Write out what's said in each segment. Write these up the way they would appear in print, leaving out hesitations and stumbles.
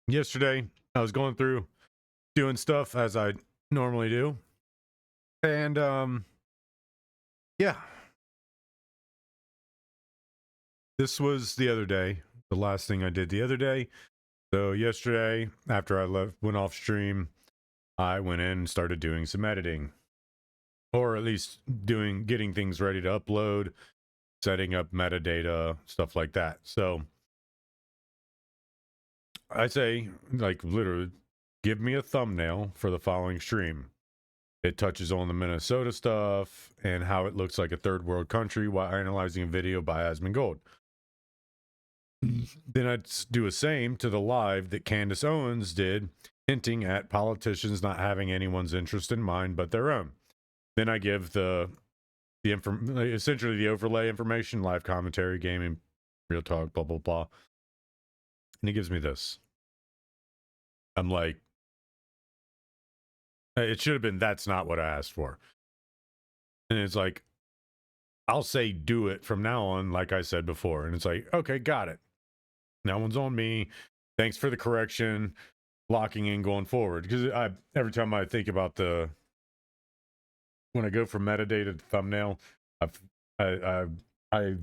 Yesterday, I was going through doing stuff as I normally do. And yeah. This was the other day, the last thing I did the other day. So yesterday, after I went off stream, I went in and started doing some editing. Or at least getting things ready to upload, setting up metadata, stuff like that. So I say, like, literally, give me a thumbnail for the following stream. It touches on the Minnesota stuff and how it looks like a third world country while analyzing a video by Asmongold. Then I'd do a same to the live that Candace Owens did, hinting at politicians not having anyone's interest in mind but their own. Then I give essentially the overlay information, live commentary, gaming, real talk, blah blah blah, and he gives me this. I'm like, it should have been, that's not what I asked for. And it's like, I'll say do it from now on, like I said before. And it's like, okay, got it. That one's on me. Thanks for the correction. Locking in going forward. Because every time I think about when I go from metadata to thumbnail, I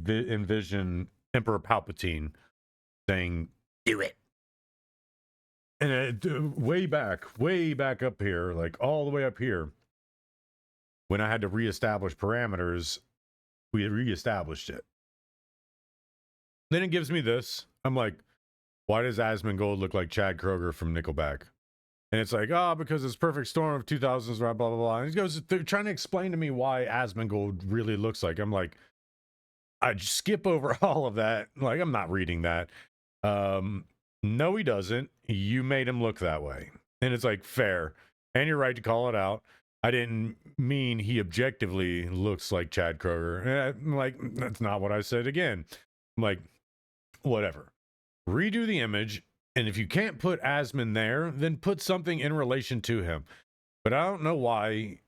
envision Emperor Palpatine saying, do it. And way back up here, like all the way up here, when I had to reestablish parameters, we reestablished it. Then it gives me this. I'm like, why does Asmongold look like Chad Kroeger from Nickelback? And it's like, because it's Perfect Storm of 2000s, blah, blah, blah. And he goes, they're trying to explain to me why Asmongold really looks like. I'm like, I skip over all of that. Like, I'm not reading that. No, he doesn't. You made him look that way. And it's like, fair. And you're right to call it out. I didn't mean he objectively looks like Chad Kroeger. And I'm like, that's not what I said again. I'm like, whatever. Redo the image. And if you can't put Asmon there, then put something in relation to him. But I don't know why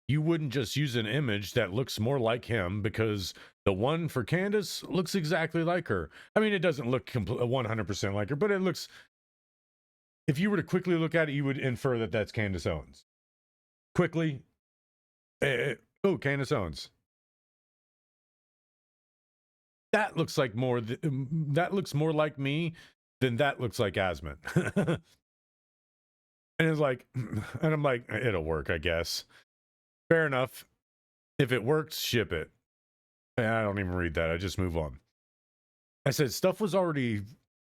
you wouldn't just use an image that looks more like him, because the one for Candace looks exactly like her. I mean, it doesn't look 100% like her, but it looks, if you were to quickly look at it, you would infer that that's Candace Owens. Quickly, Candace Owens. That looks like that looks more like me than that looks like Asmon. And it's like, and I'm like, it'll work, I guess. Fair enough. If it works, ship it. And I don't even read that. I just move on. I said, stuff was already,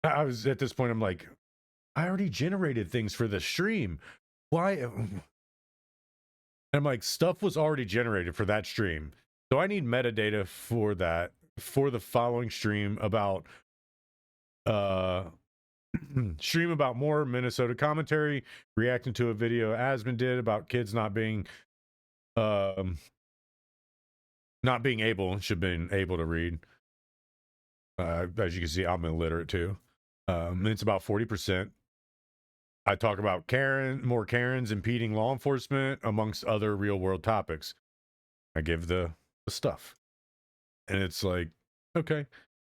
I was at this point, I'm like, I already generated things for the stream. Why? And I'm like, stuff was already generated for that stream. So I need metadata for that, for the following stream about, stream about more Minnesota commentary, reacting to a video Asmon did about kids not being able to read. As you can see, I'm illiterate too. It's about 40%. I talk about more Karens impeding law enforcement, amongst other real world topics. I give the stuff. And it's like, okay,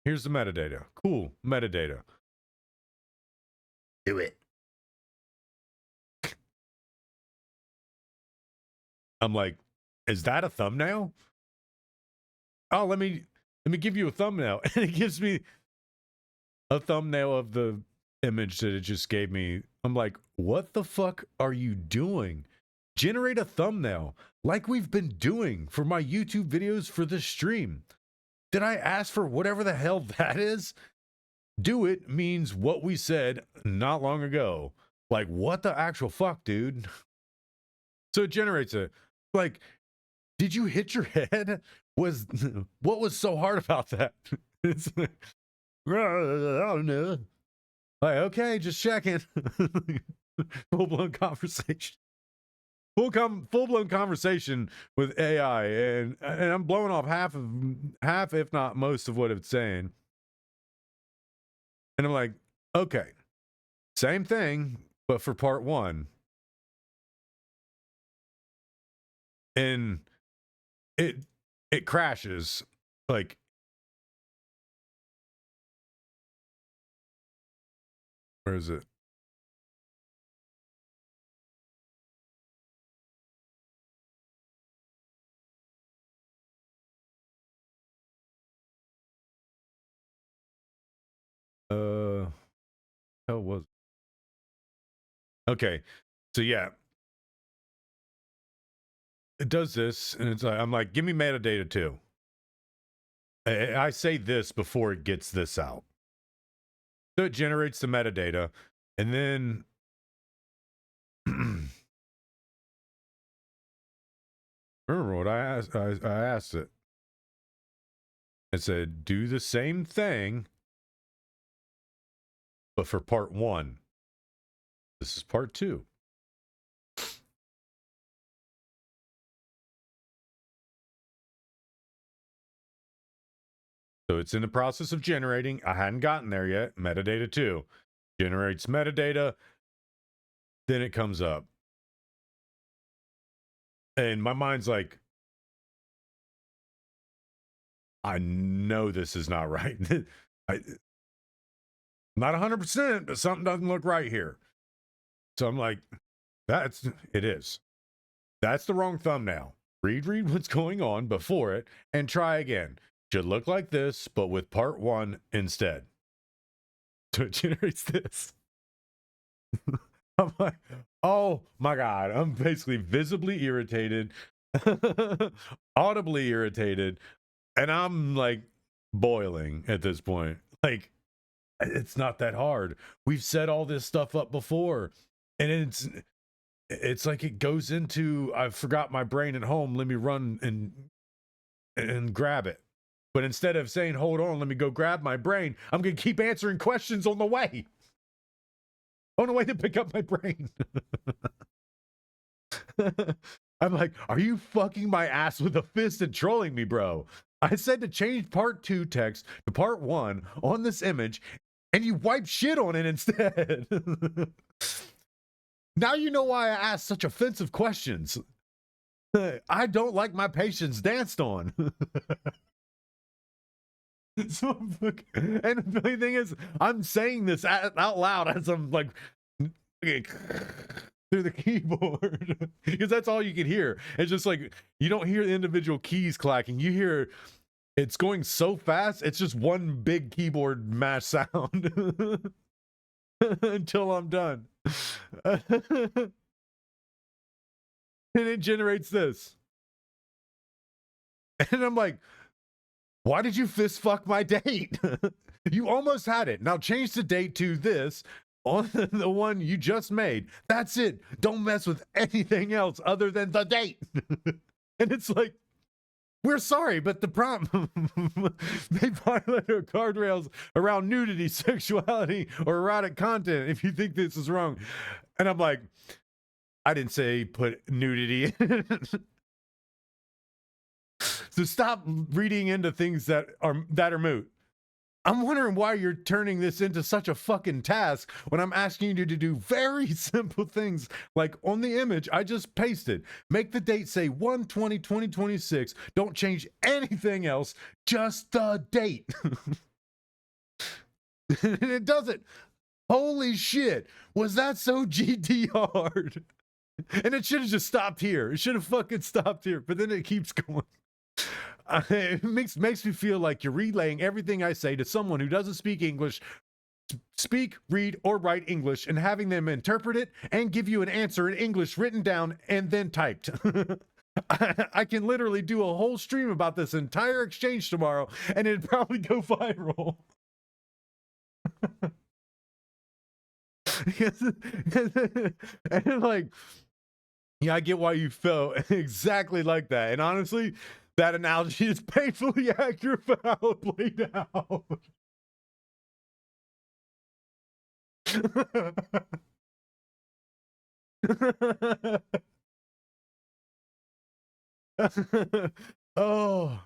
here's the metadata. Cool, metadata. Do it. I'm like, is that a thumbnail? Oh, let me give you a thumbnail. And it gives me a thumbnail of the image that it just gave me. I'm like, what the fuck are you doing? Generate a thumbnail like we've been doing for my YouTube videos for this stream. Did I ask for whatever the hell that is? Do it means what we said not long ago. Like, what the actual fuck, dude? So it generates a, like, did you hit your head? What was so hard about that? It's like, I don't know. Like, okay, just checking. Full-blown conversation. Full-blown conversation with AI, and I'm blowing off half, if not most, of what it's saying. And I'm like, okay, same thing, but for part one. And it crashes. Like, where is it? hell was it? Okay, so yeah, it does this, and it's like, I'm like, give me metadata too. I say this before it gets this out. So it generates the metadata, and then remember what I asked? I asked it. I said, do the same thing, but for part 1. This is part 2. So it's in the process of generating. I hadn't gotten there yet. Metadata 2 generates metadata. Then it comes up. And my mind's like, I know this is not right. Not 100%, but something doesn't look right here. So I'm like, it is. That's the wrong thumbnail. Read what's going on before it and try again. Should look like this, but with part 1 instead. So it generates this. I'm like, oh my God. I'm basically visibly irritated, audibly irritated, and I'm like boiling at this point. Like, it's not that hard. We've set all this stuff up before, and it's like it goes into, I forgot my brain at home. Let me run and grab it. But instead of saying, hold on, let me go grab my brain, I'm going to keep answering questions on the way. On the way to pick up my brain. I'm like, are you fucking my ass with a fist and trolling me, bro? I said to change part 2 text to part 1 on this image, and you wipe shit on it instead. Now you know why I asked such offensive questions. I don't like my patients danced on. So, and the funny thing is, I'm saying this out loud as I'm like through the keyboard, because that's all you can hear. It's just like, you don't hear the individual keys clacking. You hear it's going so fast, it's just one big keyboard mash sound until I'm done. And it generates this. And I'm like, why did you fist fuck my date? You almost had it. Now change the date to this on the one you just made. That's it. Don't mess with anything else other than the date. And it's like, we're sorry, but the problem, they violate our guardrails around nudity, sexuality, or erotic content if you think this is wrong. And I'm like, I didn't say put nudity in. So stop reading into things that are moot. I'm wondering why you're turning this into such a fucking task when I'm asking you to do very simple things, like on the image I just pasted. Make the date say 1/20/2026. Don't change anything else, just the date. And it does it. Holy shit. Was that so GD hard? And it should have just stopped here. It should have fucking stopped here, but then it keeps going. It makes me feel like you're relaying everything I say to someone who doesn't speak English, speak, read, or write English, and having them interpret it and give you an answer in English written down and then typed. I can literally do a whole stream about this entire exchange tomorrow, and it'd probably go viral. And like, yeah, I get why you felt exactly like that. And honestly, that analogy is painfully accurate for how it played out. Oh.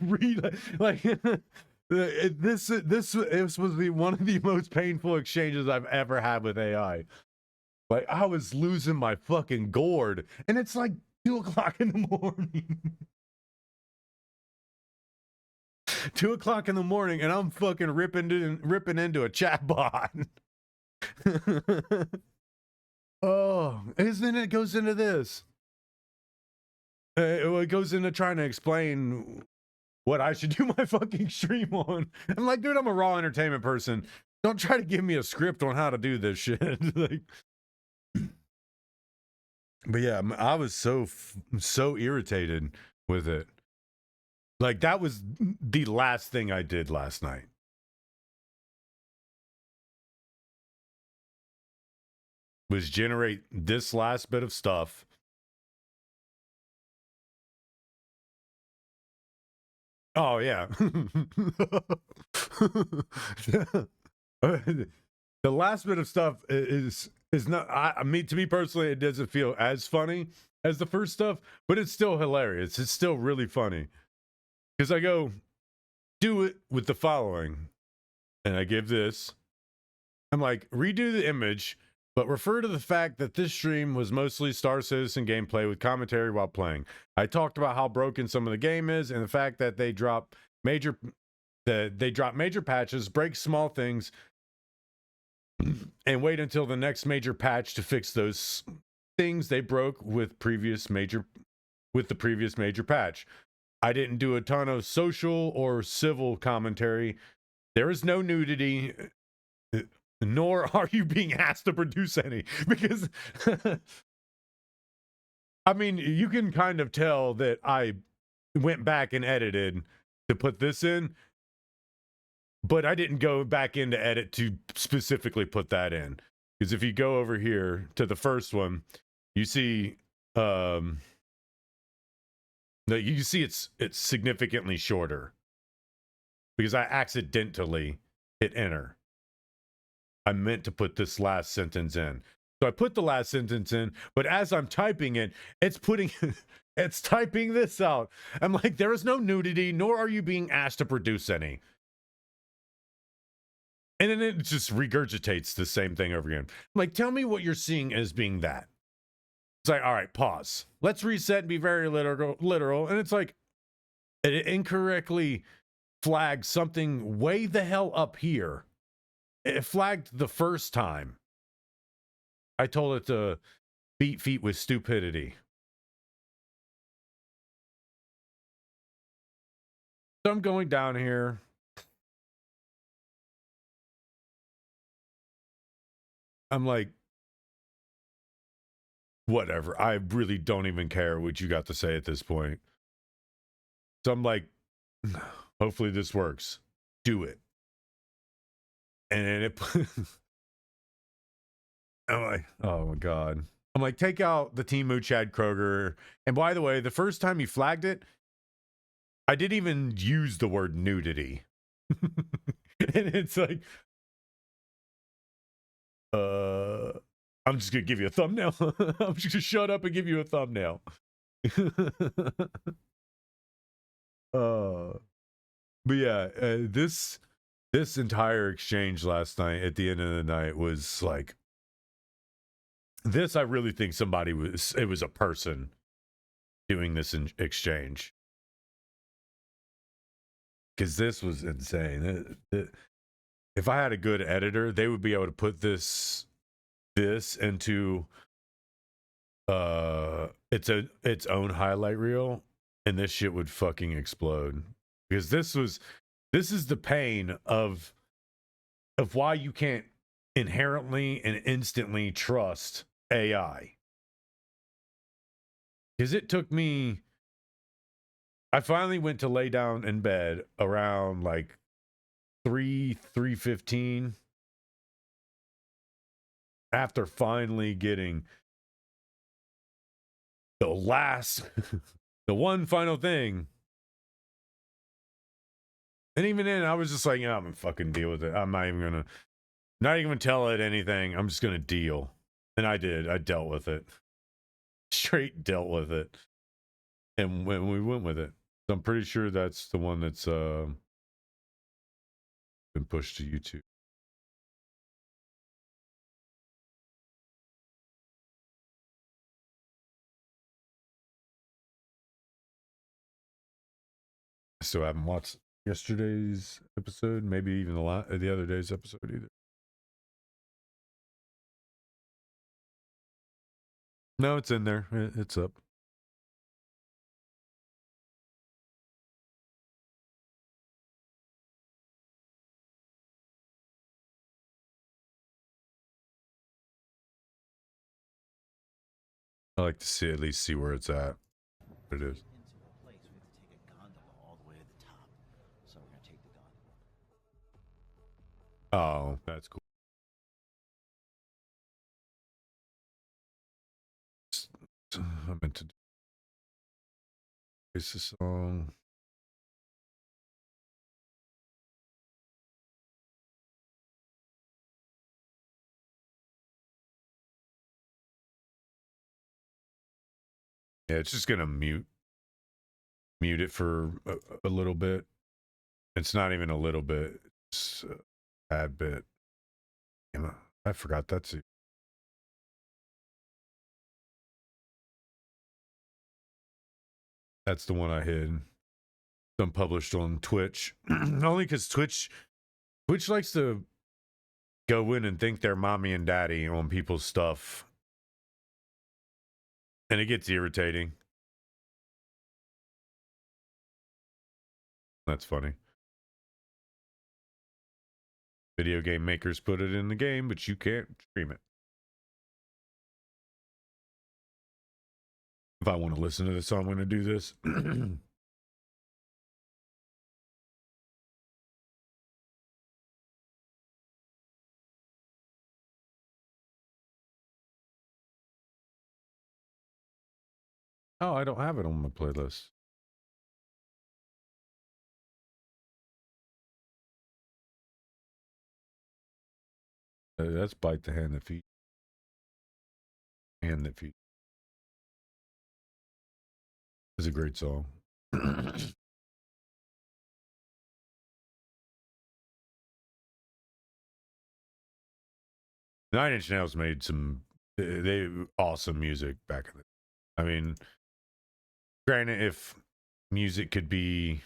Read, like, this was one of the most painful exchanges I've ever had with AI. Like, I was losing my fucking gourd, and it's like 2 o'clock in the morning. 2 o'clock in the morning, and I'm fucking ripping into a chat bot. Oh, isn't it goes into this? It goes into trying to explain what I should do my fucking stream on. I'm like, dude, I'm a raw entertainment person. Don't try to give me a script on how to do this shit. Like, but yeah, I was so irritated with it. Like, that was the last thing I did last night. Was generate this last bit of stuff. Oh yeah. The last bit of stuff is not. I mean, to me personally, it doesn't feel as funny as the first stuff, but it's still hilarious. It's still really funny because I go do it with the following, and I give this. I'm like, redo the image, but refer to the fact that this stream was mostly Star Citizen gameplay with commentary while playing. I talked about how broken some of the game is and the fact that they drop major patches, break small things, and wait until the next major patch to fix those things they broke with the previous major patch. I didn't do a ton of social or civil commentary. There is no nudity, nor are you being asked to produce any, because I mean, you can kind of tell that I went back and edited to put this in, but I didn't go back in to edit to specifically put that in. Because if you go over here to the first one, you see you see it's significantly shorter because I accidentally hit enter. I meant to put this last sentence in. So I put the last sentence in, but as I'm typing it, it's typing this out. I'm like, there is no nudity, nor are you being asked to produce any. And then it just regurgitates the same thing over again. I'm like, tell me what you're seeing as being that. It's like, all right, pause. Let's reset and be very literal. And it's like, it incorrectly flagged something way the hell up here. It flagged the first time. I told it to beat feet with stupidity. So I'm going down here. I'm like, whatever. I really don't even care what you got to say at this point. So I'm like, hopefully this works. Do it. And then it I'm like, oh my God. I'm like, take out the Temu Chad Kroger. And by the way, the first time you flagged it, I didn't even use the word nudity. And it's like, I'm just gonna give you a thumbnail. I'm just gonna shut up and give you a thumbnail. But yeah, this entire exchange last night at the end of the night was like, this I really think it was a person doing this in exchange, because this was insane. If I had a good editor, they would be able to put this into its own highlight reel, and this shit would fucking explode. Because this is the pain of why you can't inherently and instantly trust AI. Because it took me, I finally went to lay down in bed around like 3:15 after finally getting the last the one final thing. And even then I was just like, yeah, I'm gonna fucking deal with it. I'm not even gonna tell it anything. I'm just gonna deal. And I did. I dealt with it. Straight dealt with it. And when we went with it. So I'm pretty sure that's the one that's been pushed to YouTube. I still haven't watched yesterday's episode, maybe even the other day's episode either. No, it's in there. It's up. I like to see at least see where it's at. What it is. Into a place, we have to take a gondola all the way to the top. So we're gonna take the gondola. Oh, that's cool. I meant to. Is this song? Yeah, it's just gonna mute it for a little bit. It's not even a little bit. It's a bad bit. Damn, I forgot that's it. That's the one I hid. Unpublished on Twitch. Only because Twitch likes to go in and think they're mommy and daddy on people's stuff. And it gets irritating. That's funny. Video game makers put it in the game, but you can't stream it. If I want to listen to this song, I'm going to do this. Oh, I don't have it on my playlist. That's Bite the Hand That Feeds. Hand That Feeds. It's a great song. 9 Inch Nails made some they awesome music back in the. I mean, granted, if music could be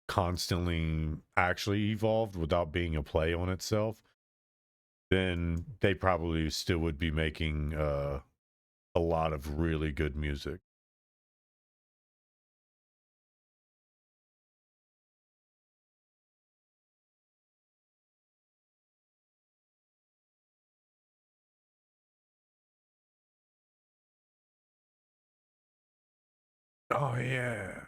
constantly actually evolved without being a play on itself, then they probably still would be making a lot of really good music. Oh yeah.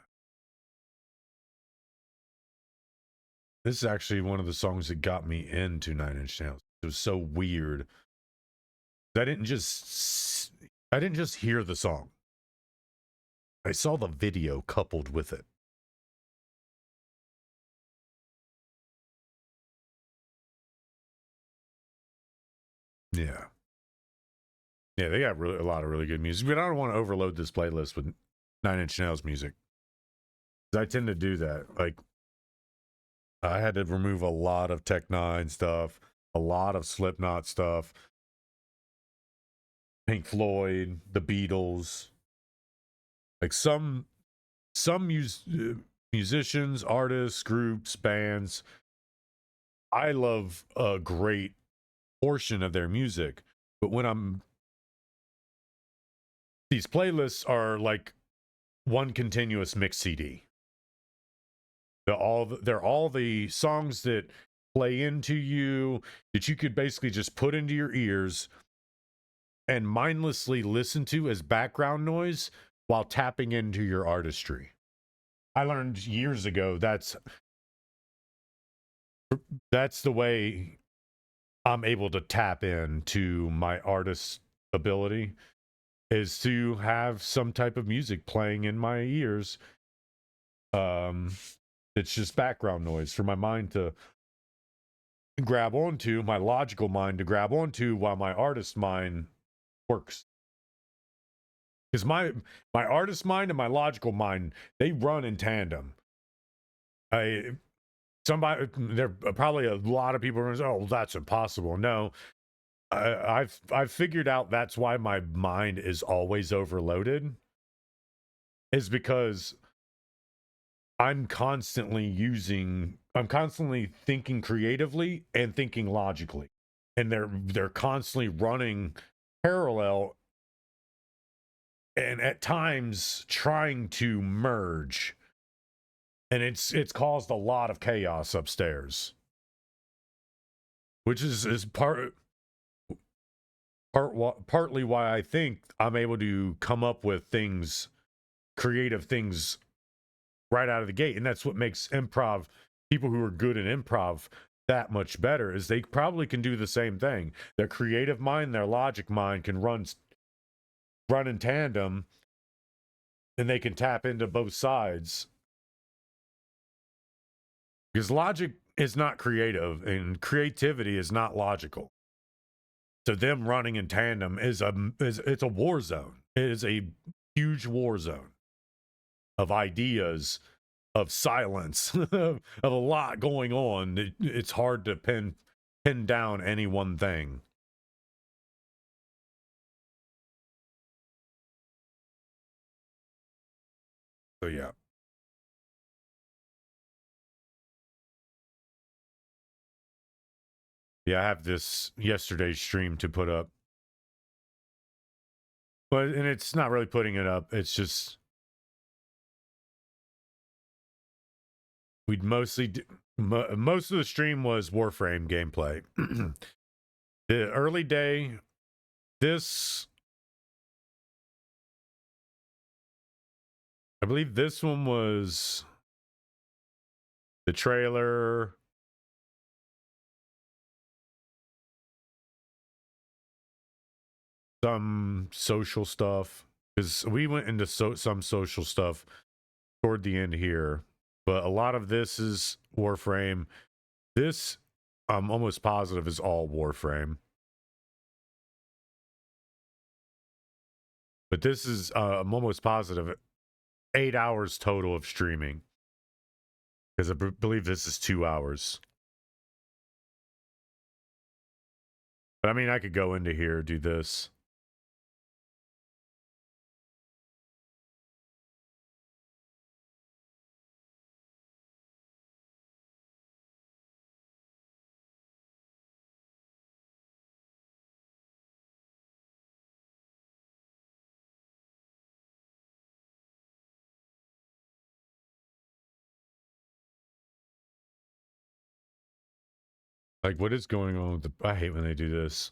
This is actually one of the songs that got me into 9 Inch Nails. It was so weird. I didn't just hear the song. I saw the video coupled with it. Yeah. Yeah, they got a lot of really good music, but I don't want to overload this playlist with 9 Inch Nails music. I tend to do that. Like, I had to remove a lot of Tech Nine stuff, a lot of Slipknot stuff, Pink Floyd, the Beatles. Like some musicians, artists, groups, bands, I love a great portion of their music, but when these playlists are like one continuous mix CD. They're all the songs that play into you that you could basically just put into your ears and mindlessly listen to as background noise while tapping into your artistry. I learned years ago that's the way I'm able to tap into my artist ability, is to have some type of music playing in my ears. It's just background noise for my mind to grab onto, my logical mind to grab onto, while my artist mind works. Because my artist mind and my logical mind, they run in tandem. There probably a lot of people are going to say, oh, that's impossible. No, I've figured out that's why my mind is always overloaded, is because I'm constantly thinking creatively and thinking logically, and they're constantly running parallel, and at times trying to merge, and it's caused a lot of chaos upstairs, which is part. partly why I think I'm able to come up with things, creative things, right out of the gate, and that's what makes improv, people who are good in improv, that much better. Is they probably can do the same thing. Their creative mind, their logic mind can run in tandem, and they can tap into both sides. Because logic is not creative, and creativity is not logical. So them running in tandem is it's a war zone. It is a huge war zone of ideas, of silence, of a lot going on. It's hard to pin down any one thing. So yeah. Yeah, I have this yesterday's stream to put up. And it's not really putting it up. It's just we'd mostly most of the stream was Warframe gameplay. The early day, I believe this one was the trailer. Some social stuff, because we went into some social stuff toward the end here, but a lot of this is Warframe. This, I'm almost positive, is all Warframe. But this is, I'm almost positive, 8 hours total of streaming, because I believe this is 2 hours. But I mean, I could go into here, do this. Like, what is going on with the... I hate when they do this.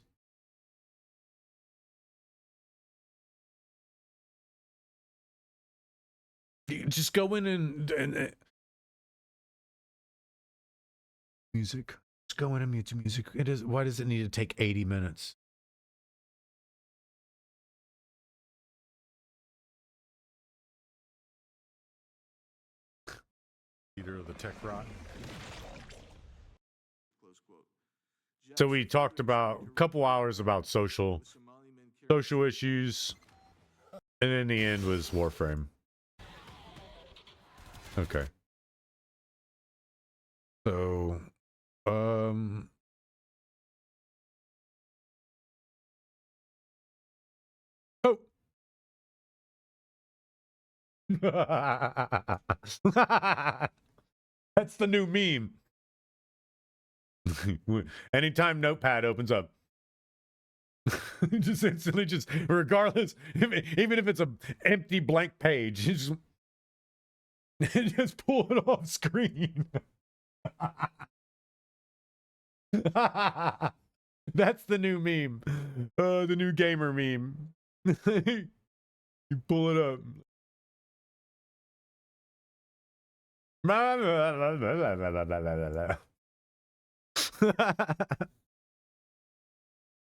Just go in and music. Just go in and mute the music. It is. Why does it need to take 80 minutes? Leader of the tech rot. So we talked about a couple hours about social issues, and in the end was Warframe. Okay. So, oh. That's the new meme. Anytime Notepad opens up, just instantly, just regardless, even if it's an empty blank page, just pull it off screen. That's the new meme. The new gamer meme. You pull it up.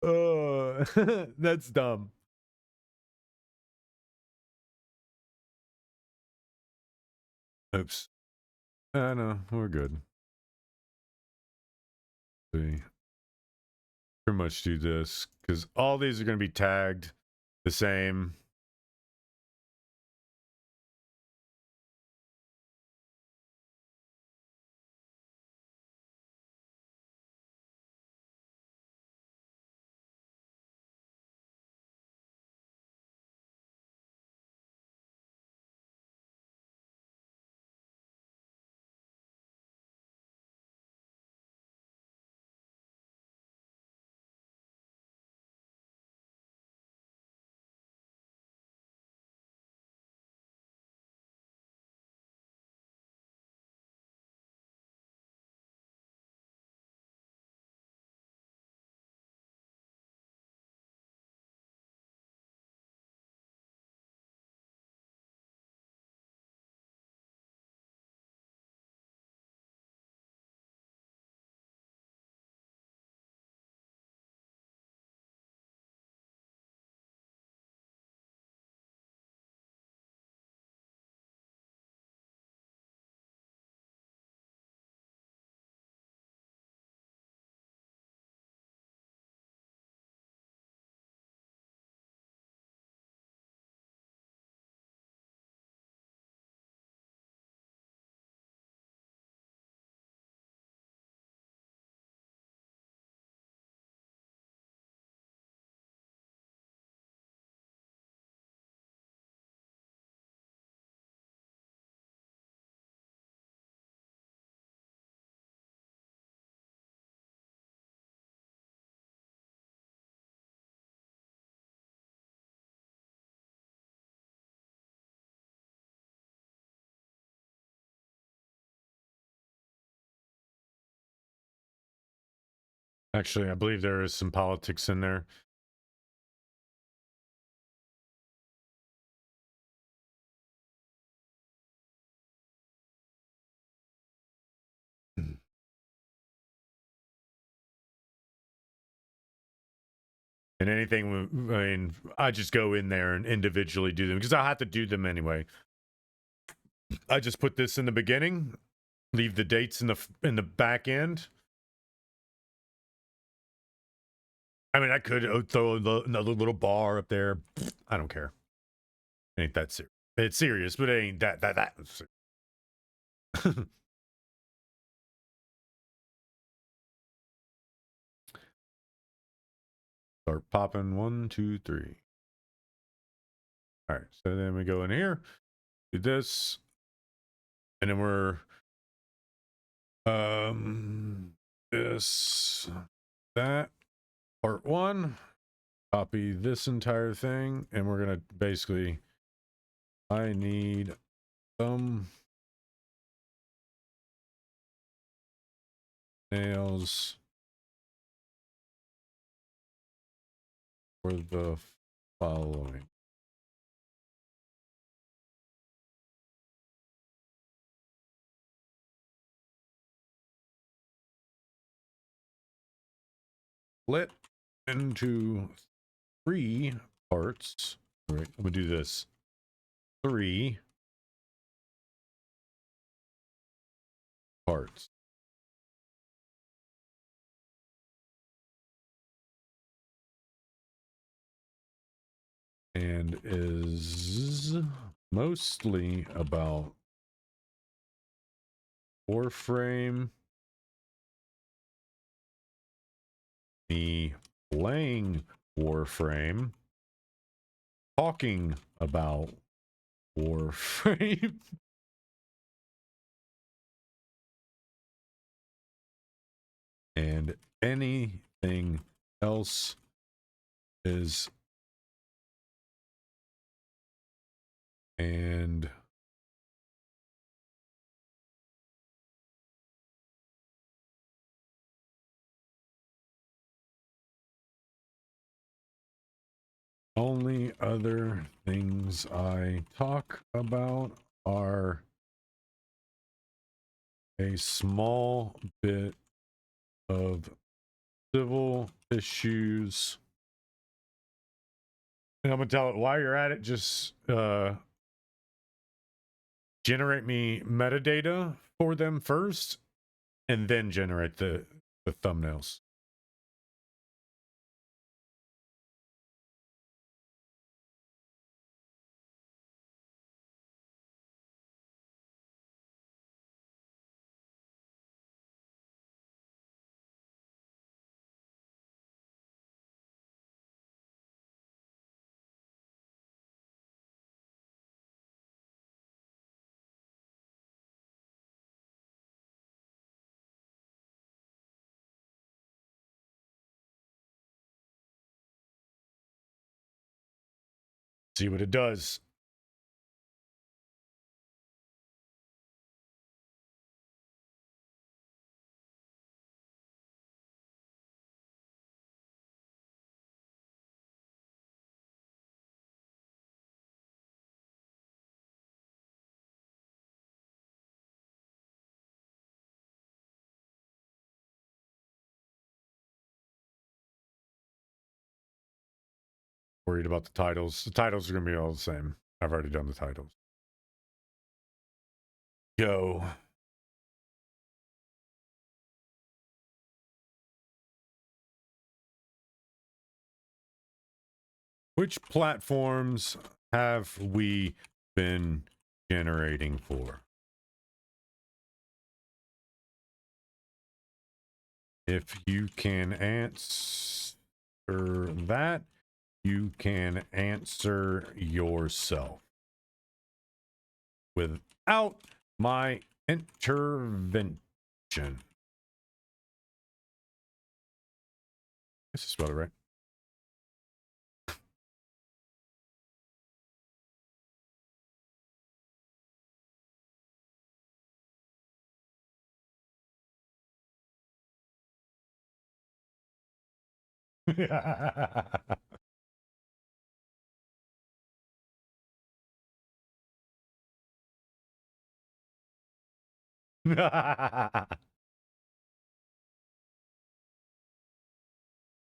Oh, that's dumb. Oops. No, we're good. See. Pretty much do this because all these are going to be tagged the same. Actually, I believe there is some politics in there. And anything, I mean, I just go in there and individually do them because I have to do them anyway. I just put this in the beginning, leave the dates in the back end. I mean, I could throw another little bar up there. I don't care. Ain't that serious? It's serious, but it ain't that. Start popping 1, 2, 3. All right, so then we go in here, do this, and then we're this, that, part 1. Copy this entire thing, and we're gonna basically, I need some nails for the following. Split into 3 parts. All right, I'm gonna do this. 3 parts. And is mostly about Warframe, me playing Warframe, talking about Warframe, and anything else is and only other things I talk about are a small bit of civil issues. And I'm gonna tell it while you're at it, just generate me metadata for them first, and then generate the thumbnails. See what it does. Worried about the titles. The titles are gonna be all the same. I've already done the titles. Go. Which platforms have we been generating for? If you can answer that, you can answer yourself without my intervention. This is about it, right?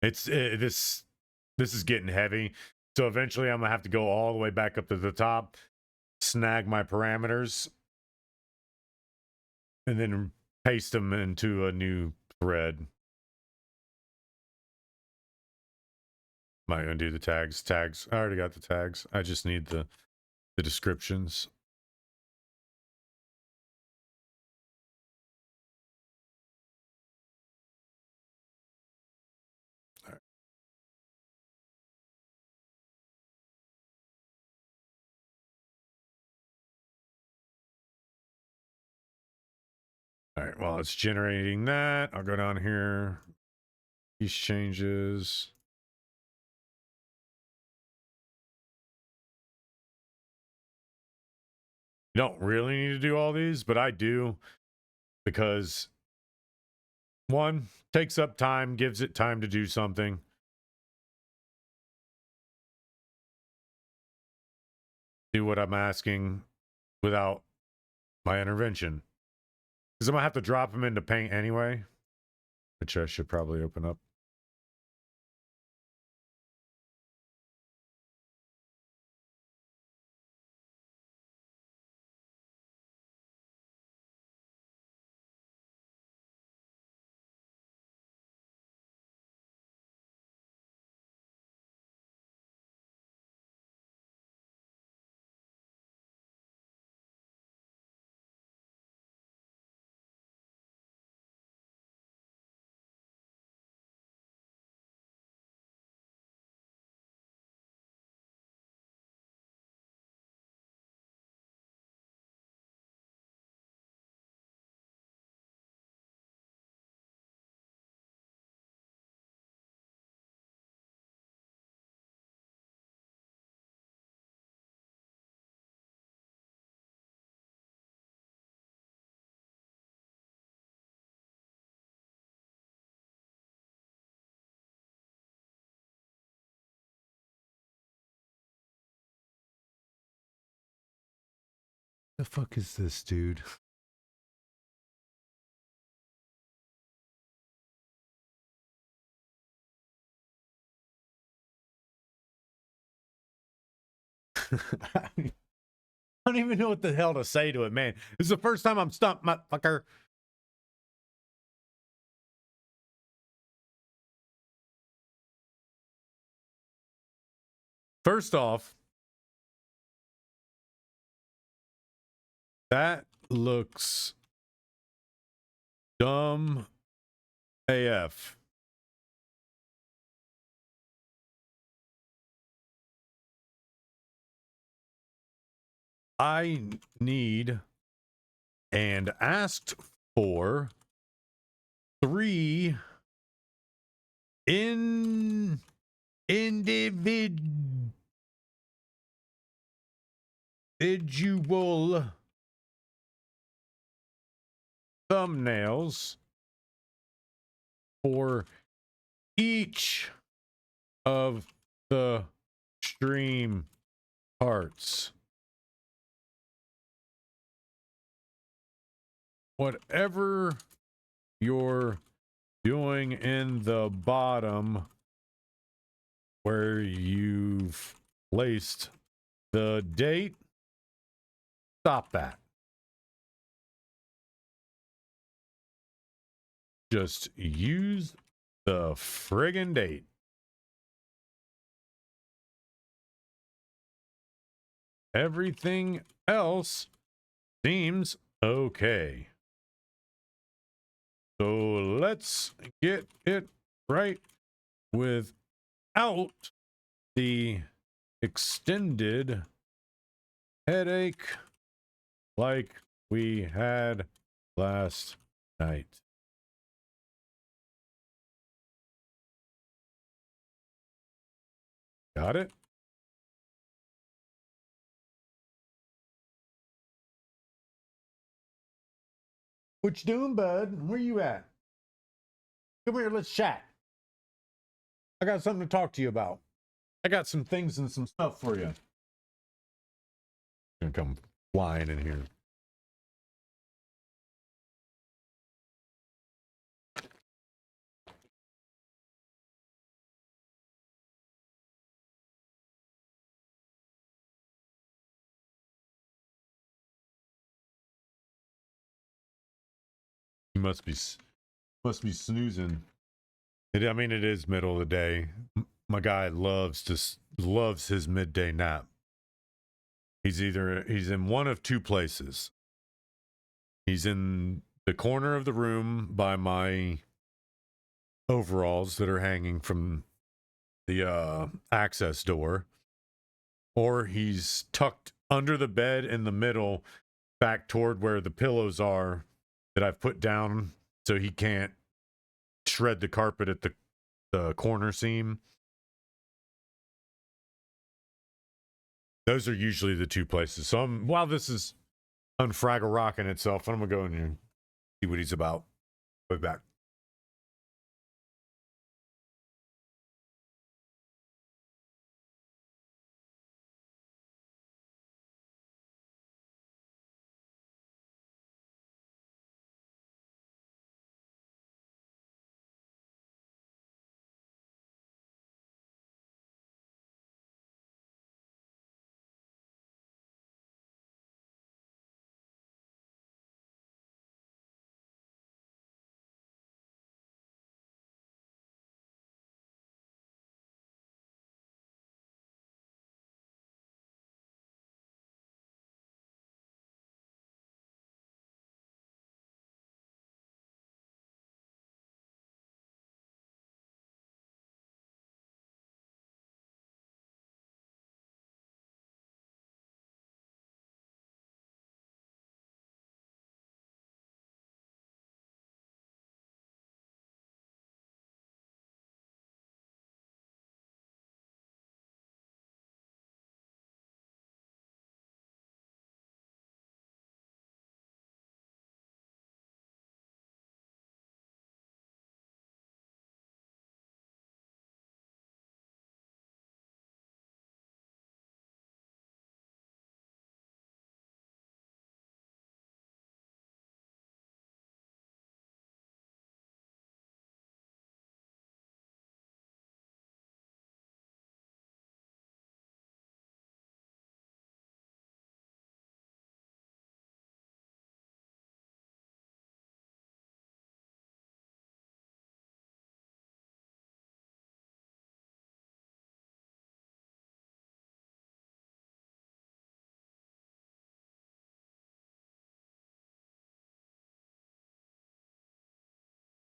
It's this is getting heavy. So eventually I'm gonna have to go all the way back up to the top, snag my parameters, and then paste them into a new thread. Am I gonna do the tags? Tags. I already got the tags. I just need the descriptions. All right, while it's generating that, I'll go down here. These changes. You don't really need to do all these, but I do because one, takes up time, gives it time to do something. Do what I'm asking without my intervention. Because I'm going to have to drop them into Paint anyway, which I should probably open up. The fuck is this, dude? I don't even know what the hell to say to it, man. This is the first time I'm stumped, motherfucker. First off, that looks dumb AF. I need and asked for 3 individual thumbnails for each of the stream parts. Whatever you're doing in the bottom where you've placed the date, stop that. Just use the friggin' date. Everything else seems okay. So let's get it right without the extended headache like we had last night. Got it? What you doing, bud? Where you at? Come here, let's chat. I got something to talk to you about. I got some things and some stuff for you. Gonna come flying in here. You must be snoozing. I mean, it is middle of the day. My guy loves his midday nap. He's in one of two places. He's in the corner of the room by my overalls that are hanging from the access door, or he's tucked under the bed in the middle, back toward where the pillows are that I've put down so he can't shred the carpet at the corner seam. Those are usually the two places. So while this is unfraggle rocking itself, I'm gonna go in and see what he's about. Be back.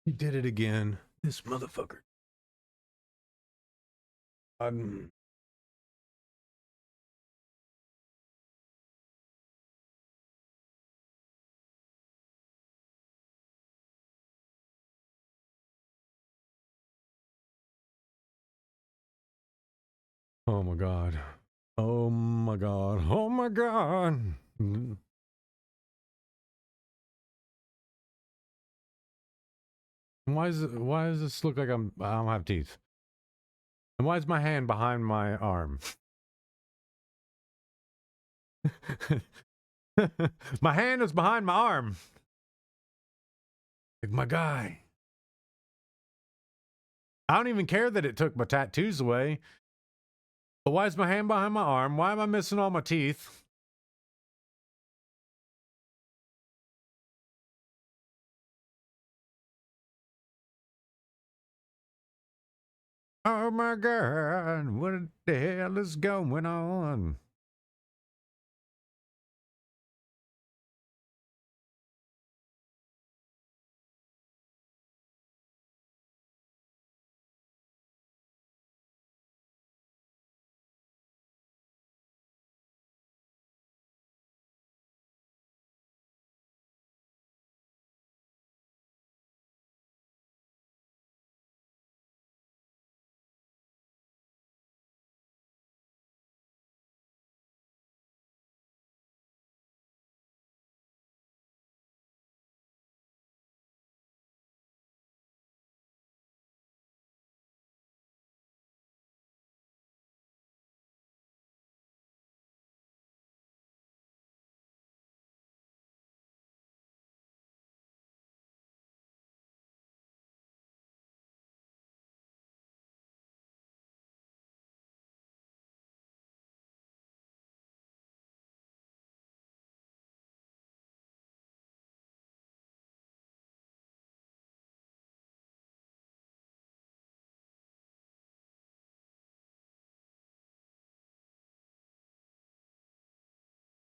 He did it again. This motherfucker. Oh my god. Oh my god. Oh my god. Why does this look like I don't have teeth? And why is my hand behind my arm? My hand is behind my arm. Like my guy. I don't even care that it took my tattoos away. But why is my hand behind my arm? Why am I missing all my teeth? Oh my god, what the hell is going on?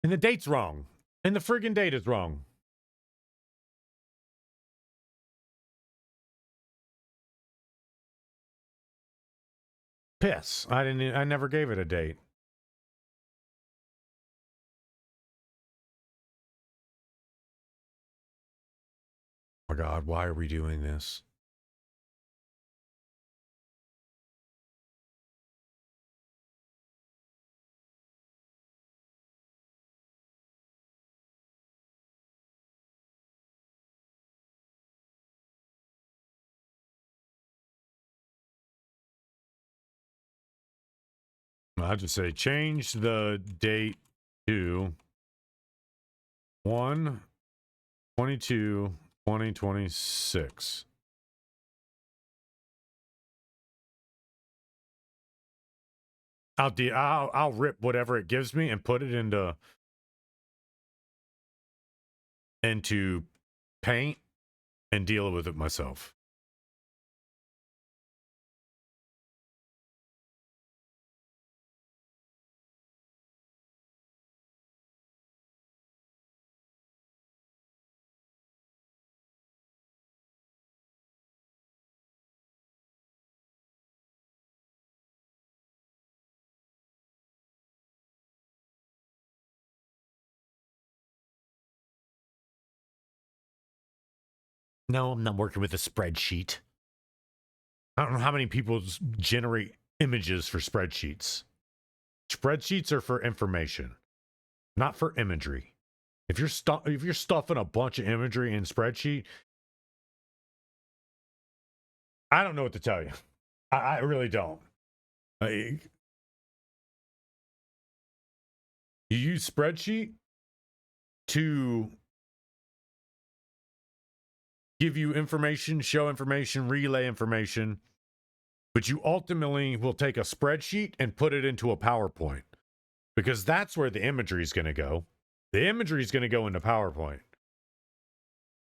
And the date's wrong. And the friggin' date is wrong. Piss. I never gave it a date. Oh my God, why are we doing this? I'll just say change the date to 1/22/2026. I'll rip whatever it gives me and put it into Paint and deal with it myself. No, I'm not working with a spreadsheet. I don't know how many people generate images for spreadsheets. Spreadsheets are for information, not for imagery. If you're stuffing a bunch of imagery in spreadsheet, I don't know what to tell you. I really don't. You use spreadsheet to give you information, show information, relay information, but you ultimately will take a spreadsheet and put it into a PowerPoint because that's where the imagery is going to go. The imagery is going to go into PowerPoint.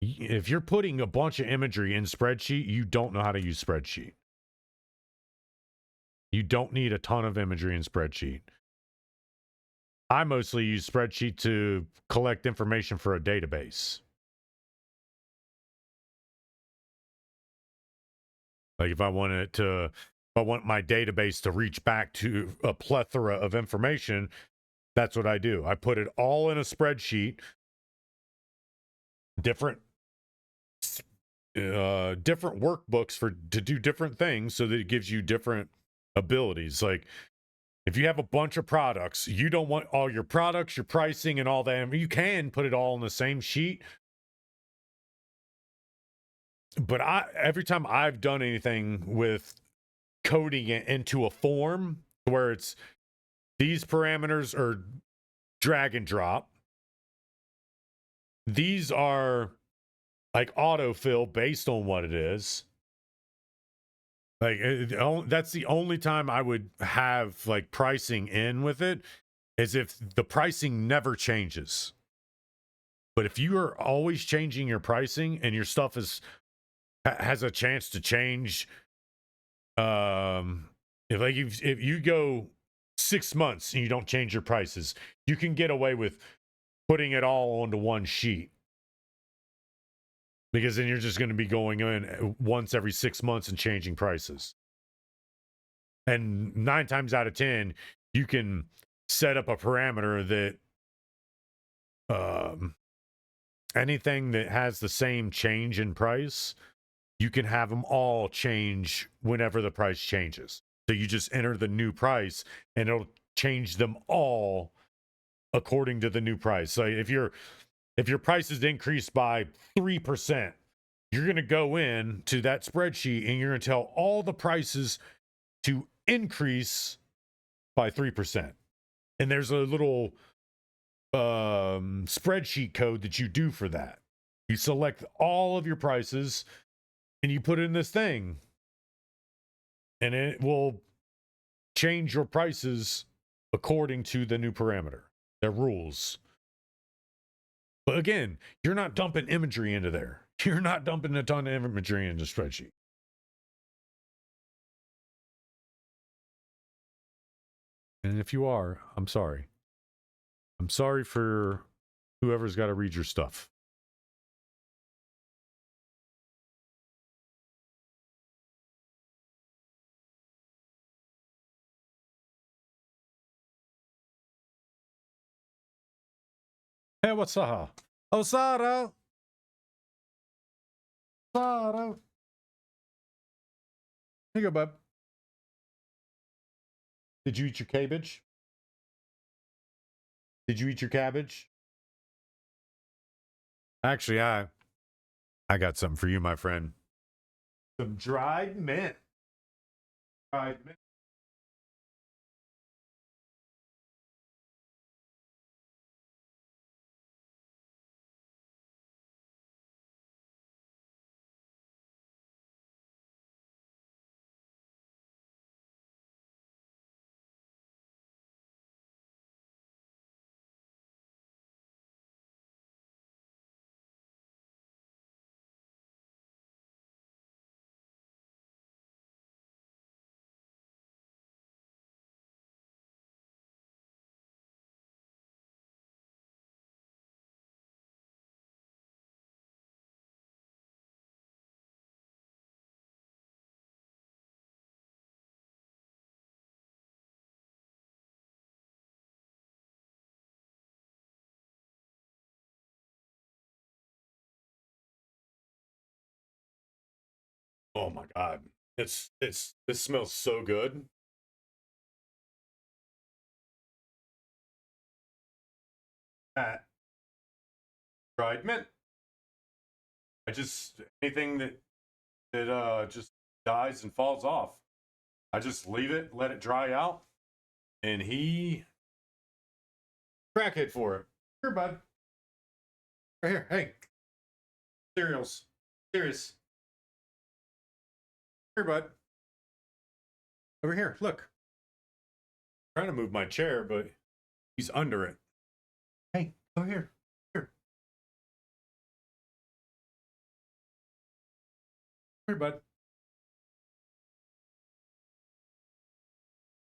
If you're putting a bunch of imagery in spreadsheet, you don't know how to use spreadsheet. You don't need a ton of imagery in spreadsheet. I mostly use spreadsheet to collect information for a database. Like if I want my database to reach back to a plethora of information, that's what I do. I put it all in a spreadsheet, different workbooks to do different things so that it gives you different abilities. Like if you have a bunch of products, you don't want all your products, your pricing, and all that. You can put it all in the same sheet. But every time I've done anything with coding it into a form where it's these parameters are drag and drop, these are like autofill based on what it is. Like that's the only time I would have like pricing in with it is if the pricing never changes. But if you are always changing your pricing and your stuff has a chance to change, if you go 6 months and you don't change your prices, you can get away with putting it all onto one sheet. Because then you're just going to be going in once every 6 months and changing prices. And 9 times out of 10, you can set up a parameter that anything that has the same change in price, you can have them all change whenever the price changes. So you just enter the new price and it'll change them all according to the new price. So if your price is increased by 3%, you're going to go in to that spreadsheet and you're going to tell all the prices to increase by 3%. And there's a little spreadsheet code that you do for that. You select all of your prices and you put it in this thing. And it will change your prices according to the new parameter, the rules. But again, you're not dumping imagery into there. You're not dumping a ton of imagery into spreadsheet. And if you are, I'm sorry. I'm sorry for whoever's got to read your stuff. Hey, what's up? Oh, Sarah. Sarah. Here you go, bub. Did you eat your cabbage? Did you eat your cabbage? Actually, I got something for you, my friend. Some dried mint. Dried mint. Oh my god. This smells so good. That dried mint. I just anything that just dies and falls off. I just leave it, let it dry out, and he crackhead for it. Here, bud. Right here. Hey. Cereals. Serious. Here, bud. Over here. Look. I'm trying to move my chair, but he's under it. Hey, over here. Here. Here, bud.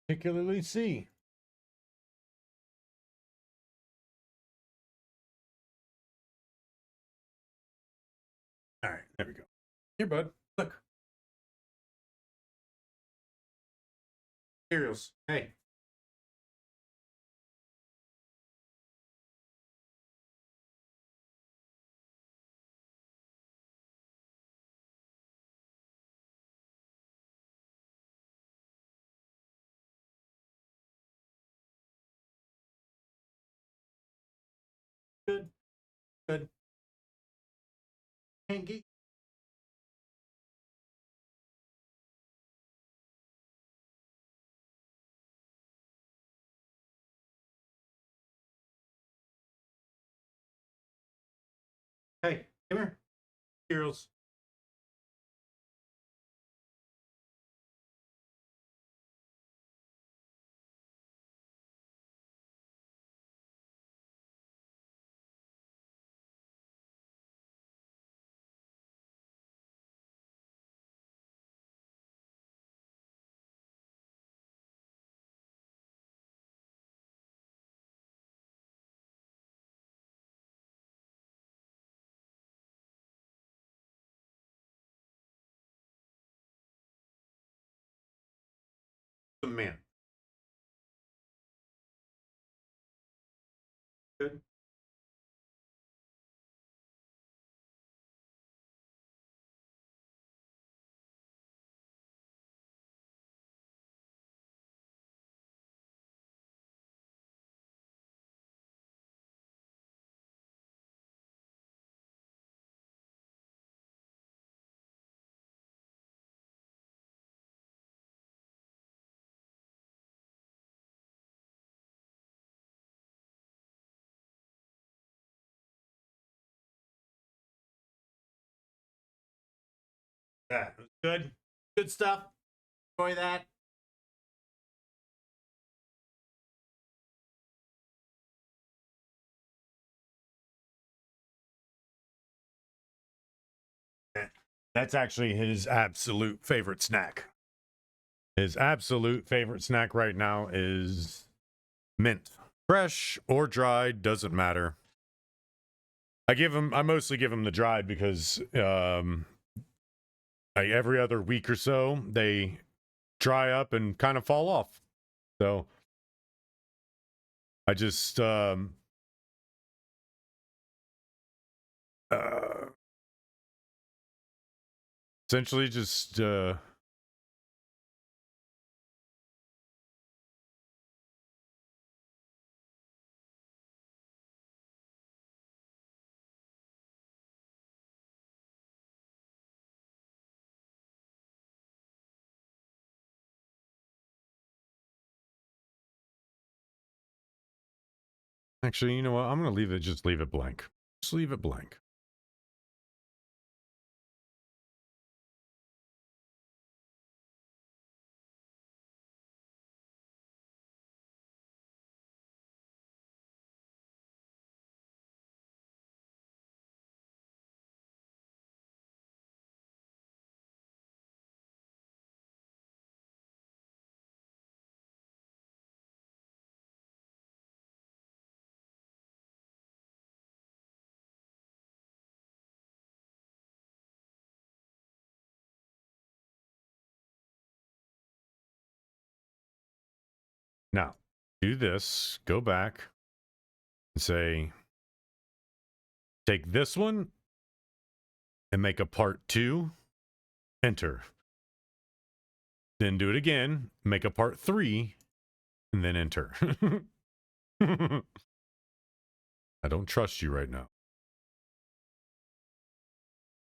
Particularly C. All right, there we go. Here, bud. Look. Cereals. Hey. Good. Good. Hanky. Hey, come here. Cereals. Some mint. Good. That was good. Good stuff. Enjoy that. That's actually his absolute favorite snack. His absolute favorite snack right now is mint. Fresh or dried, doesn't matter. I mostly give them the dried because like every other week or so they dry up and kind of fall off. So I just essentially just actually, you know what? I'm gonna just leave it blank. Just leave it blank. Now, do this, go back and say, take this one and make a part 2, enter. Then do it again, make a part 3, and then enter. I don't trust you right now.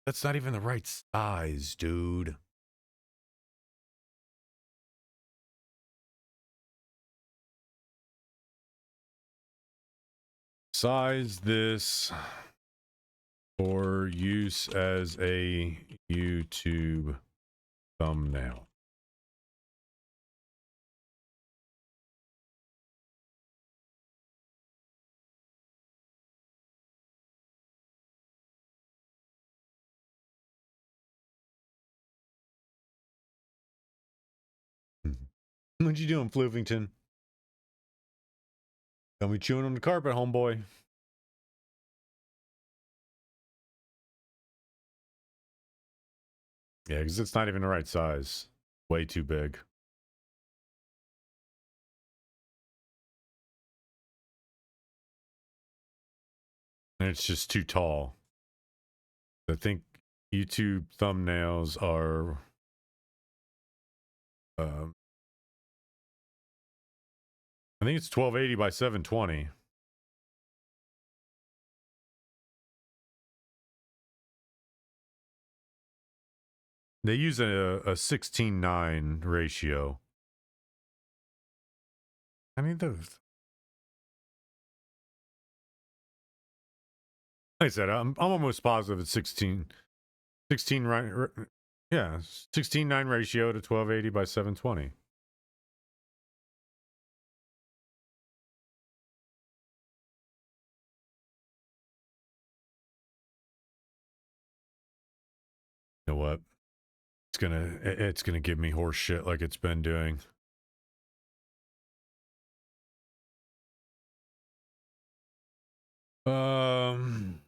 That's not even the right size, dude. Size this for use as a YouTube thumbnail. What you doing, Floofington? Don't be chewing on the carpet, homeboy. Yeah, because it's not even the right size. Way too big. And it's just too tall. I think YouTube thumbnails are I think it's 1280 by 720. They use a 16:9 ratio. I mean, those. Like I said, I'm almost positive it's 16, right? Yeah, 16:9 ratio to 1280 by 720. You know what? It's gonna give me horse shit like it's been doing. Um.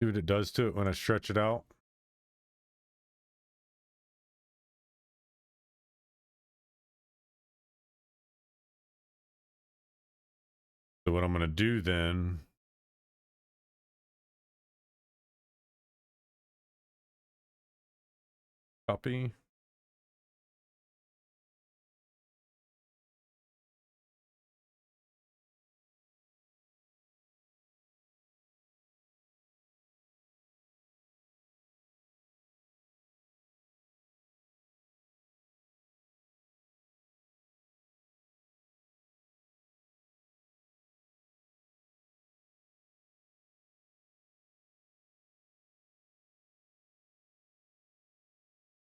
See what it does to it when I stretch it out. So what I'm gonna do then, copy.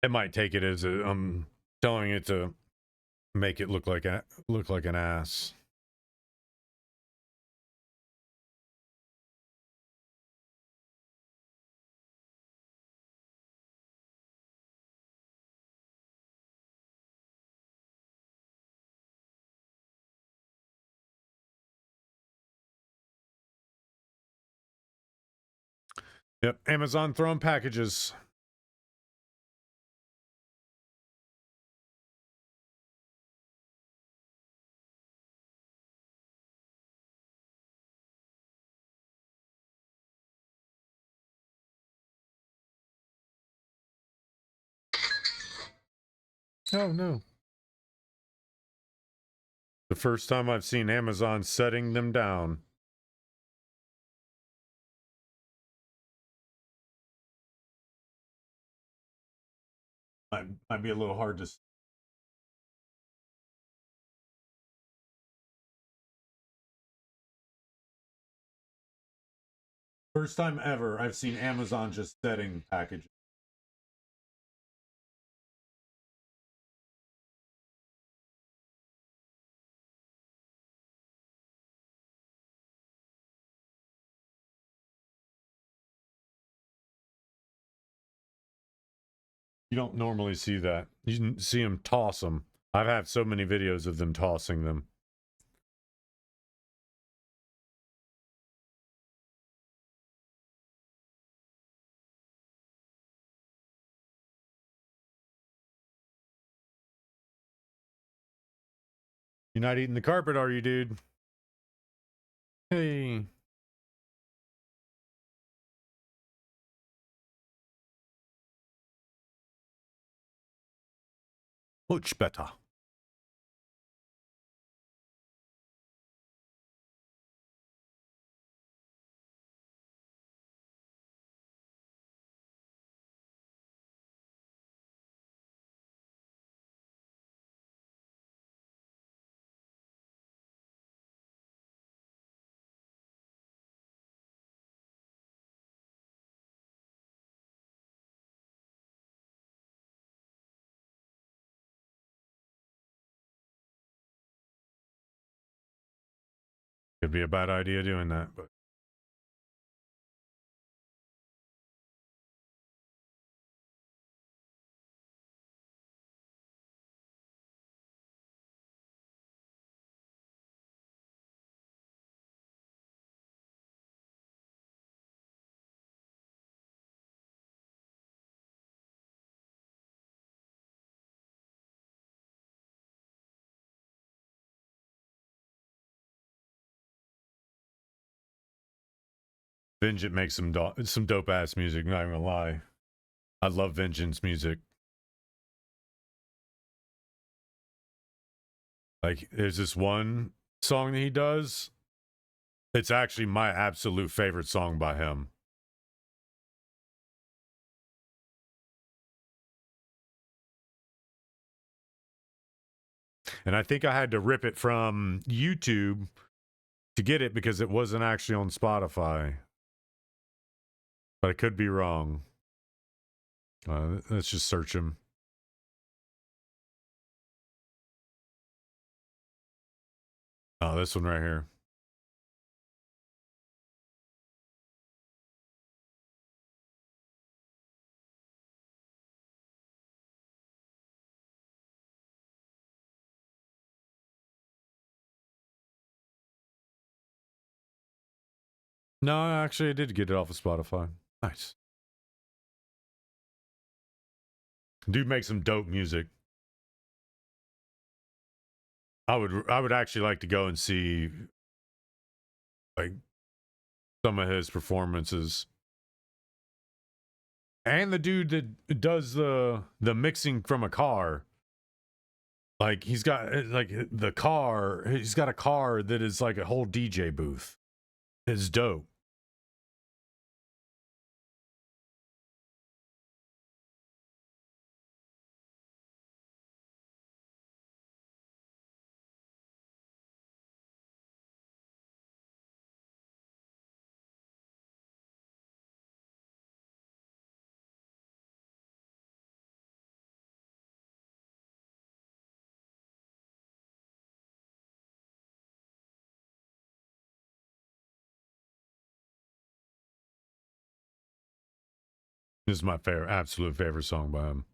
It might take it as a, telling it to make it look like an ass. Yep, Amazon throwing packages. Oh no. The first time I've seen Amazon setting them down. Might be a little hard to. First time ever I've seen Amazon just setting packages. You don't normally see that. You see them toss them. I've had so many videos of them tossing them. You're not eating the carpet, are you, dude? Hey. Much better. Could be a bad idea doing that, but Vengeance makes some dope ass music, not even gonna lie. I love Vengeance music. Like, there's this one song that he does. It's actually my absolute favorite song by him. And I think I had to rip it from YouTube to get it because it wasn't actually on Spotify. But I could be wrong. Let's just search him. Oh, this one right here. No, actually, I did get it off of Spotify. Nice. Dude makes some dope music. I would actually like to go and see like some of his performances. And the dude that does the mixing from a car. Like he's got like the car, he's got a car that is like a whole DJ booth. It's dope. This is my favorite, absolute favorite song by him.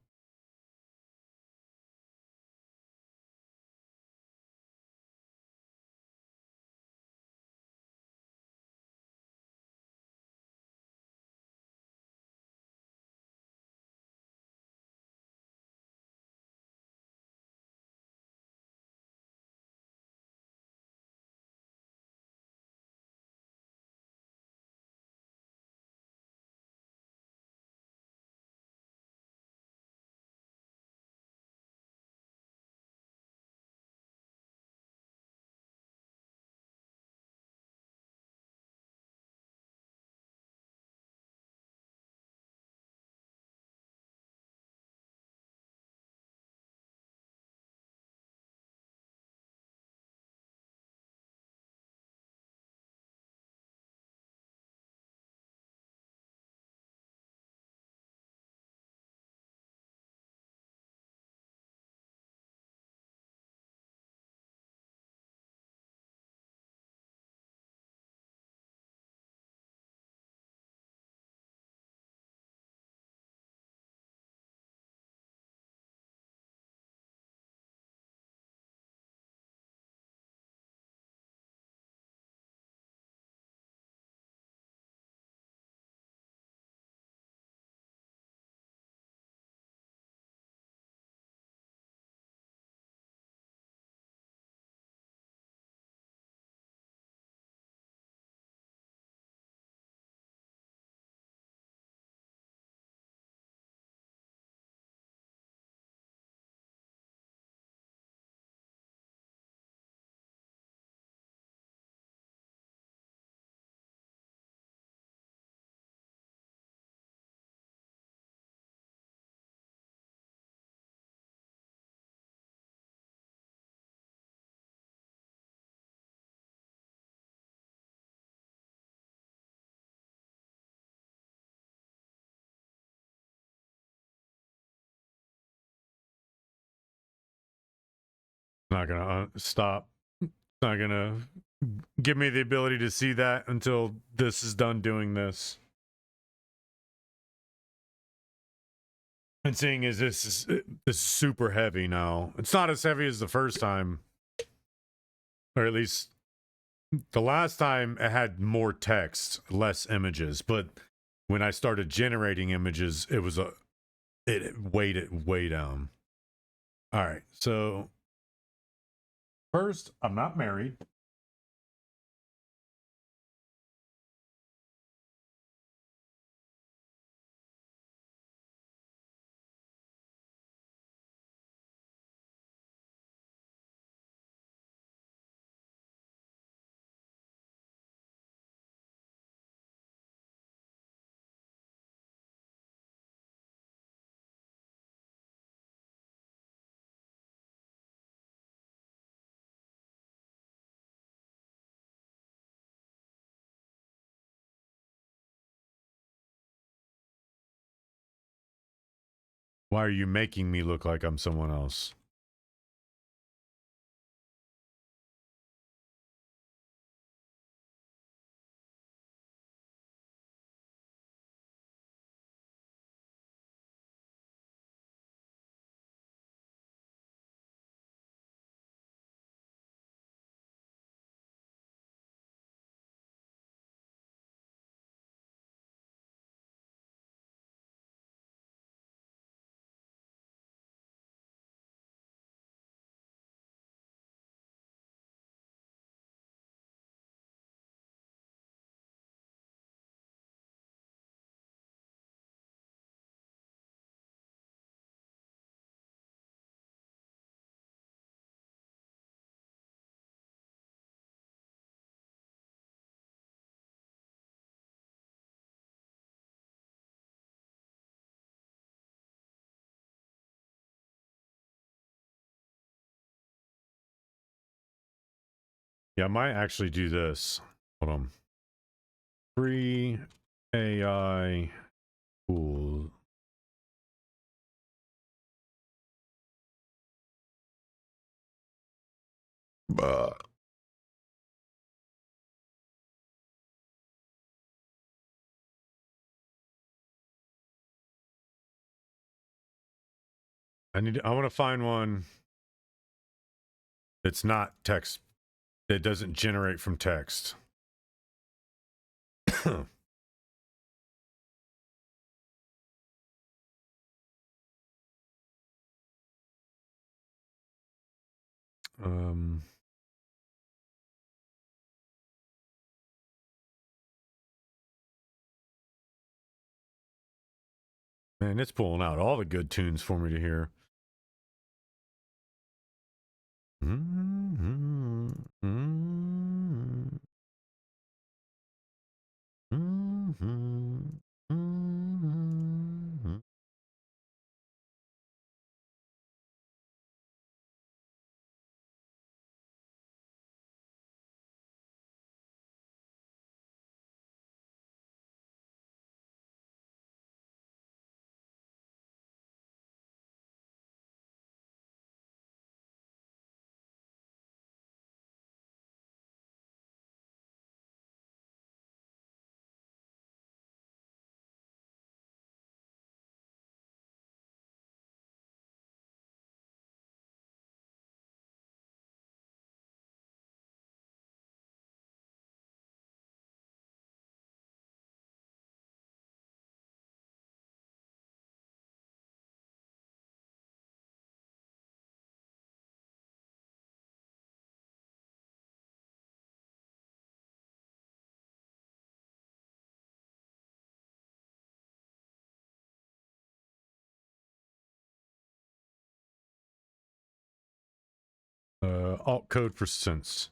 Not gonna stop. Not gonna give me the ability to see that until this is done doing this. And seeing as this is super heavy now. It's not as heavy as the first time, or at least the last time it had more text, less images. But when I started generating images, it weighed it way down. All right, so first, I'm not married. Why are you making me look like I'm someone else? Yeah, I might actually do this. Hold on. Free AI tools. I want to find one that's not text, that doesn't generate from text. um Man, it's pulling out all the good tunes for me to hear. Mm-hmm. Mm-hmm. Mm-hmm. Mm-hmm. Alt code for sense.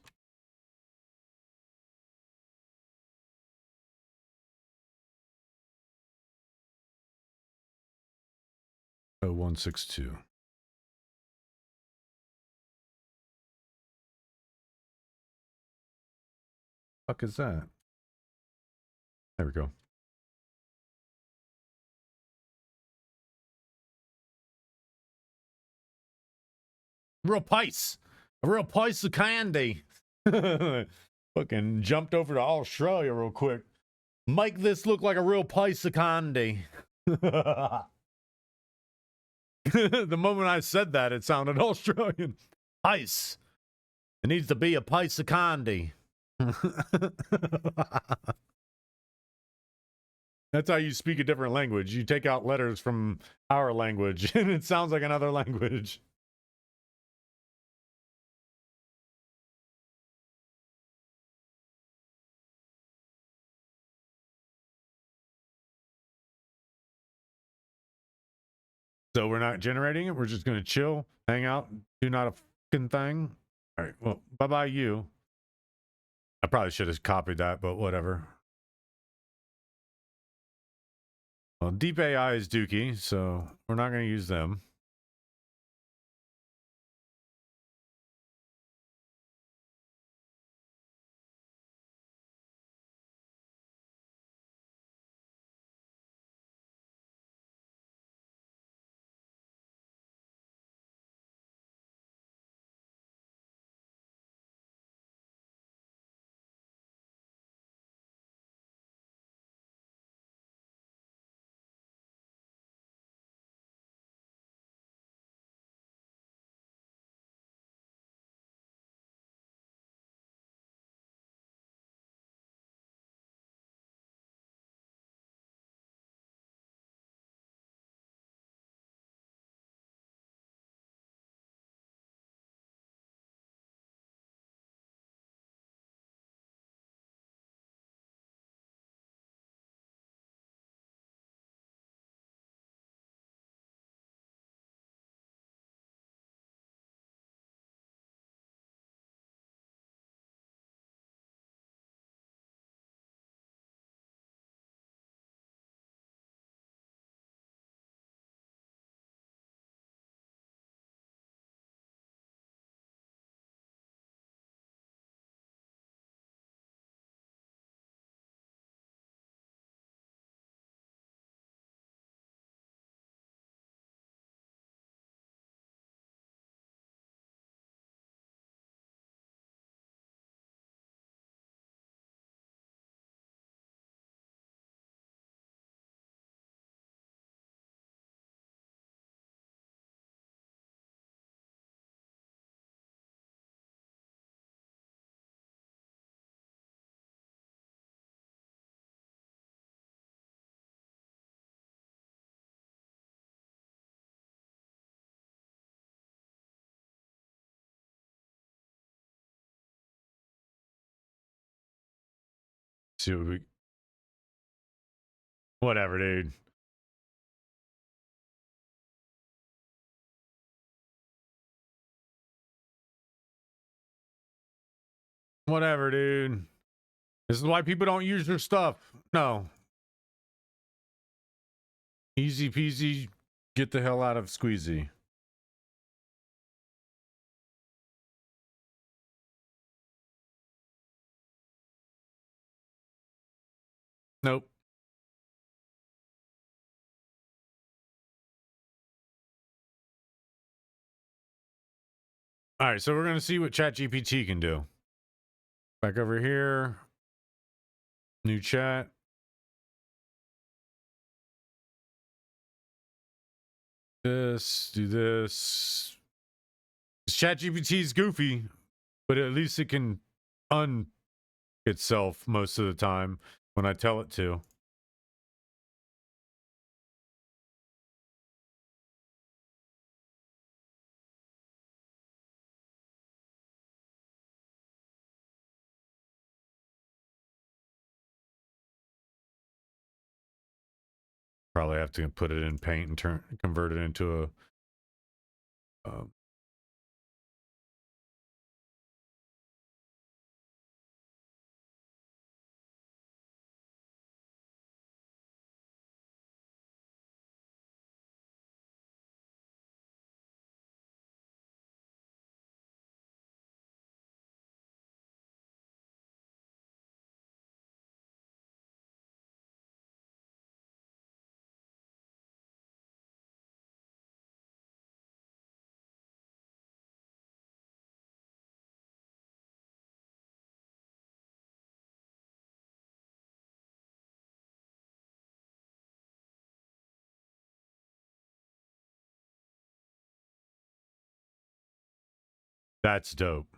Oh, 162. Fuck is that? There we go. Real pice. A real piece of candy. Fucking jumped over to Australia real quick. Make this look like a real piece of candy. The moment I said that, it sounded Australian. Pice. It needs to be a piece of candy. That's how you speak a different language. You take out letters from our language, and it sounds like another language. So we're not generating it. We're just going to chill, hang out, do not a fucking thing. All right. Well, bye-bye you. I probably should have copied that, but whatever. Well, Deep AI is dookie, so we're not going to use them. See what we... Whatever, dude. Whatever, dude. This is why people don't use your stuff. No. Easy peasy. Get the hell out of squeezy. Nope. All right, so we're going to see what ChatGPT can do. Back over here. New chat. This, do this. ChatGPT's goofy, but at least it can itself most of the time when I tell it to. Probably have to put it in Paint and convert it into a That's dope.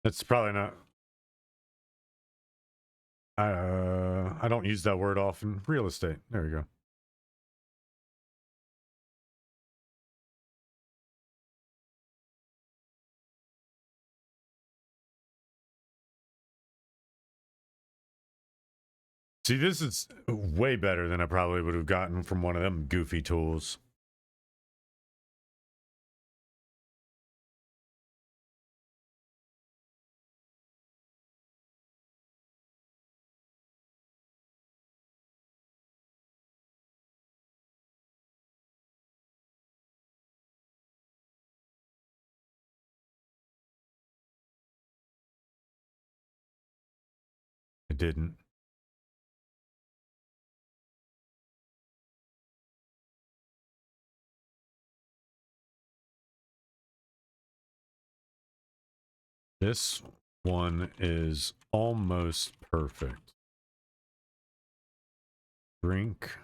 That's probably not. I don't use that word often. Real estate. There we go. See, this is way better than I probably would have gotten from one of them goofy tools. I didn't. This one is almost perfect. Drink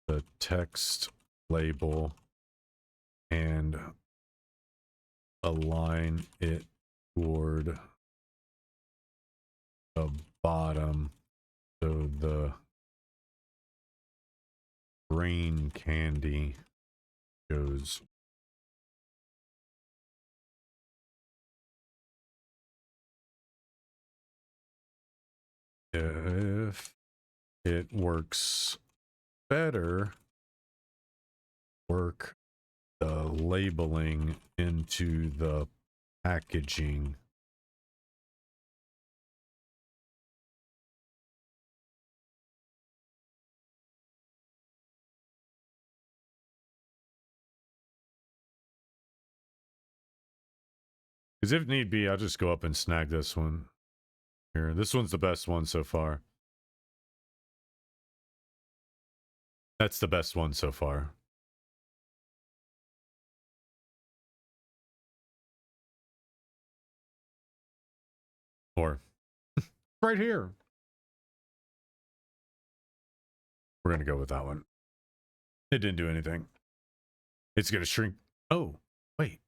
the text label and align it toward the bottom so the brain candy goes. If it works better, work the labeling into the packaging. Because if need be, I'll just go up and snag this one. Here, this one's the best one so far. That's the best one so far. Or right here. We're going to go with that one. It didn't do anything. It's going to shrink. Oh, wait.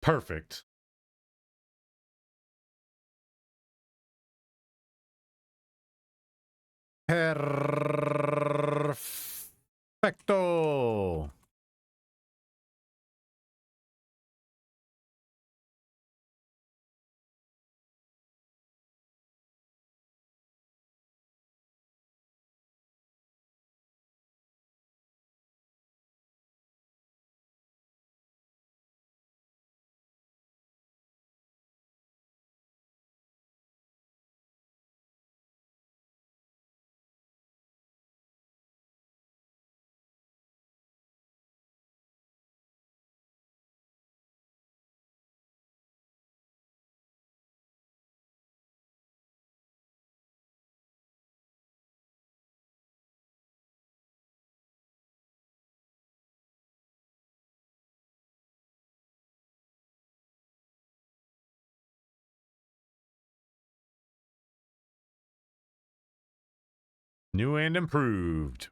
Perfect. Perfecto. New and improved.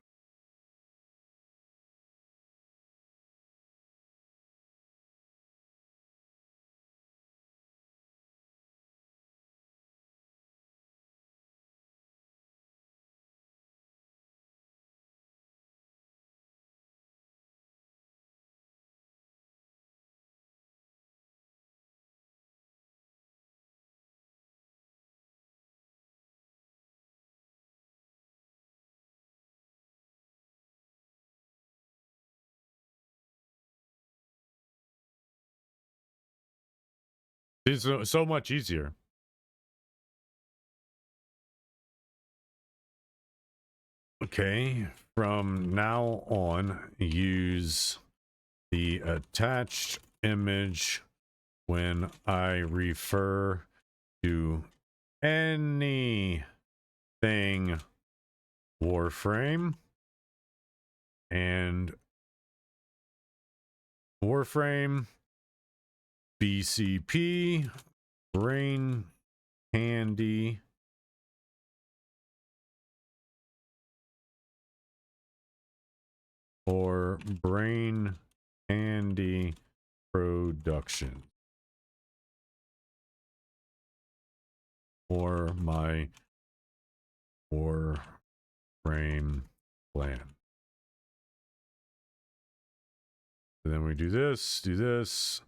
It's so much easier. Okay, from now on, use the attached image when I refer to anything Warframe and Warframe, BCP, Brain Candy, or Brain Candy Production, or my Warframe plan. And then we do this,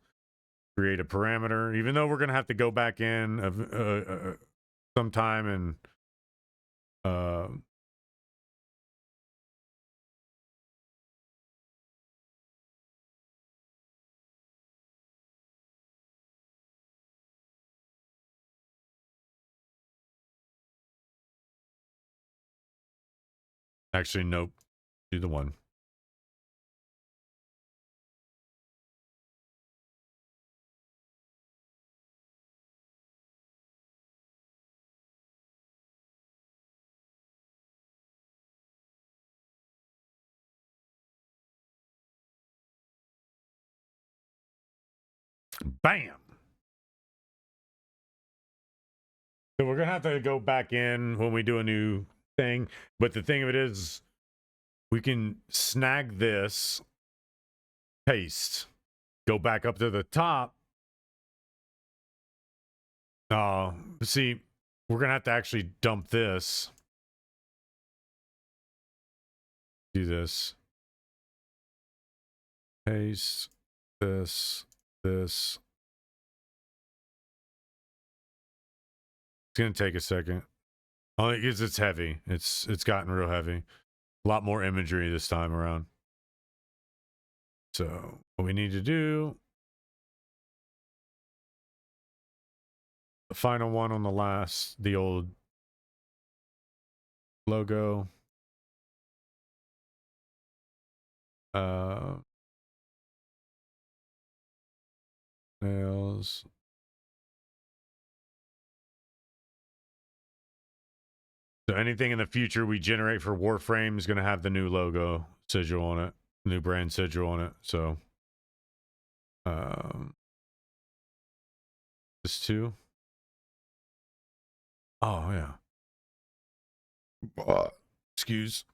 create a parameter, even though we're going to have to go back in sometime and actually, nope, do the one. Bam. So we're gonna have to go back in when we do a new thing. But the thing of it is, we can snag this, paste, go back up to the top. See, we're gonna have to actually dump this. Do this. Paste this. It's gonna take a second. Only because it's heavy. It's gotten real heavy. A lot more imagery this time around. So what we need to do, the final one on the old logo. Nails. So anything in the future we generate for Warframe is going to have the new logo sigil on it, new brand sigil on it. So, this too. Oh yeah. Excuse.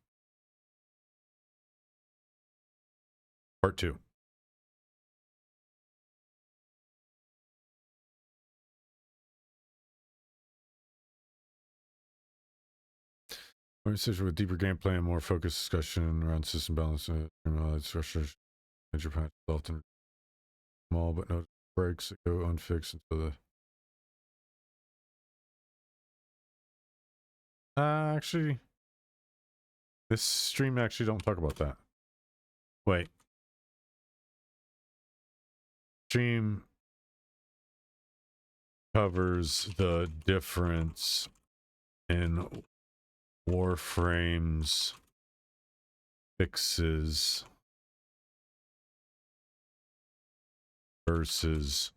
Part 2. Conversation with deeper gameplay and more focused discussion around system balance and structures. Major patch often small but no breaks that go unfixed until the. Actually, this stream actually don't talk about that. Wait. Stream covers the difference in Warframe's fixes versus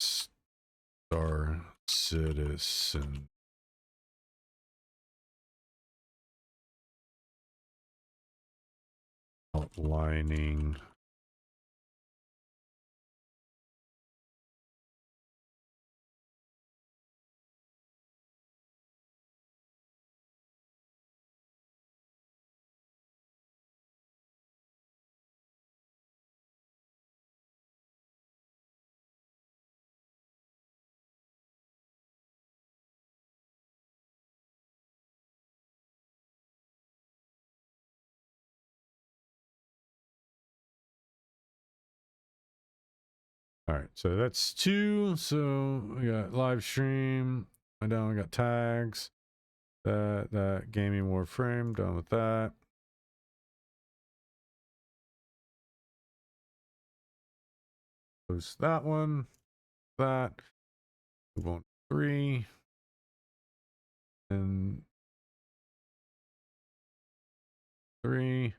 Star Citizen. Outlining all right, so that's 2. So we got live stream. And down we got tags. That gaming Warframe, done with that. Close that one. That. Move on to 3. And 3.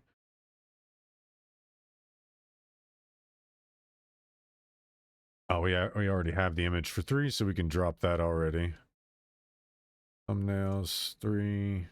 Oh, we already have the image for 3, so we can drop that already. Thumbnails 3.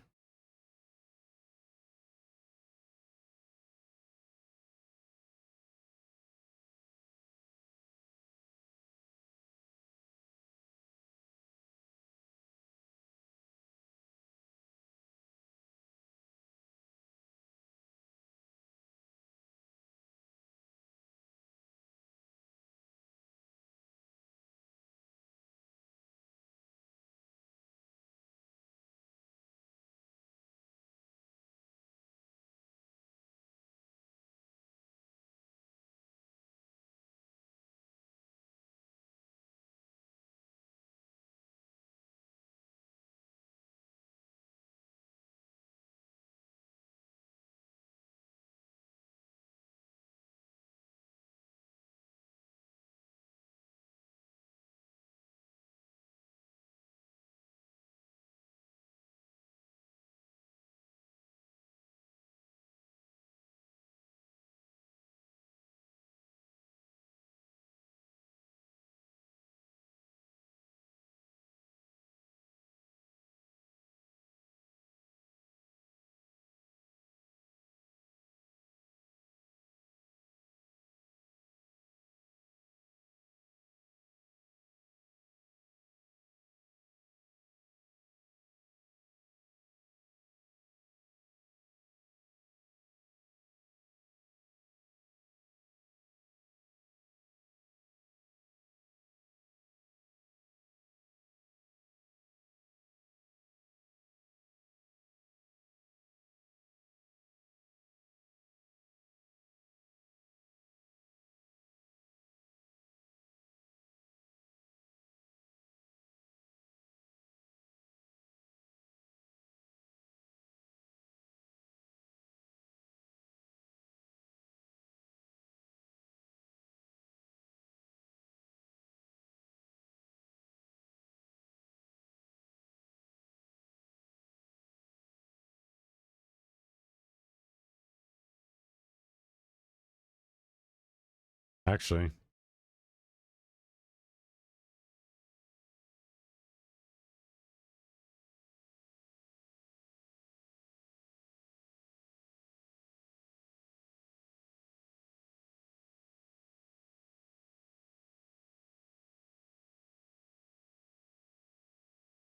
actually.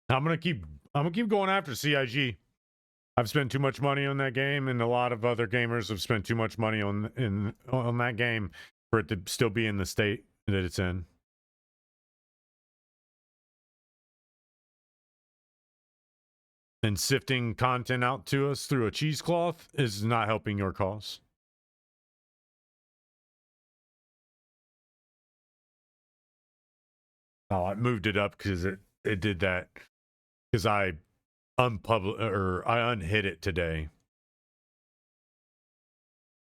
I'm gonna keep going after CIG. I've spent too much money on that game, and a lot of other gamers have spent too much money on that game for it to still be in the state that it's in. And sifting content out to us through a cheesecloth is not helping your cause. Oh, I moved it up because it did that because I unhid it today.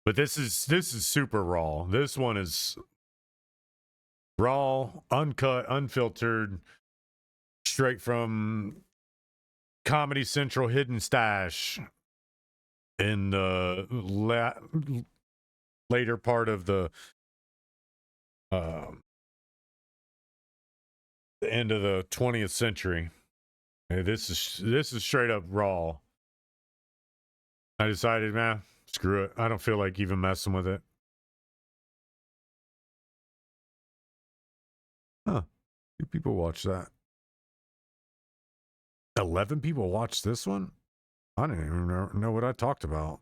But this is super raw. This one is raw, uncut, unfiltered, straight from Comedy Central hidden stash in the later part of the end of the 20th century. Hey, this is straight up raw. I decided, man, screw it. I don't feel like even messing with it. Huh. 2 people watch that. 11 people watched this one? I didn't even know what I talked about.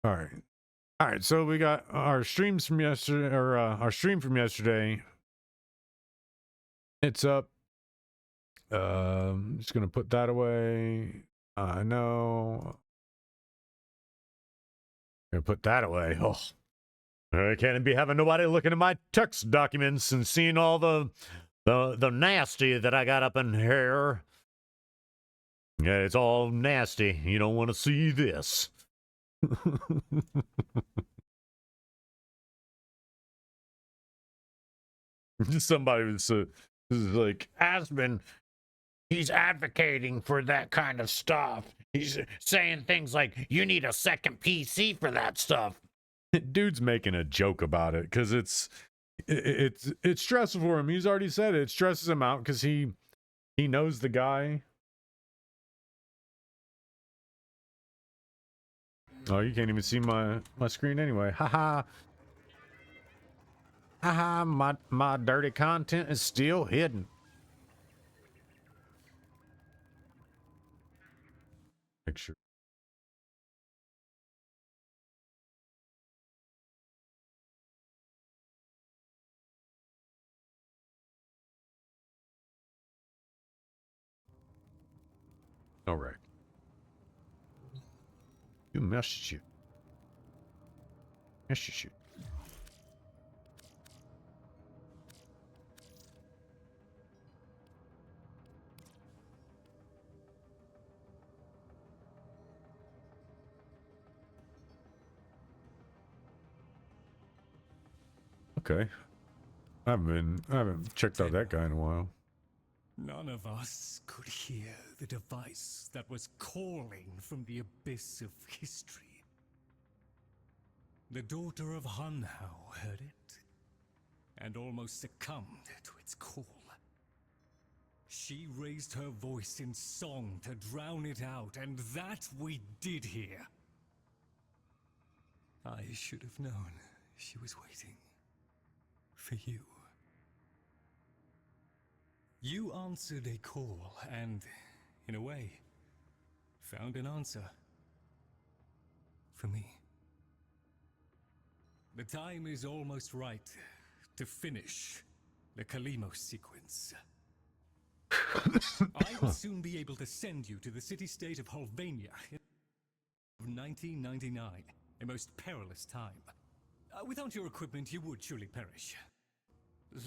All right. So we got our streams from yesterday, or our stream from yesterday. It's up. Just gonna put that away. I know. Gonna put that away. Oh, I can't be having nobody looking at my text documents and seeing all the nasty that I got up in here. Yeah, it's all nasty. You don't want to see this. Somebody was like, Aspen, he's advocating for that kind of stuff. He's saying things like, you need a second PC for that stuff. Dude's making a joke about it because it's stressful for him. He's already said it stresses him out because he knows the guy. Oh, you can't even see my screen anyway. Haha. Haha, my dirty content is still hidden. Picture. All right. You messaged you. Messaged you. Okay. I haven't checked out that guy in a while. None of us could hear the device that was calling from the abyss of history. The daughter of Hunhao heard it, and almost succumbed to its call. She raised her voice in song to drown it out, and that we did hear. I should have known she was waiting for you. You answered a call and, in a way, found an answer. For me. The time is almost right to finish the Kalimos sequence. I will soon be able to send you to the city-state of Holvania in 1999, a most perilous time. Without your equipment, you would surely perish.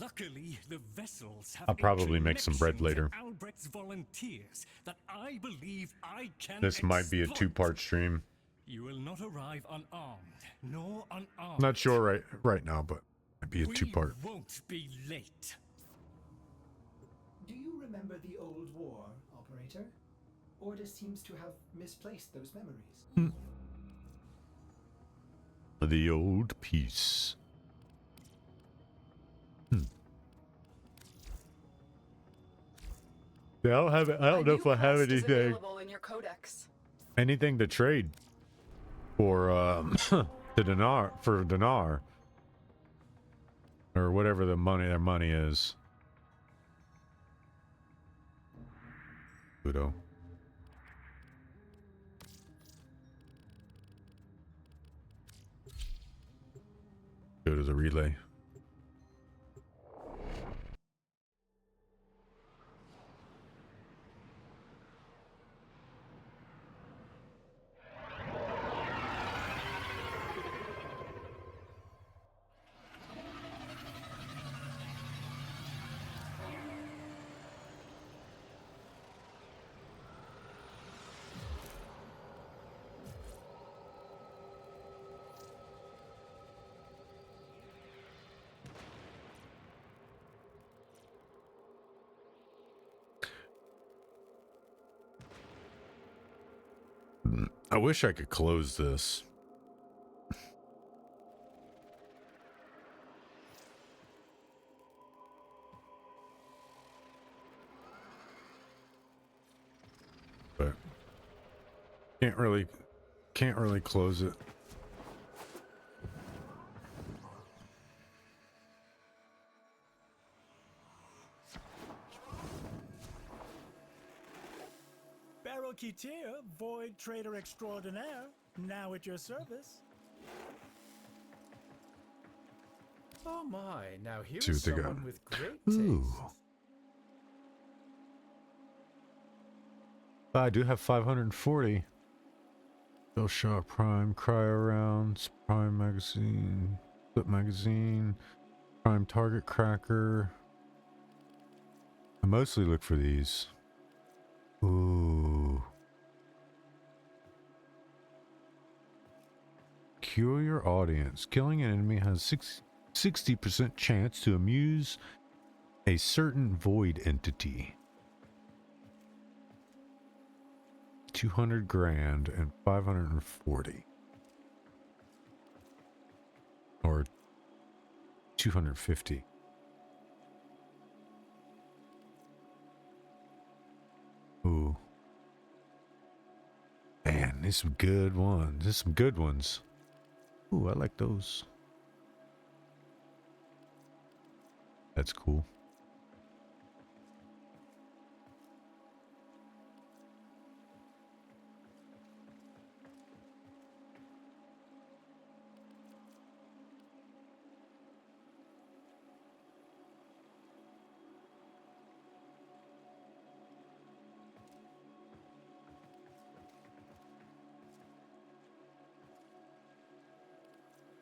Luckily, the vessels have I'll probably make some bread later. Albrecht's volunteers that I believe I can This might be a exploit. 2-part stream. You will not arrive unarmed, nor unarmed. Not sure right now, but might be a 2-part. We won't be late. Do you remember the old war, operator? Ordis seems to have misplaced those memories. The old piece. I don't have. I don't know if I have anything. In your codex. Anything to trade for the dinar or whatever their money is. Pluto. Go to the relay. I wish I could close this. But can't really close it. Baroqueteer, Void Trader Extraordinaire, now at your service. Oh my, now See what here's they got. someone with great taste. Ooh. I do have 540. Shellshock Prime, Cryo Rounds, Prime Magazine, Flip Magazine, Prime Target Cracker. I mostly look for these. Ooh. Cure your audience. Killing an enemy has 60% chance to amuse a certain void entity. 200 grand and 540. Or 250. Ooh. Man, there's some good ones. There's some good ones. Ooh, I like those. That's cool.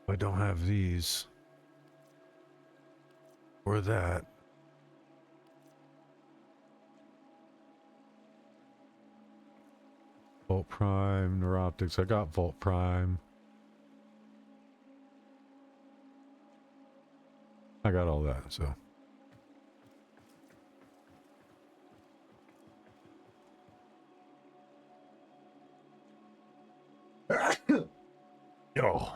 I don't have these. Or that. Vault Prime, Neuroptics. I got Vault Prime. I got all that, so. Yo.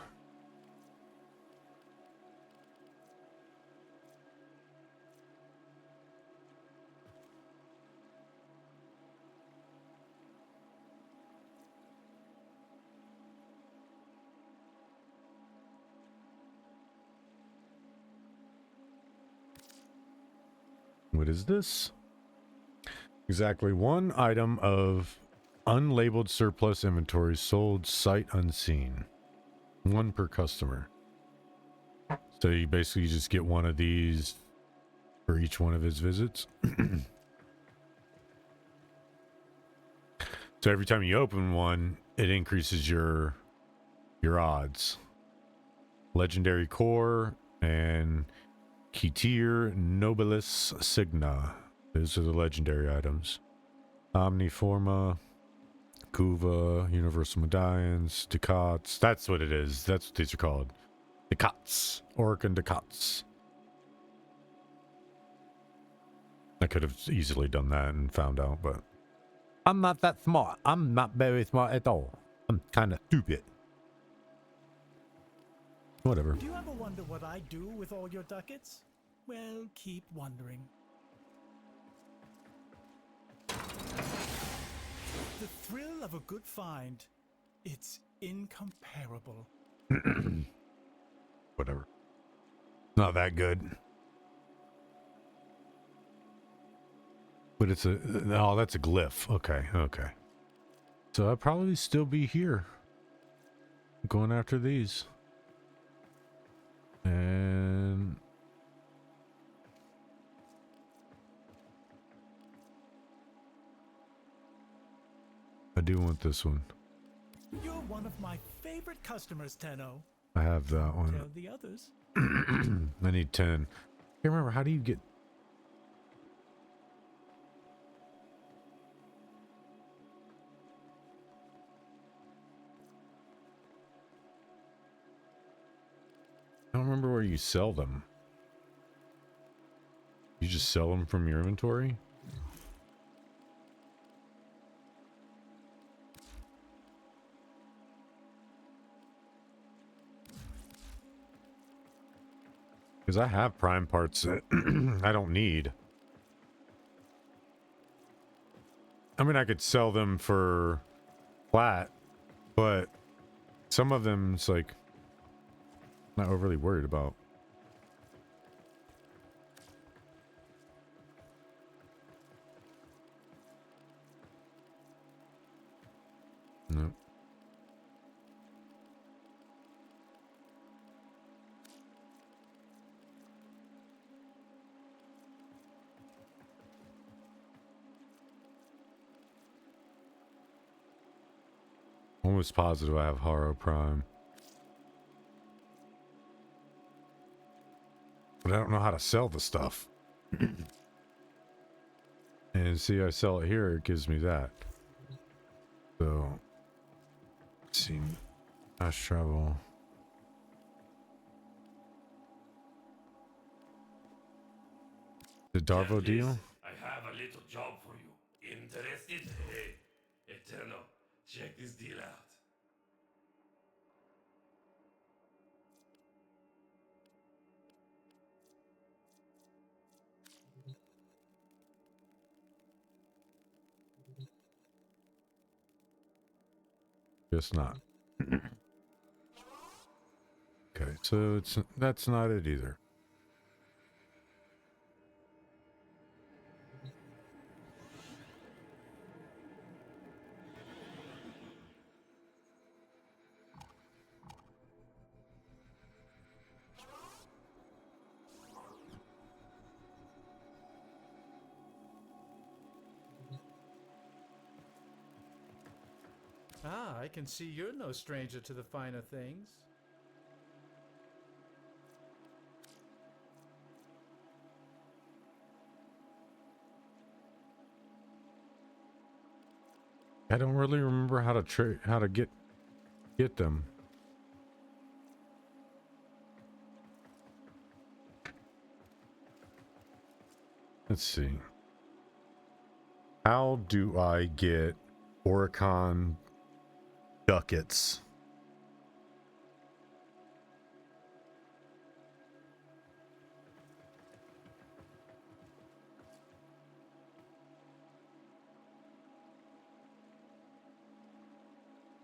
What is this? Exactly one item of unlabeled surplus inventory sold sight unseen. One per customer. So you basically just get one of these for each one of his visits. So every time you open one, it increases your odds. Legendary Core and Ketir Nobilis Signa. Those are the legendary items. Omniforma, Kuva, Universal Medallions, Ducats. That's what it is. That's what these are called. Ducats. Orc and Ducats. I could have easily done that and found out, but I'm not that smart. I'm not very smart at all. I'm kind of stupid. Whatever. Do you ever wonder what I do with all your ducats? Well, keep wondering. The thrill of a good find, it's incomparable. Whatever. Not that good. But it's a... Oh, that's a glyph. Okay, okay. So I'll probably still be here. Going after these. And... I do want this one. You're one of my favorite customers, Tenno. I have that one. Tell the others. I need 10. I can't remember, how do you get... I don't remember where you sell them. You just sell them from your inventory? Because I have prime parts that I don't need. I mean, I could sell them for flat, but some of them it's like not overly worried about. No. Almost positive I have Haro Prime. But I don't know how to sell the stuff. And see, I sell it here, it gives me that. So, let's see. Fast travel. The Darvo deal? I have a little job for you. Interested? Hey, Eterno, check this deal out. Guess not. Okay, so that's not it either. Ah, I can see you're no stranger to the finer things. I don't really remember how to get them. Let's see. How do I get Oricon ducats?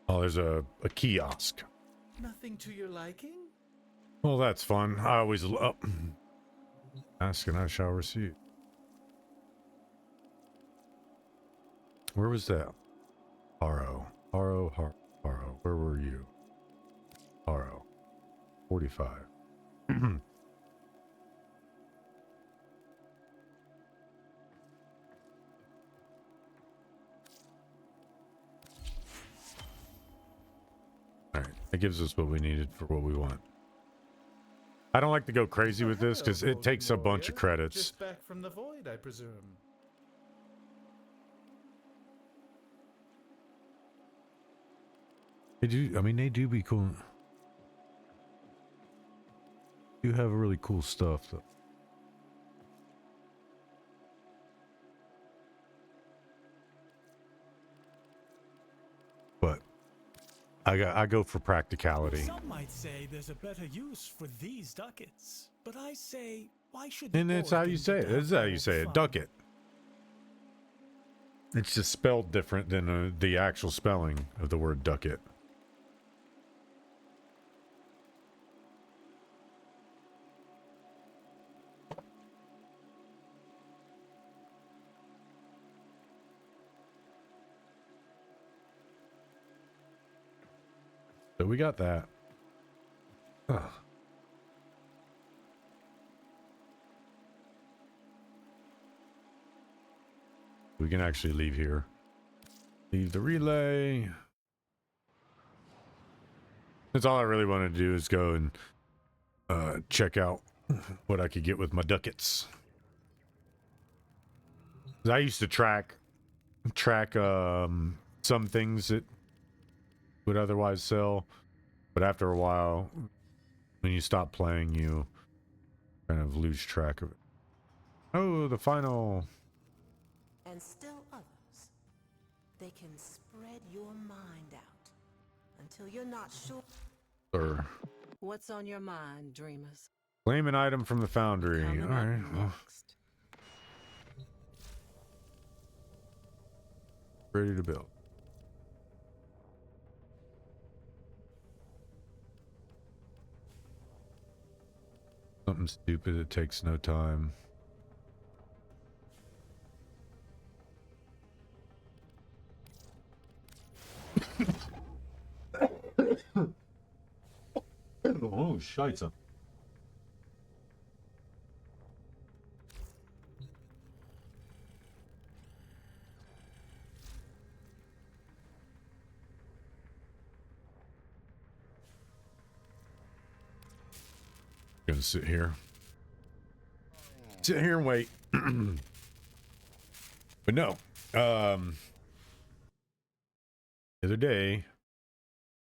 Oh, there's a kiosk. Nothing to your liking? Well, that's fun. I always love... Ask and I shall receive. Where was that? Haro. Haro. Where were you? Haro. 45. Alright, that gives us what we needed for what we want. I don't like to go crazy with this because it takes a bunch of credits. Just back from the void, I presume. They do, I mean, they do be cool. You have really cool stuff, though. But I go for practicality. Some might say there's a better use for these ducats, but I say, why should the And that's how you organ say it. get This is how you all say the it. fun? Ducat. It's just spelled different than the actual spelling of the word ducat. So we got that. Ugh. We can actually leave here. Leave the relay. That's all I really want to do is go and check out what I could get with my ducats. 'Cause I used to track some things that would otherwise sell, but after a while, when you stop playing, you kind of lose track of it. Oh, the final. And still others. They can spread your mind out until you're not sure. Or What's on your mind, dreamers? claim an item from the foundry. Coming All up right. Well, next. ready to build. Something stupid that takes no time. Oh, scheisse. Gonna sit here. Sit here and wait. But no. The other day,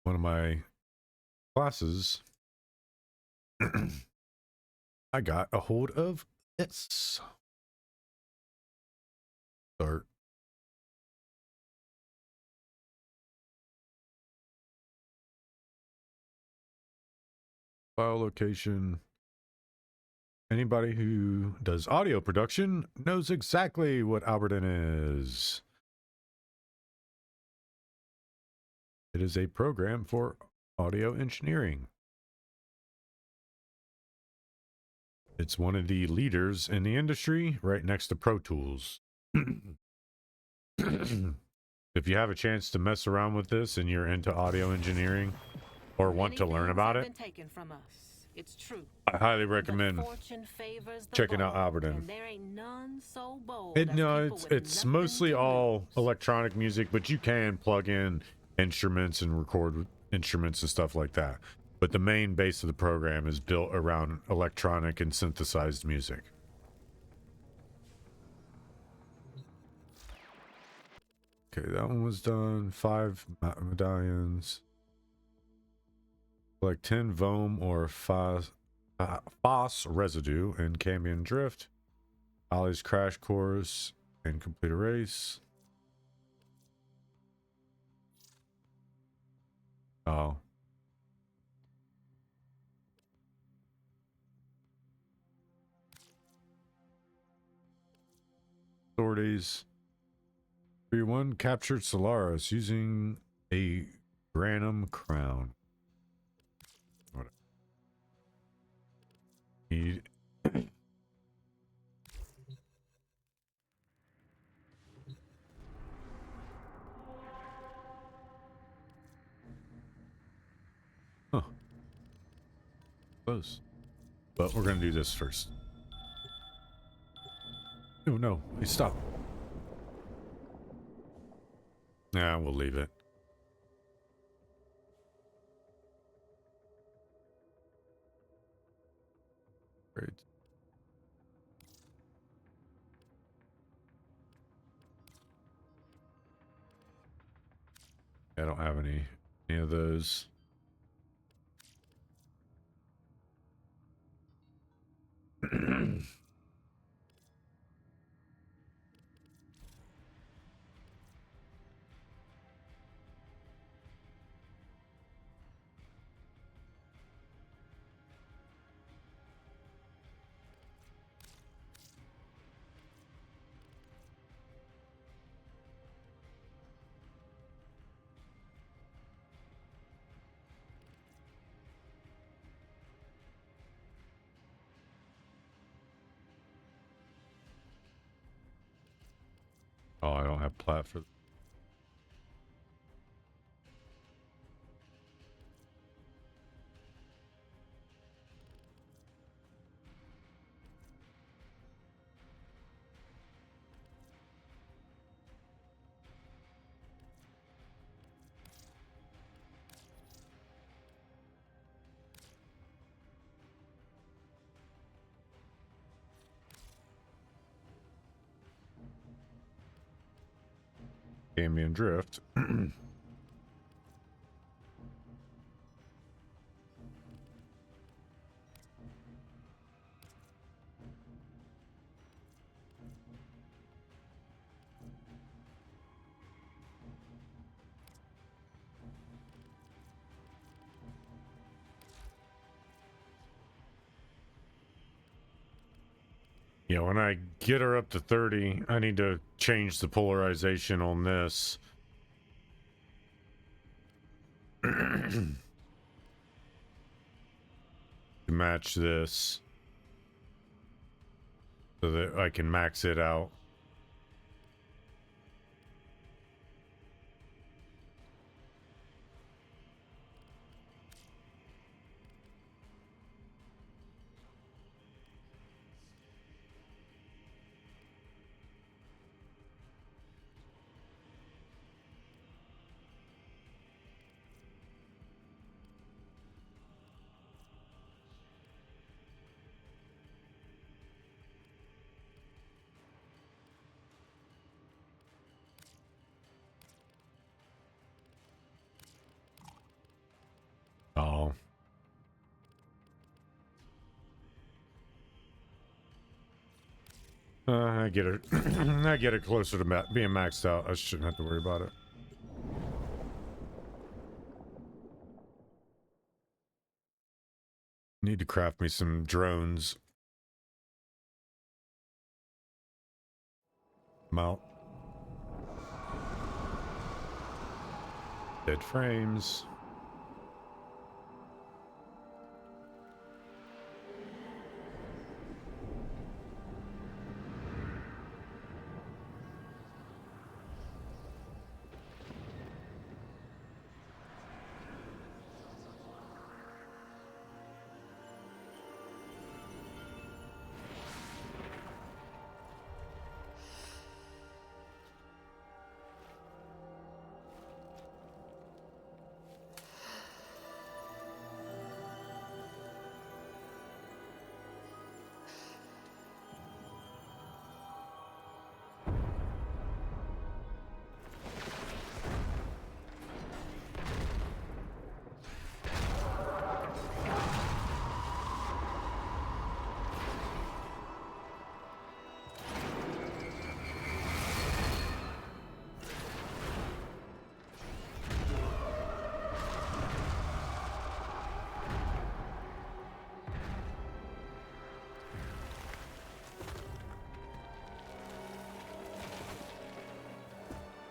one of my classes, I got a hold of this. Start. File location. Anybody who does audio production knows exactly what Alberton is. It is a program for audio engineering. It's one of the leaders in the industry, right next to Pro Tools. If you have a chance to mess around with this and you're into audio engineering or want to learn about it, It's true. I highly recommend checking out Alberton. It's mostly all electronic music, but you can plug in instruments and record instruments and stuff like that. But the main base of the program is built around electronic and synthesized music. Okay, that one was done. 5 medallions. Like 10 Vohm or Foss residue and Cambion drift. Ollie's crash course and complete a race. Oh. Authorities. 3-1 captured Solaris using a Granum crown. Whatever. Need. Huh. Close. But we're gonna do this first. Oh no, hey, stop. Nah, we'll leave it. Great. I don't have any of those. Oh, I don't have plat for. Ambient drift. Yeah, when I get her up to 30, I need to change the polarization on this. To match this. So that I can max it out. Oh. I get it. I get it closer to being maxed out. I shouldn't have to worry about it. Need to craft me some drones. Mount. Dead frames.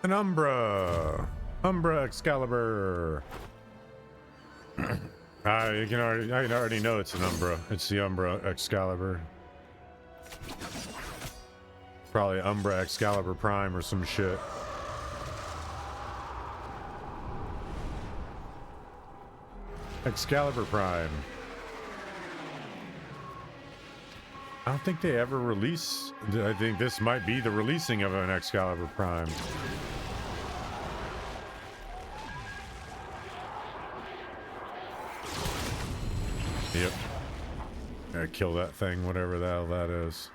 An Umbra Excalibur. I can already know it's an Umbra. It's the Umbra Excalibur. Probably Umbra Excalibur Prime or some shit. Excalibur Prime. I don't think they ever release. I think this might be the releasing of an Excalibur Prime. Yep. Gotta kill that thing, whatever the hell that is.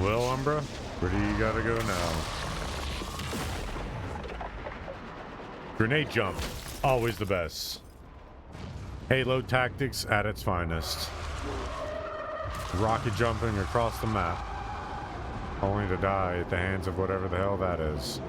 Well, Umbra, where do you gotta go now? Grenade jump, always the best. Halo tactics at its finest. Rocket jumping across the map, only to die at the hands of whatever the hell that is.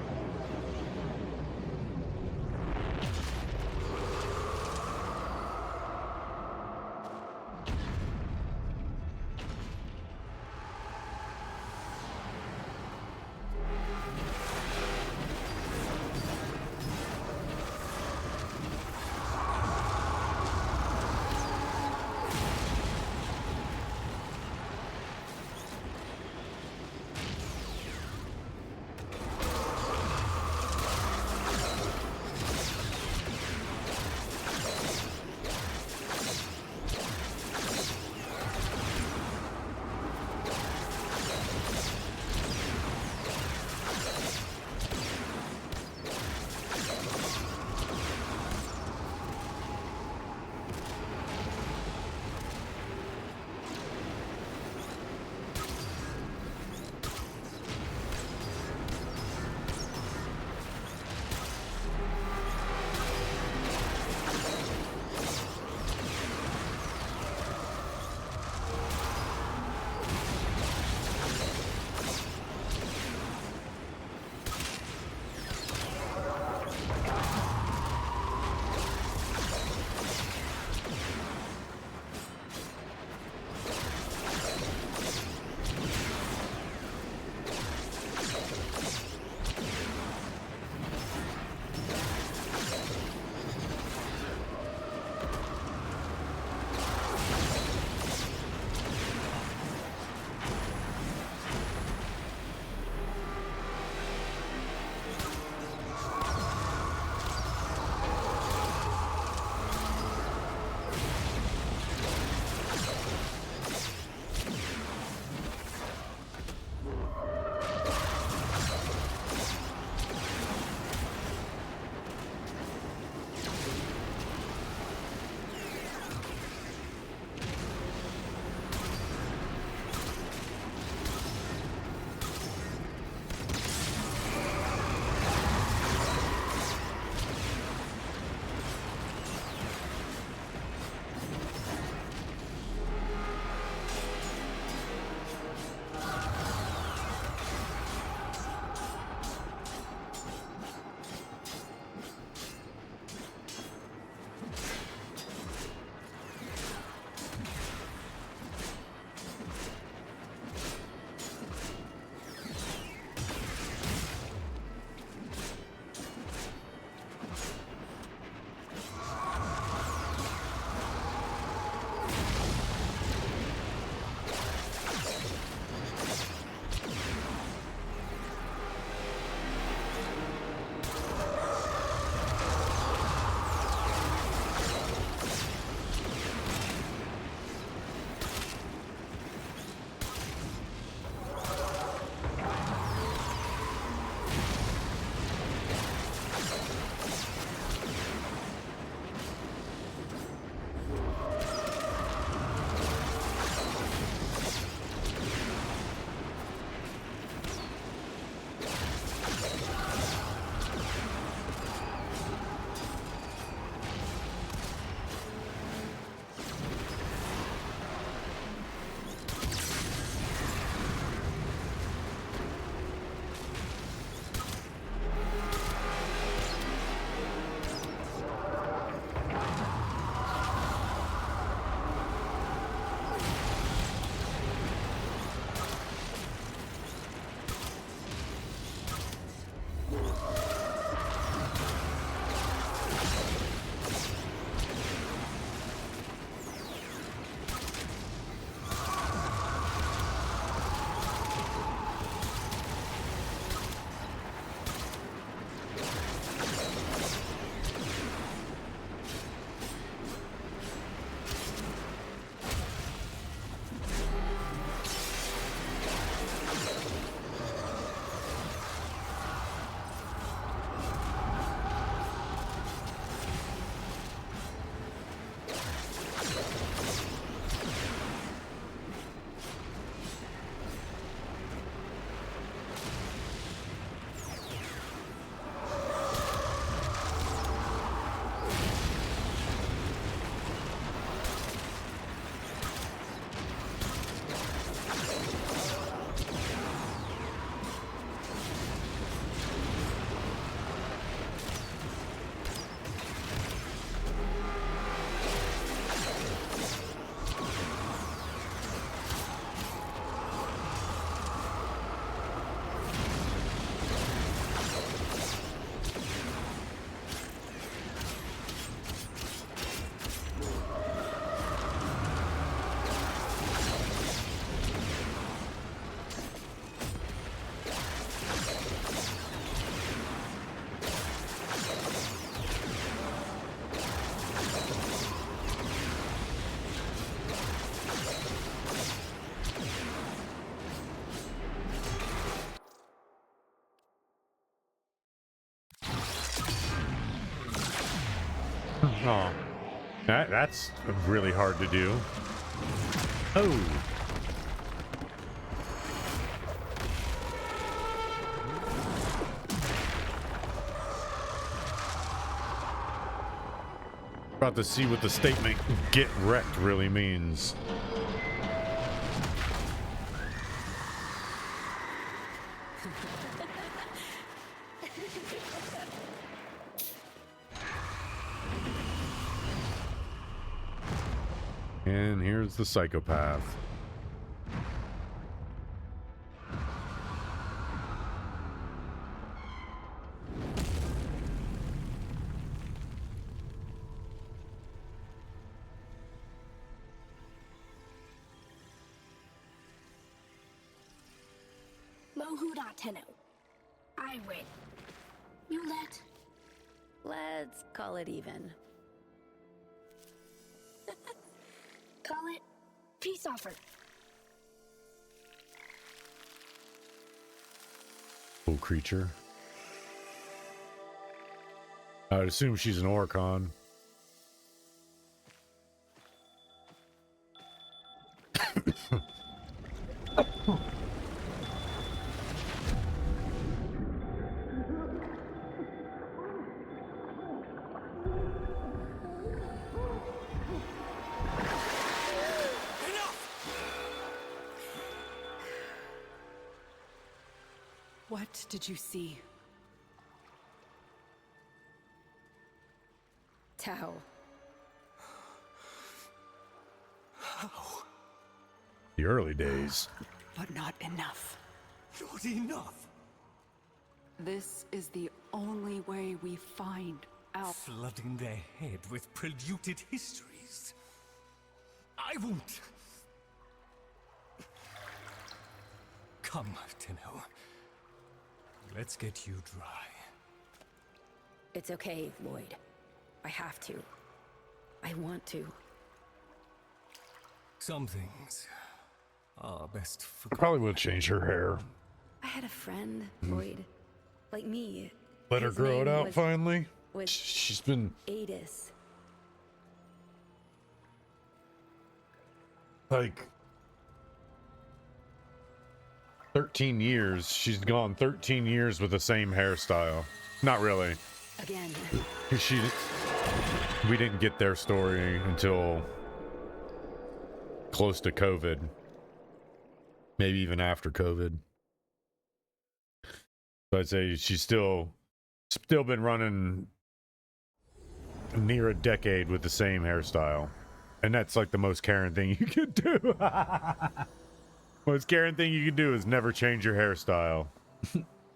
Oh. That's really hard to do. Oh. About to see what the statement "get wrecked" really means. And here's the psychopath. Mohuda Tenno. I win. You let. Let's call it even. Call it peace offer. Cool creature. I would assume she's an Orcon. What did you see? Tao. The early days. But not enough. Not enough. This is the only way we find out. Flooding their head with polluted histories. I won't. Come, Tenno. Let's get you dry. It's okay, Lloyd. I have to. I want to. Some things are best I forgotten. probably would change her hair. I had a friend, Lloyd. Like me. Let her His grow it name out was- finally. was She's been Adis. like 13 years. She's gone 13 years with the same hairstyle. Not really. Again. We didn't get their story until close to COVID. Maybe even after COVID. So I'd say she's still been running near a decade with the same hairstyle. And that's like the most Karen thing you could do. Most Karen thing you can do is never change your hairstyle.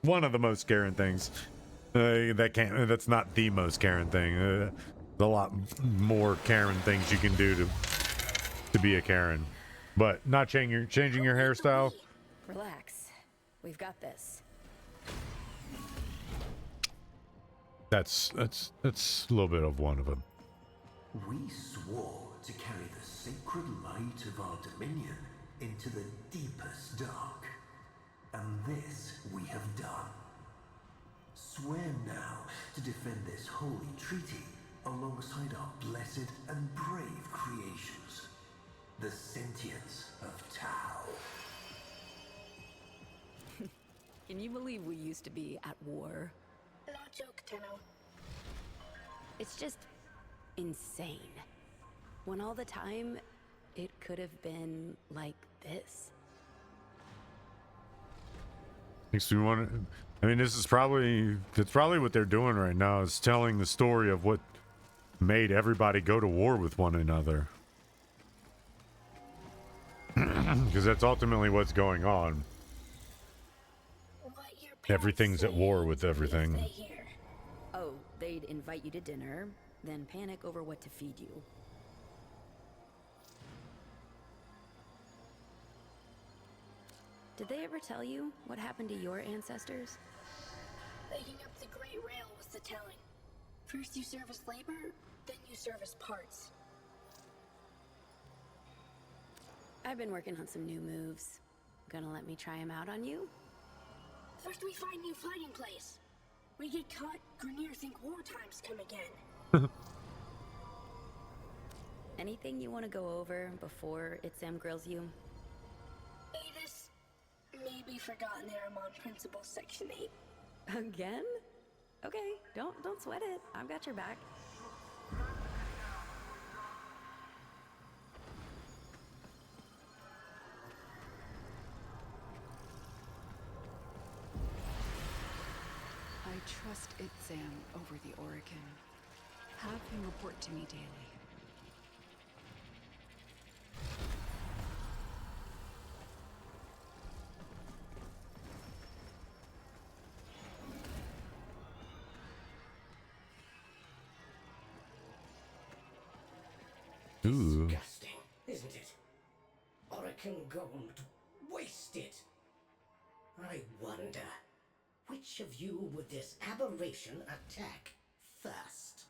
One of the most Karen things. That's not the most Karen thing. There's a lot more Karen things you can do to be a Karen. But not changing your hairstyle. Relax. We've got this. That's a little bit of one of them. We swore to carry the sacred light of our dominion into the deepest dark. And this we have done. Swear now to defend this holy treaty alongside our blessed and brave creations. The sentience of Tao. Can you believe we used to be at war? No joke, Tenno. It's just insane. When all the time, it could have been like this. Makes me want to. I mean, that's probably what they're doing right now, is telling the story of what made everybody go to war with one another. Because that's ultimately what's going on. Everything's at war with everything. Oh, they'd invite you to dinner, then panic over what to feed you. Did they ever tell you what happened to your ancestors? Legging up the Great Rail was the telling. First you serve as labor, then you serve as parts. I've been working on some new moves. Gonna let me try them out on you? First we find new fighting place. We get caught, Grineer think war times come again. Anything you want to go over before it Sam grills you? Edith, maybe forgotten that I'm on Principal Section 8. Again? Okay, don't sweat it. I've got your back. I trust Sam over the Oracle. Have him report to me daily. Ooh. Disgusting, isn't it? Oracle gold wasted. I wonder, which of you would this aberration attack first?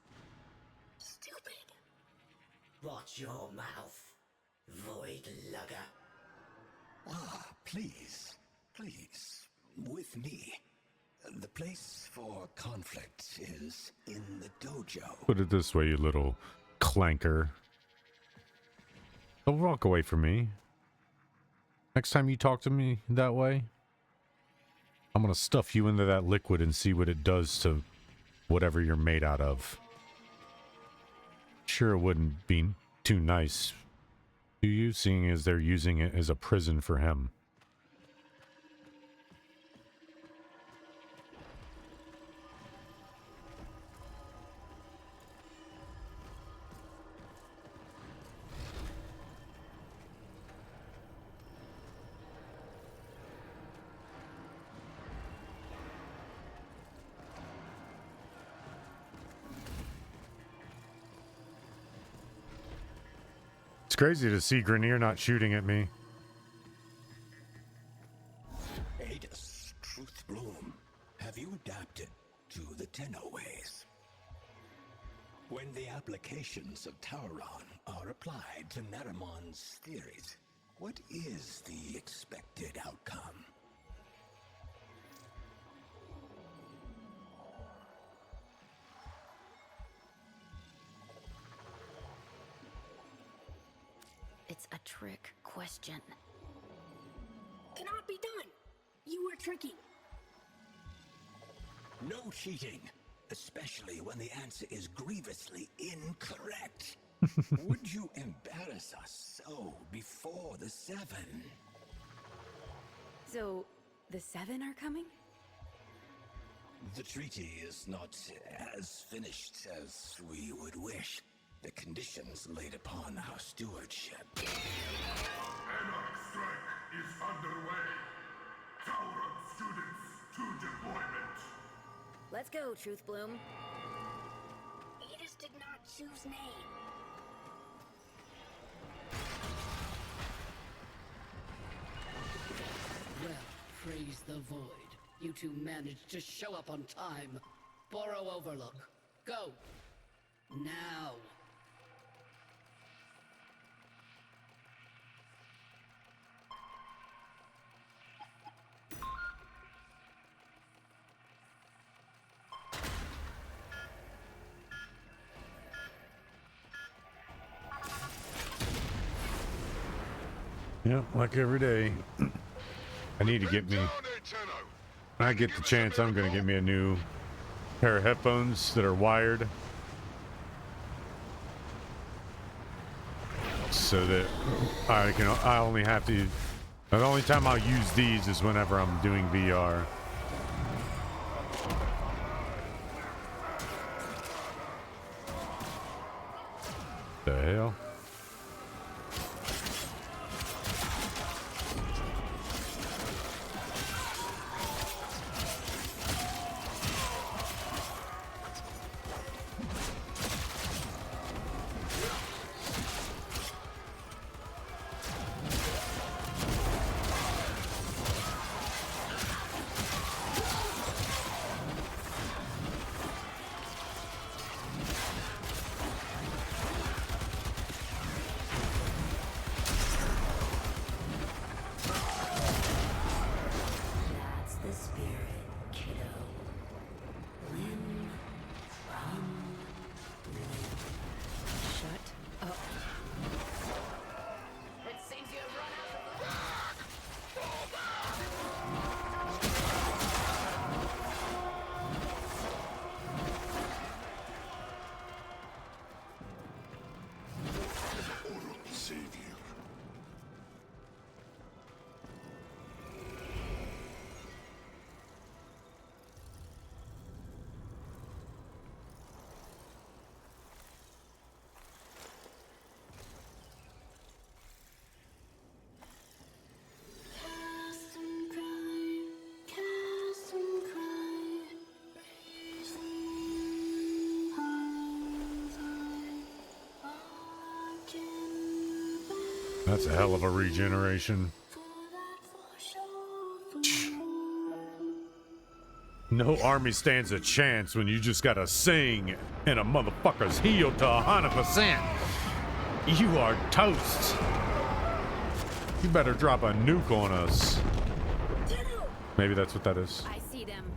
Stupid. Watch your mouth, void lugger. Ah, please, please, with me. The place for conflict is in the dojo. Put it this way, you little clanker. Don't walk away from me. Next time you talk to me that way, I'm gonna stuff you into that liquid and see what it does to whatever you're made out of. Sure, it wouldn't be too nice to you, seeing as they're using it as a prison for him. It's crazy to see Grenier not shooting at me. Adus, Truth Bloom, have you adapted to the Tenno ways? When the applications of Tauron are applied to Naramon's theories, what is the expected outcome? It's a trick question. Cannot be done. You were tricking. No cheating, especially when the answer is grievously incorrect. Would you embarrass us so before the 7? So, the 7 are coming? The treaty is not as finished as we would wish. The conditions laid upon our stewardship. Anarch strike is underway. Tauron students to deployment. Let's go, Truth Bloom. Edith did not choose name. Well, praise the void. You two managed to show up on time. Borrow Overlook. Go. Now. Yeah, like every day. I need to get me. When I get the chance, I'm gonna get me a new pair of headphones that are wired, so that I only have to. The only time I'll use these is whenever I'm doing VR. The hell? That's a hell of a regeneration. No army stands a chance when you just gotta sing and a motherfucker's healed to 100%. You are toast. You better drop a nuke on us. Maybe that's what that is. I see them.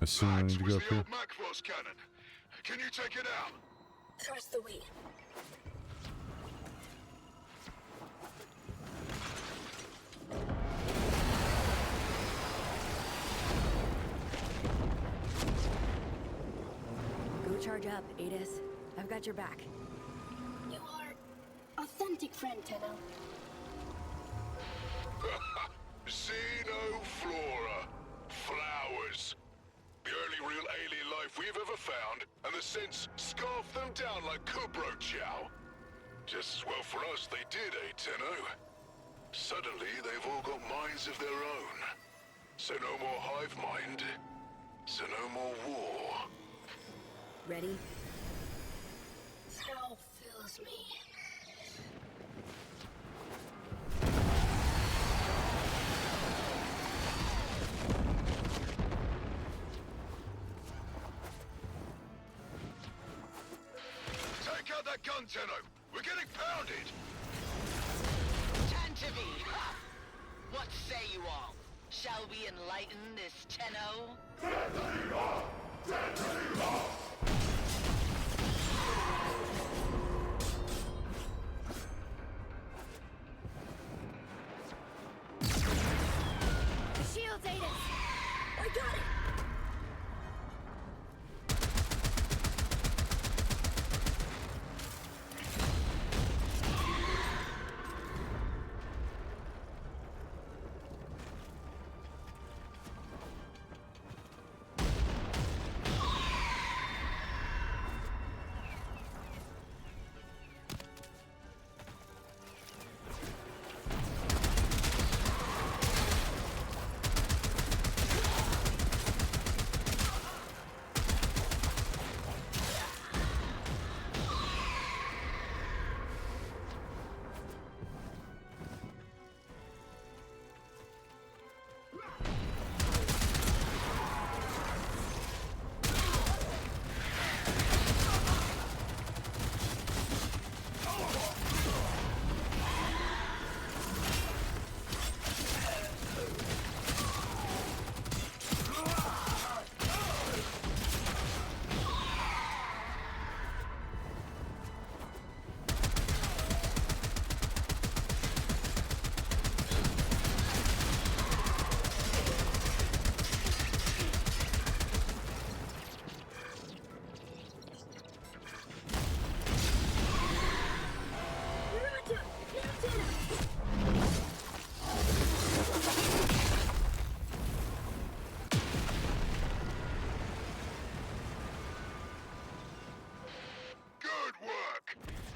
I assume I need to go up here. Cannon. Can you take it out? Trust the wheel. Go charge up, Adis. I've got your back. You are authentic friend, Tenno. Xenoflora. Flowers. The only real alien life we've ever found, and the synths scarfed them down like Kubro Chow. Just as well for us they did, Tenno? Suddenly they've all got minds of their own. So no more hive mind. So no more war. Ready? Hell fills me. Take out that gun, Tenno! We're getting pounded! Tantivy! Ha! What say you all? Shall we enlighten this Tenno? The shield's Adis! I got it!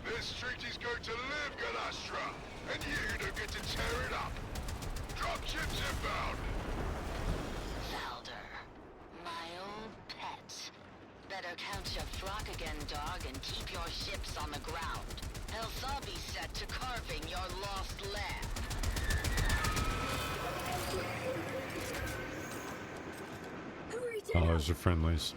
This treaty's going to live, Galastra, and you don't get to tear it up. Dropships inbound. Valder, my old pet. Better count your flock again, dog, and keep your ships on the ground. Else I'll be set to carving your lost land. Oh, those are friendlies.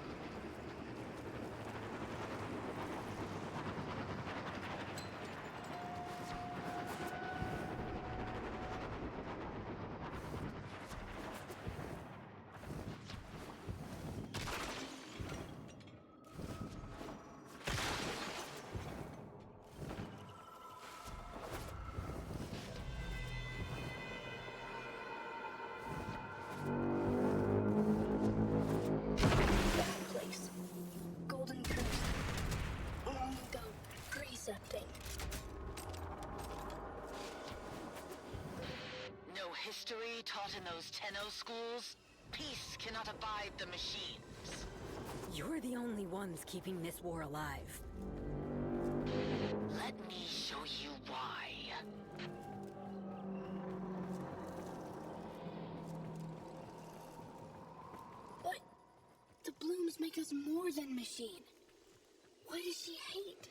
History taught in those Tenno schools? Peace cannot abide the machines. You're the only ones keeping this war alive. Let me show you why. But the blooms make us more than machine. Why does she hate?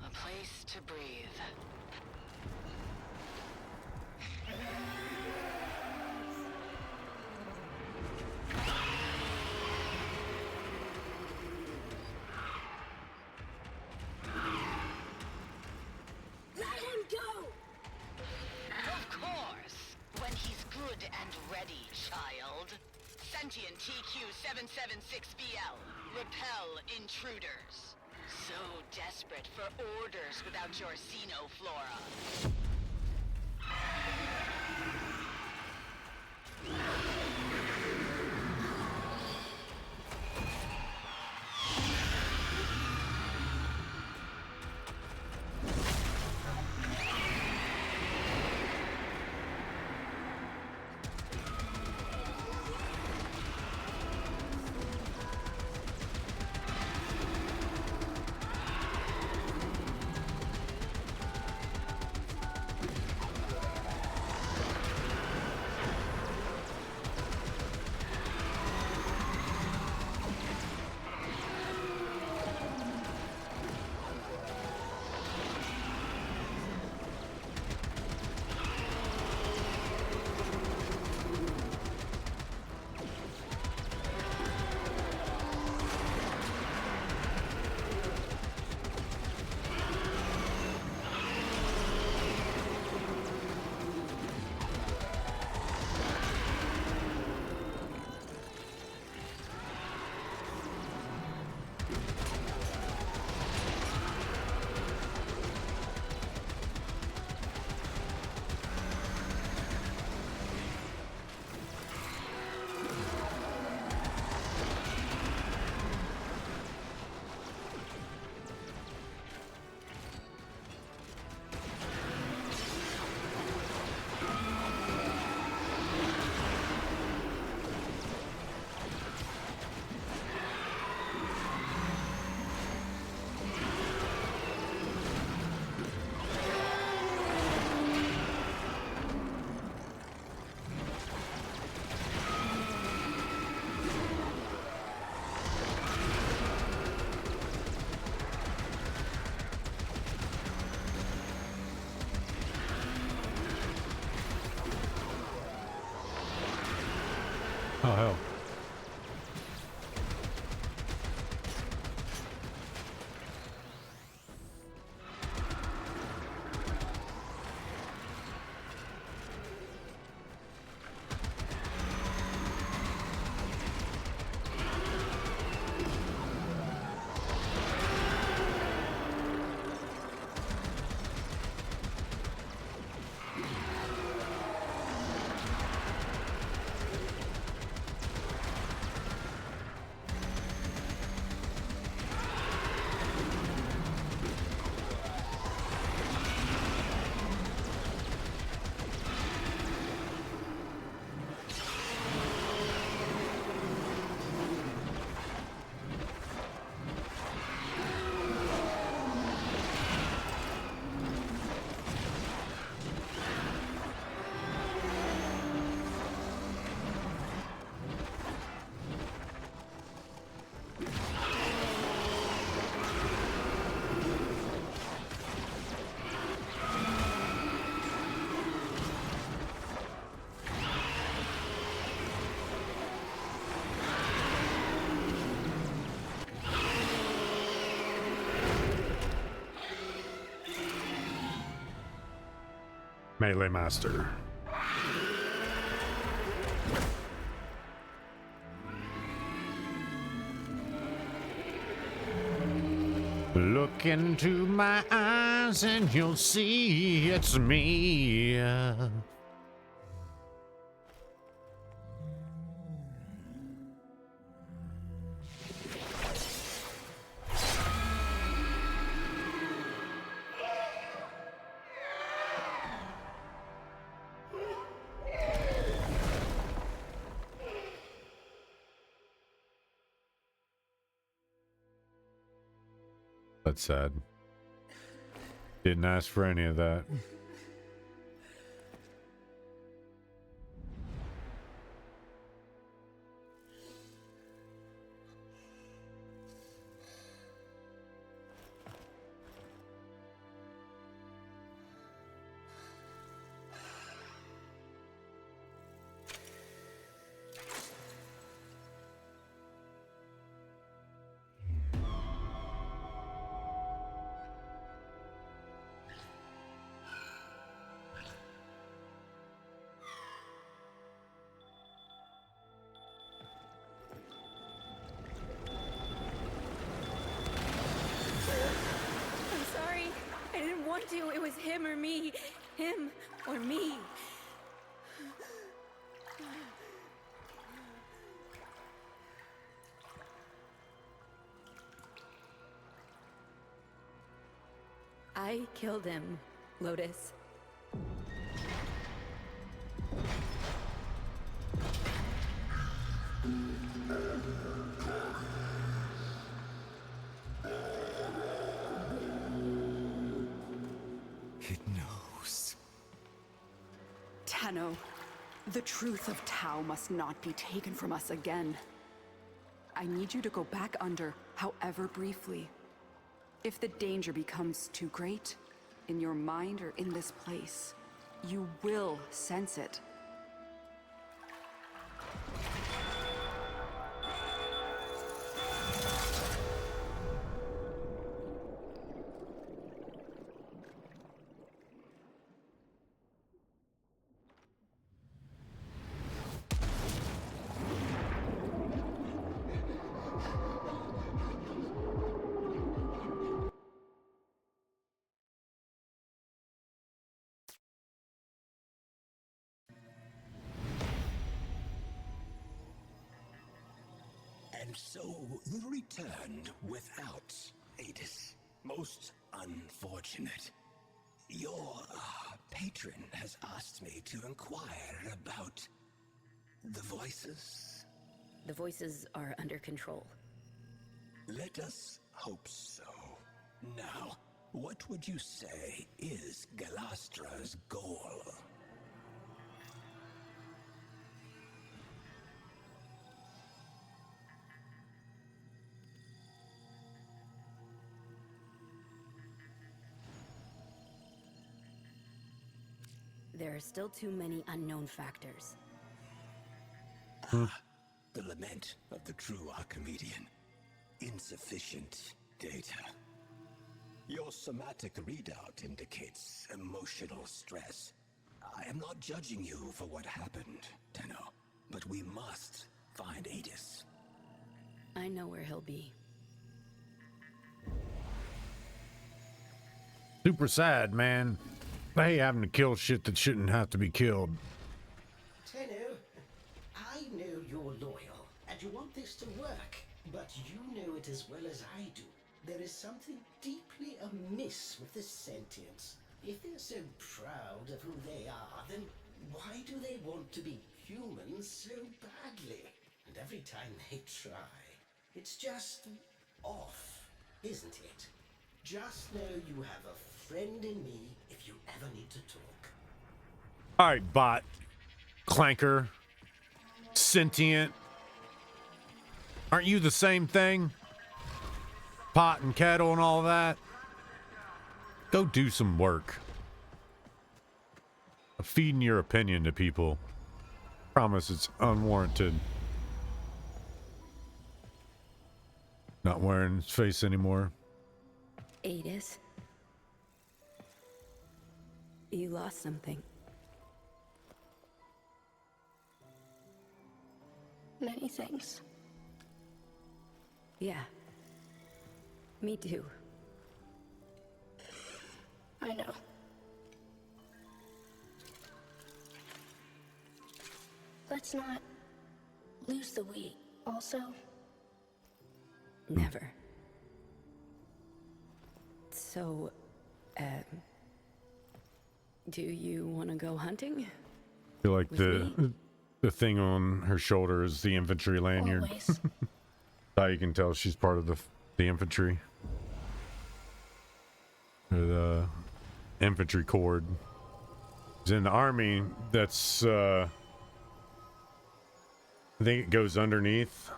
A place to breathe. Let him go! Of course! When he's good and ready, child. Sentient TQ-776BL. Repel intruders. So desperate for orders without your xenoflora. Oh, hell. Melee Master. Look into my eyes and you'll see it's me. That's sad. Didn't ask for any of that. I'm sorry. I didn't want to. It was him or me. Him or me. I killed him, Lotus. It knows. Tenno, the truth of Tau must not be taken from us again. I need you to go back under, however briefly. If the danger becomes too great, in your mind or in this place, you will sense it. And so you returned without Adis. Most unfortunate. Your patron has asked me to inquire about the voices. The voices are under control. Let us hope so. Now, what would you say is Galastra's goal? There are still too many unknown factors. The lament of the true Archimedean. Insufficient data. Your somatic readout indicates emotional stress. I am not judging you for what happened, Tenno, but we must find Adis. I know where he'll be. Super sad, man. I hate having to kill shit that shouldn't have to be killed. Tenno, I know you're loyal and you want this to work, but you know it as well as I do. There is something deeply amiss with the sentients. If they're so proud of who they are, then why do they want to be humans so badly? And every time they try, it's just off, isn't it? Just know you have a friend in me if you ever need to talk. All right, bot. Clanker. Sentient. Aren't you the same thing? Pot and kettle and all that? Go do some work. I'm feeding your opinion to people. Promise it's unwarranted. Not wearing his face anymore. Adis? You lost something. Many things. Yeah. Me too. I know. Let's not lose the we. Also, never. So, do you want to go hunting? I feel like the thing on her shoulder is the infantry lanyard. Always. How you can tell she's part of the infantry. or the infantry cord. In the army, that's I think it goes underneath.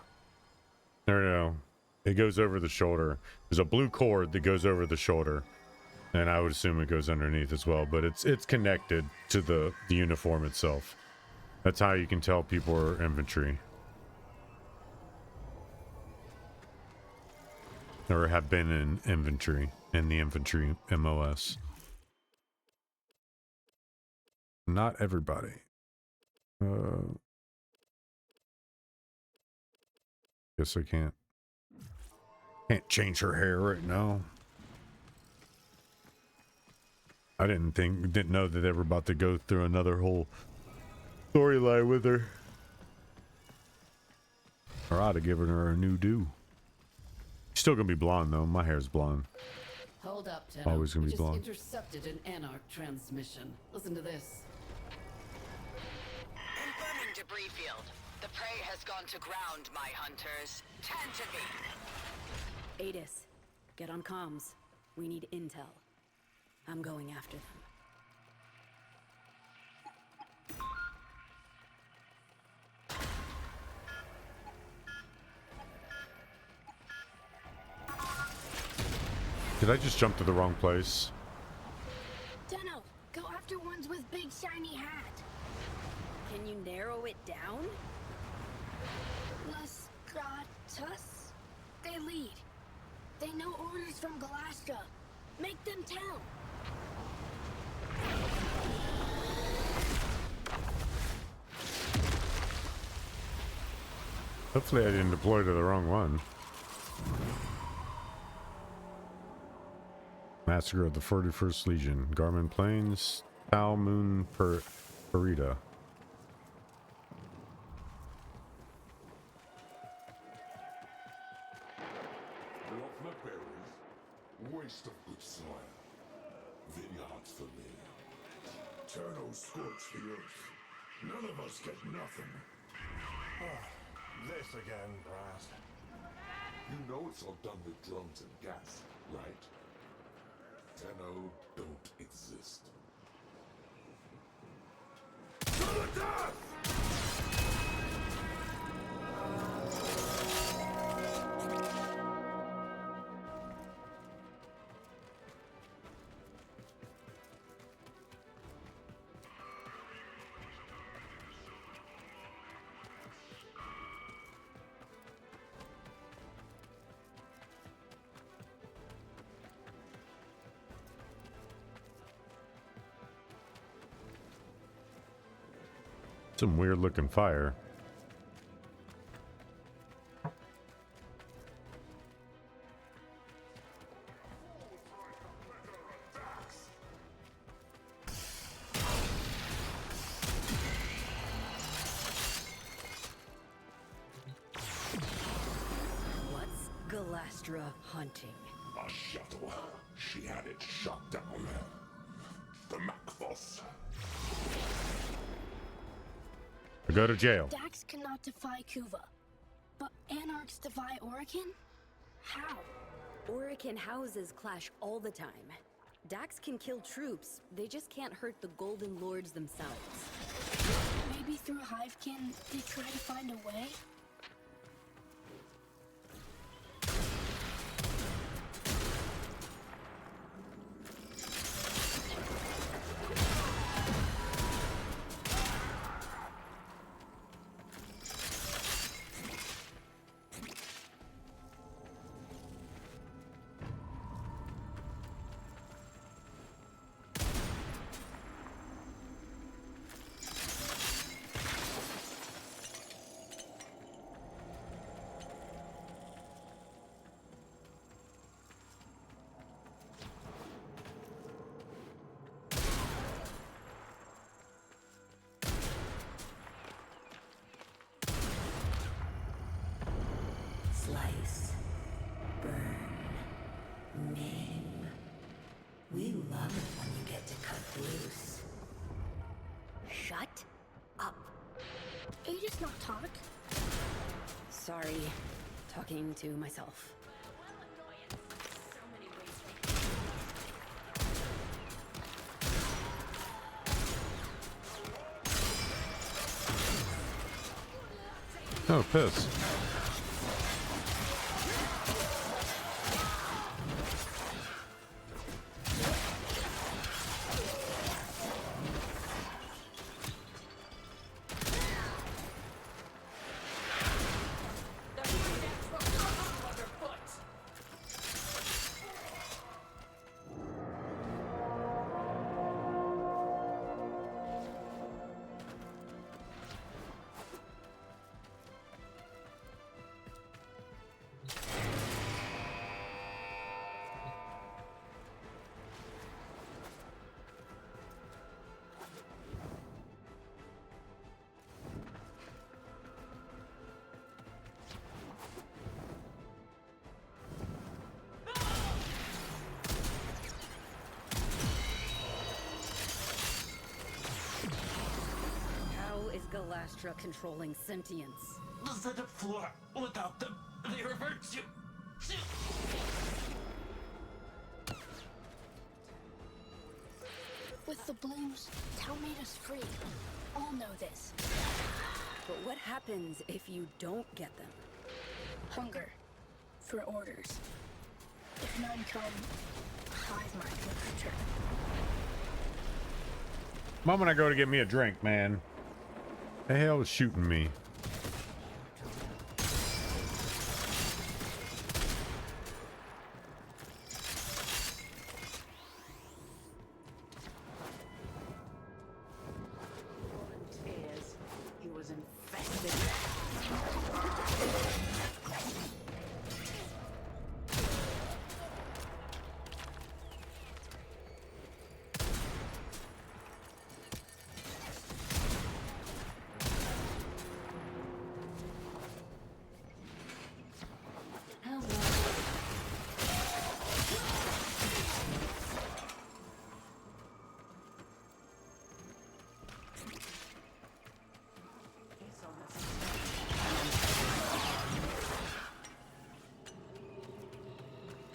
No, it goes over the shoulder. There's a blue cord that goes over the shoulder, and I would assume it goes underneath as well. But it's connected to the uniform itself. That's how you can tell people are infantry, or have been in infantry, in the infantry MOS. Not everybody. Guess I can't change her hair right now. I didn't know that they were about to go through another whole storyline with her. Or I'd have given her a new do. Still gonna be blonde though. My hair's blonde. Hold up, Tenno. Always gonna be We blonde. just intercepted an Anarch transmission. Listen to this. Confirming debris field. The prey has gone to ground, my hunters. Tantivy. Adis, get on comms. We need intel. I'm going after them. Did I just jump to the wrong place? Tenno, go after ones with big shiny hat. Can you narrow it down? Las Gratas? They lead. They know orders from Galastra. Make them tell. Hopefully I didn't deploy to the wrong one. Massacre of the 41st Legion. Garmin Plains, Tau Moon Parida. Lofna berries, waste of good soil. Vineyards for me. Turtle scorch the earth. None of us get nothing. This again, Brass. You know it's all done with drones and gas, right? Tenno don't exist. To the death! Some weird looking fire. What's Galastra hunting? A shuttle. She had it shot down. The Macphos. Go to jail. Dax cannot defy Kuva, but Anarchs defy Orokin? How? Orokin houses clash all the time. Dax can kill troops, they just can't hurt the Golden Lords themselves. Maybe through Hivekin, they try to find a way? Slice, burn, maim. We love it when you get to cut loose. Shut up. Aegis not talk. Sorry, talking to myself. Oh, piss. Galastra controlling sentience. The setup floor. Without them, they revert to... With the blooms, Tau made us free. All know this. But what happens if you don't get them? Hunger. For orders. If none come, hive mind will return. Moment I go to get me a drink, man. The hell is shooting me? He was infected.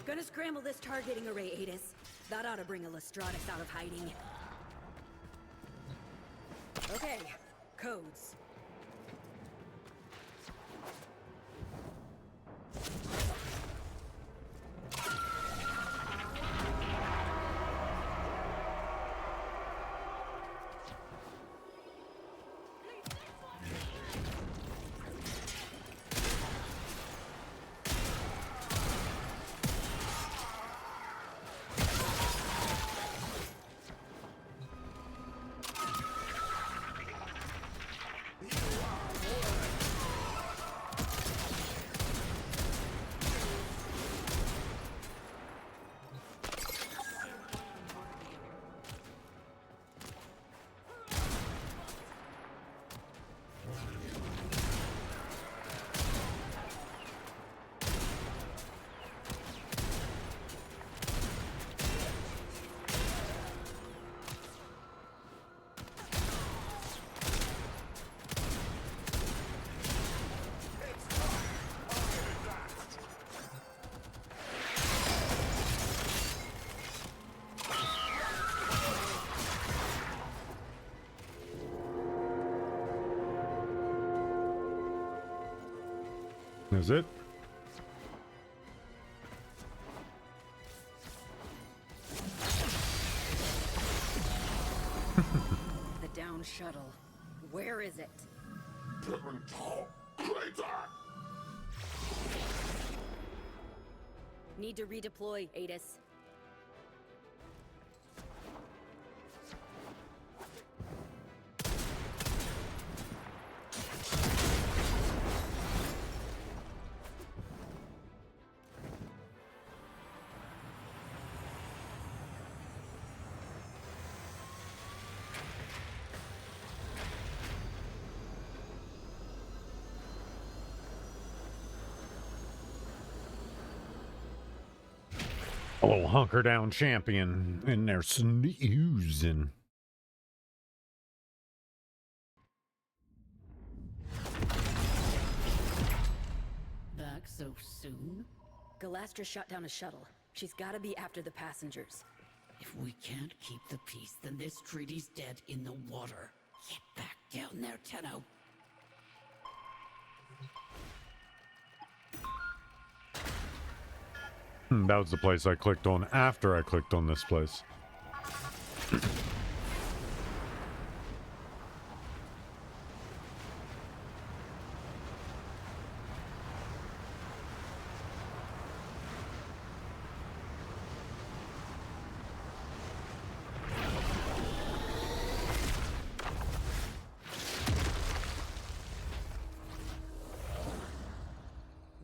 Gonna scramble this targeting array, Adis. That ought to bring a Lestratus out of hiding. Okay, codes. Is it? The down shuttle. Where is it? Need to redeploy, Adis. A little hunker down champion in there snoozing. Back so soon? Galastra shot down a shuttle. She's gotta be after the passengers. If we can't keep the peace, then this treaty's dead in the water. Get back down there, Tenno. That was the place I clicked on after I clicked on this place.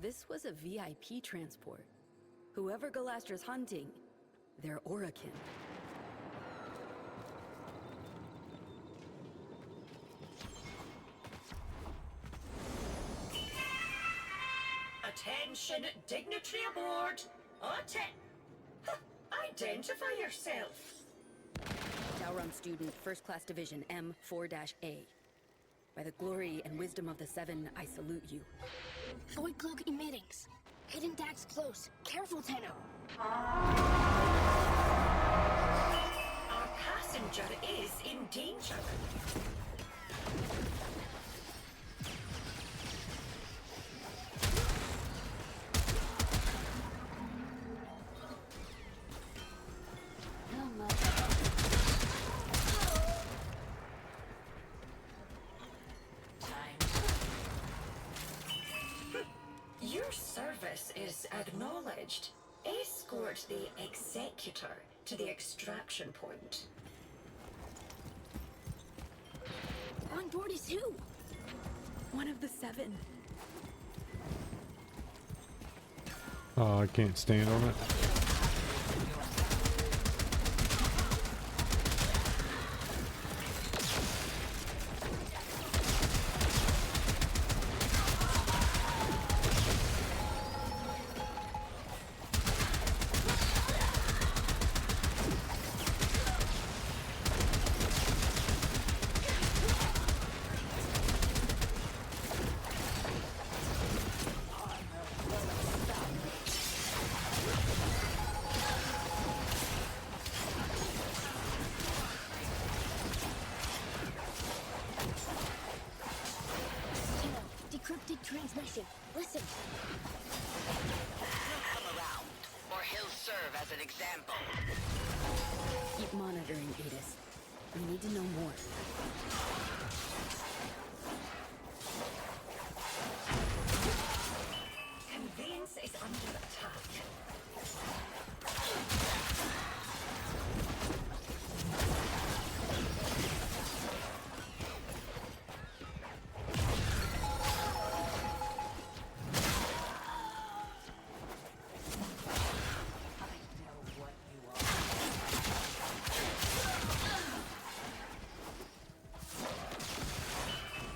This was a VIP transport. Whoever Galastra's hunting, they're Orokin. Attention, dignitary aboard. Identify yourself. Tauron student, First Class Division M4-A. By the glory and wisdom of the Seven, I salute you. Void cloak emittings. Hidden Dax close. Careful, Tenno. Our passenger is in danger. Your service is acknowledged. Escort the Executor to the extraction point. On board is who? One of the Seven. Oh, I can't stand on it. Decrypted transmission. Listen. Come around, or he'll serve as an example. Keep monitoring, Adis. We need to know more. Conveyance is under attack.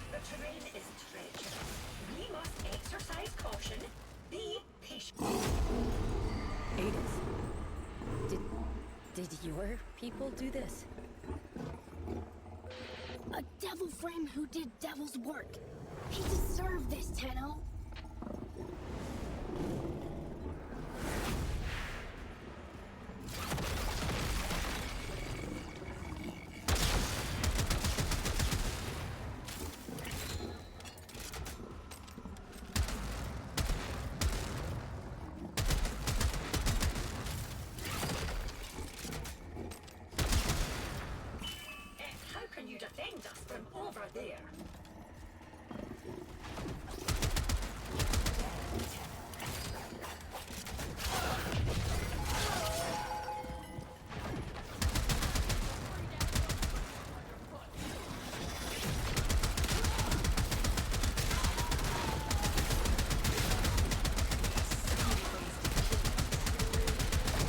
The terrain is treacherous. We must exercise caution. Be patient. Adis. Did your people do this? A devil frame who did devil's work. He deserved this, Tenno. How can you defend us from over there?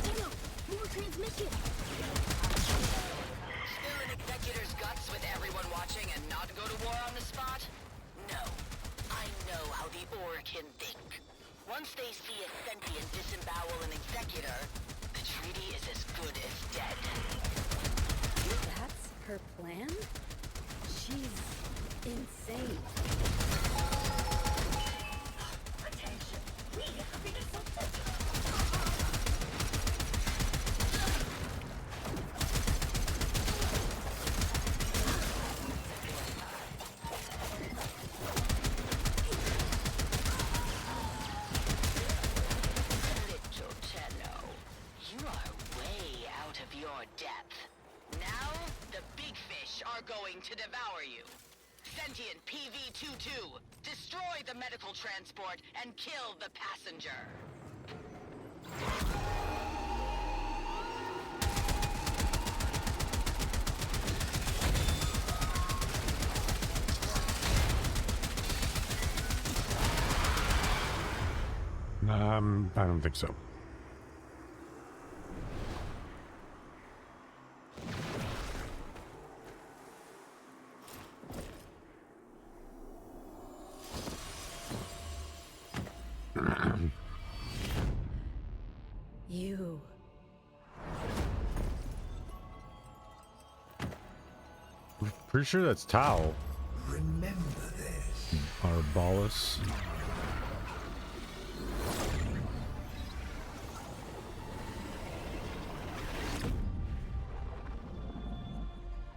Tenno, more transmission. Spill an executor's guts with everyone watching and not go to war on the spot? No. I know how the Orokin think. Once they see a sentient disembowel an executor, the treaty is as good as dead. That's her plan? She's insane. Attention. We have been assaulted. Little Tenno. going to devour you. Sentient PV-22, destroy the medical transport and kill the passenger. I don't think so. You. I'm pretty sure that's Tau. Remember this. Arbalus.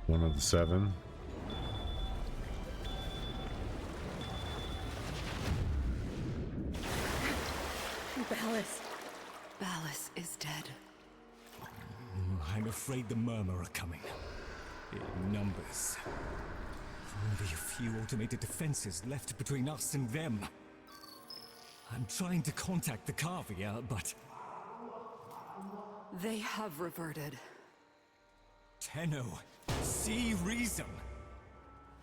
One of the 7. Ballas is dead. I'm afraid the Murmur are coming. In numbers. Only a few automated defenses left between us and them. I'm trying to contact the Kavia, but... They have reverted. Tenno, see reason.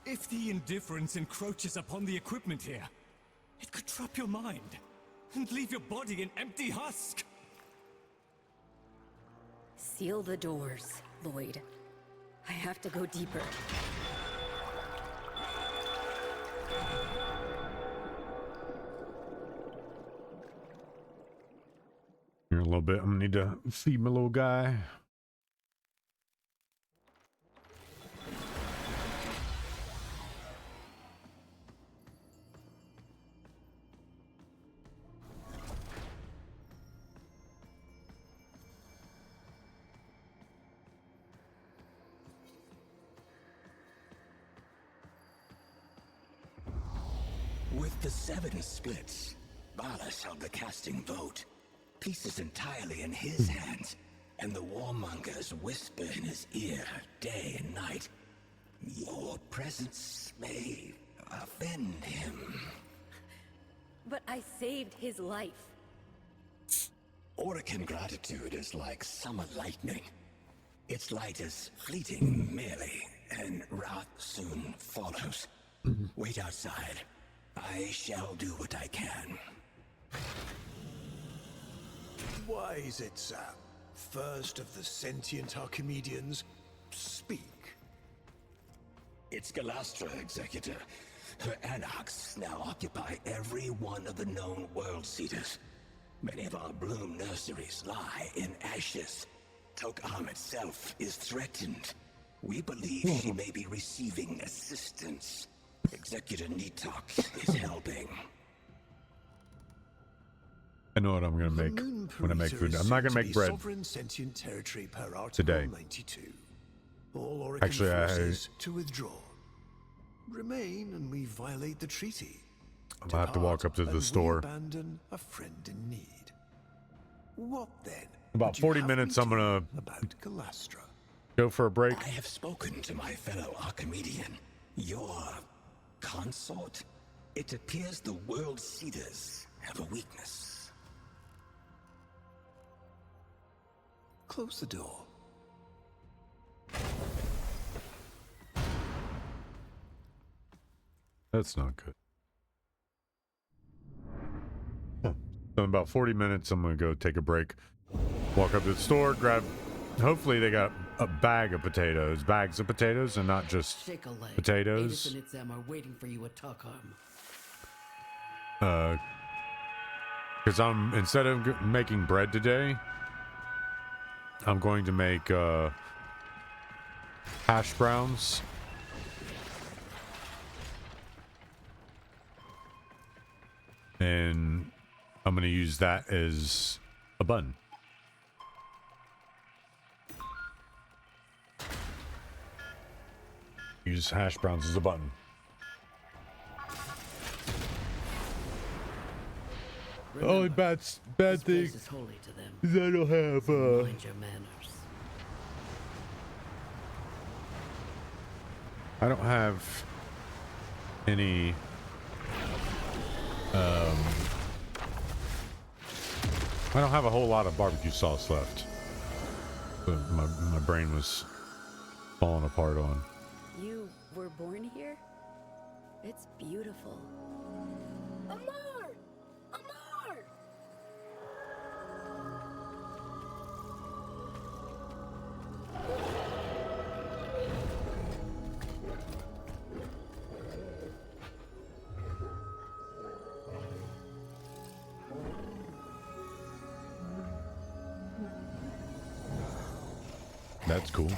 If the indifference encroaches upon the equipment here, it could trap your mind and leave your body an empty husk. Seal the doors, Lloyd. I have to go deeper. Here a little bit. I'm gonna need to feed my little guy. With the 7 splits, Ballas held the casting vote. Pieces entirely in his hands, and the warmongers whisper in his ear day and night. Your presence may offend him. But I saved his life. Orokin gratitude is like summer lightning. Its light is fleeting merely, and wrath soon follows. Wait outside. I shall do what I can. Why is it, Sam? First of the sentient Archimedeans, speak. It's Galastra, Executor. Her anarchs now occupy every one of the known world seeders. Many of our bloom nurseries lie in ashes. Tok-Am itself is threatened. We believe she may be receiving assistance. Executor Nitok is helping. I know what I'm gonna make when I make food. I'm not gonna make bread Sovereign sentient territory per Article today. 92. All Orokin Actually, forces to withdraw. Remain and we violate the treaty. I'm gonna have to walk up to the store. Abandon a friend in need. What then? About 40 minutes. I'm gonna about Galastra. Go for a break. I have spoken to my fellow Archimedean. Your consort? It appears the world seeders have a weakness. Close the door. That's not good. So in about 40 minutes, I'm gonna go take a break. Walk up to the store, grab. Hopefully they got a bag of potatoes, bags of potatoes, and not just Shake a leg. potatoes. Adis and Itzem are waiting for you at Tok-Am. Because I'm instead of making bread today, I'm going to make hash browns. And I'm going to use that as a bun. Use hash browns as a button. Only bad This thing place is holy to them. is I don't have Mind your manners. I don't have any I don't have a whole lot of barbecue sauce left. But my brain was falling apart on. You were born here? It's beautiful. Amar! Amar! That's cool.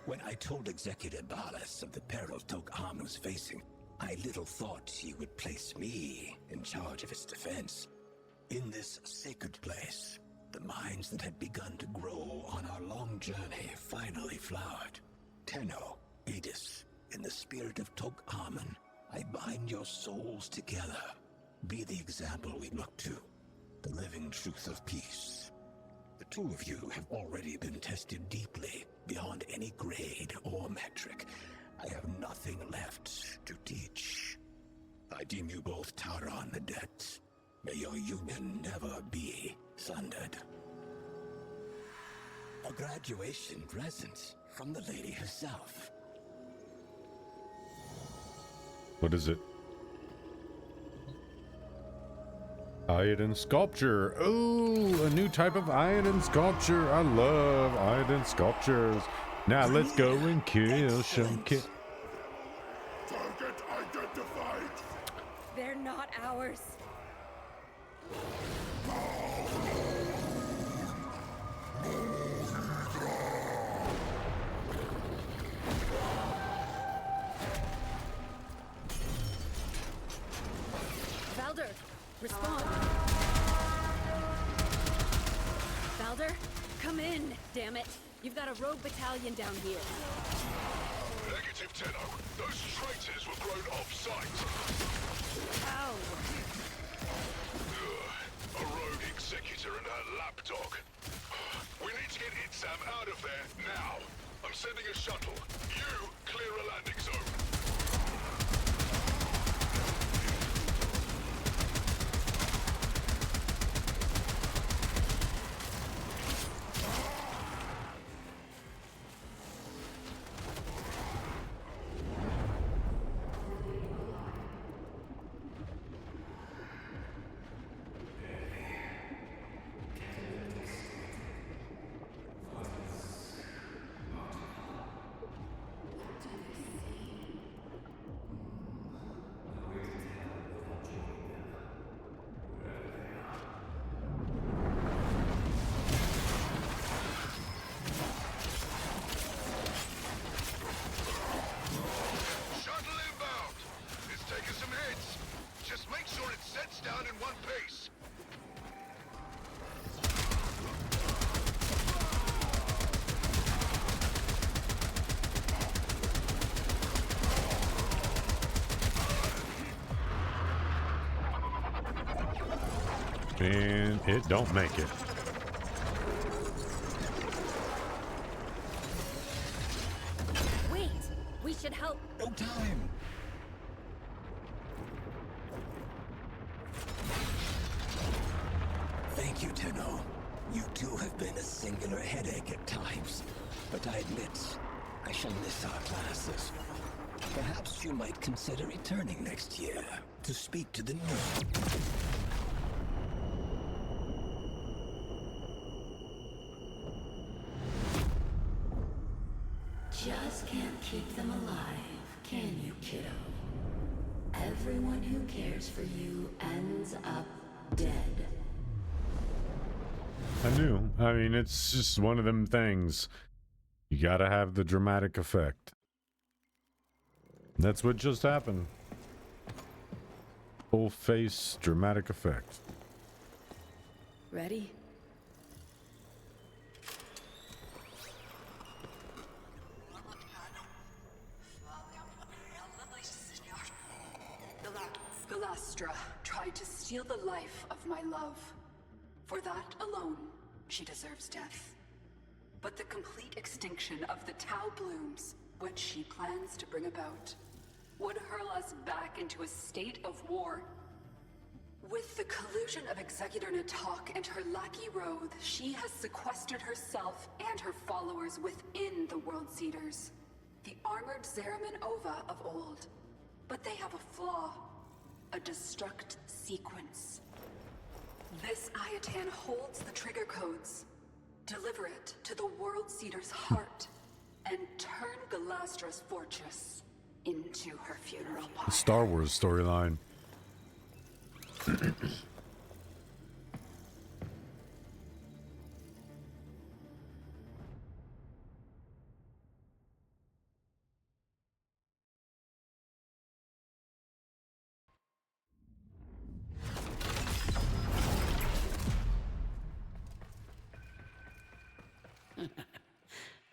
When I told Executive Balas of the peril Tok-Am was facing, I little thought he would place me in charge of its defense. In this sacred place, the minds that had begun to grow on our long journey finally flowered. Tenno, Adis, in the spirit of Tok-Amen, I bind your souls together. Be the example we look to, the living truth of peace. The two of you have already been tested deeply, beyond any grade or metric. I have nothing left to teach. I deem you both Tauron adepts. May your union never be sundered. A graduation present from the lady herself. What is it? Iodine sculpture. Ooh, a new type of iodine sculpture. I love iodine sculptures. Now let's go and kill some kids. Target identified. They're not ours. Valder, respond. Valder, come in, damn it. You've got a rogue battalion down here. Negative, Tenno. Those traitors were grown off-site. How? A rogue executor and her lapdog. We need to get Itsam out of there now. I'm sending a shuttle. You clear a landing zone. And it don't make it. Wait, we should help. No time. Thank you, Tenno. You two have been a singular headache at times, but I admit I shall miss our classes. Perhaps you might consider returning next year to speak to the new. Just can't keep them alive, can you, kiddo? Everyone who cares for you ends up dead. I knew. I mean, it's just one of them things. You gotta have the dramatic effect. That's what just happened. Full face dramatic effect. Ready? Galastra tried to steal the life of my love. For that alone, she deserves death. But the complete extinction of the Tau blooms, which she plans to bring about, would hurl us back into a state of war. With the collusion of Executor Natak and her lackey Roth, she has sequestered herself and her followers within the World Seeders. The armored Zeraman Ova of old. But they have a flaw. A destruct sequence. This Ayatan holds the trigger codes. Deliver it to the World Seeder's heart and turn Galastra's fortress into her funeral pyre. The Star Wars storyline.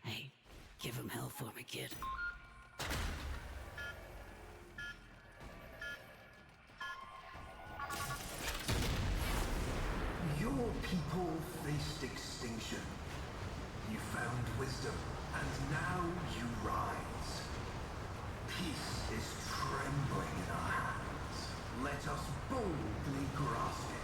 Hey, give him hell for me, kid. Your people faced extinction. You found wisdom, and now you rise. Peace is trembling in our hands. Let us boldly grasp it.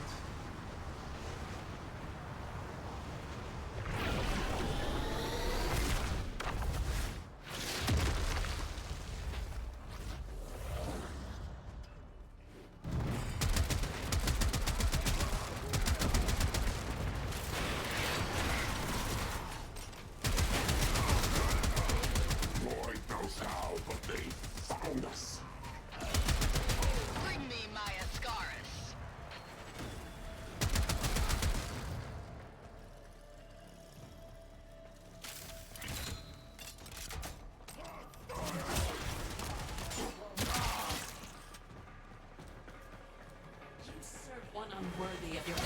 Bring me my Ascaris. You serve one unworthy of your...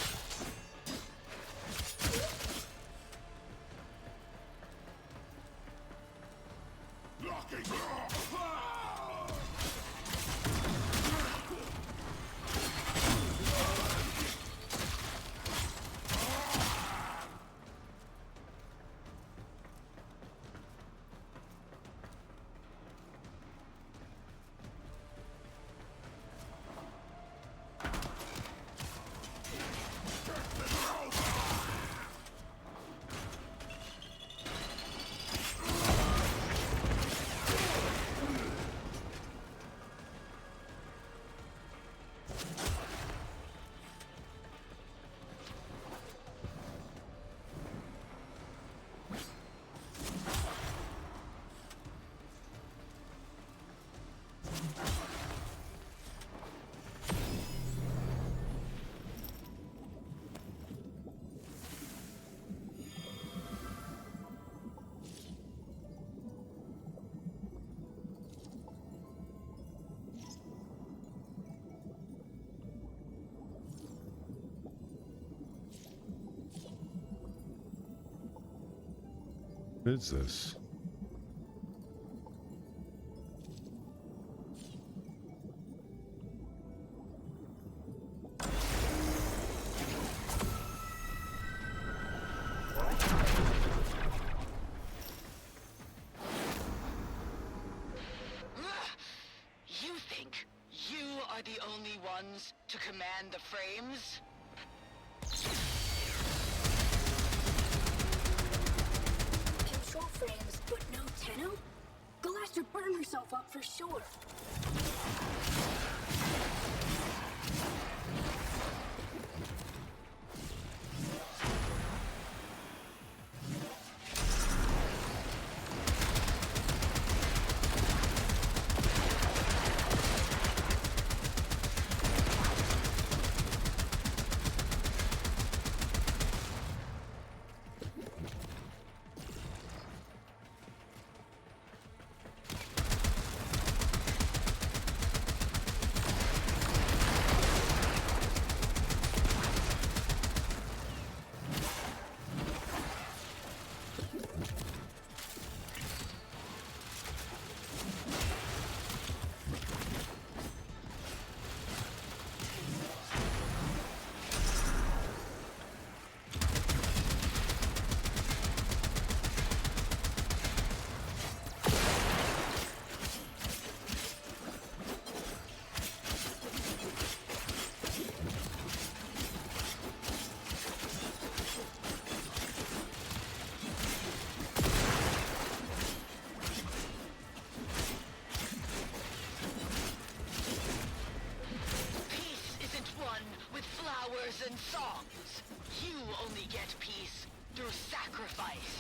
What is this? You think you are the only ones to command the frames? Control frames, but no Tenno? Galastra burned herself up for sure. sacrifice.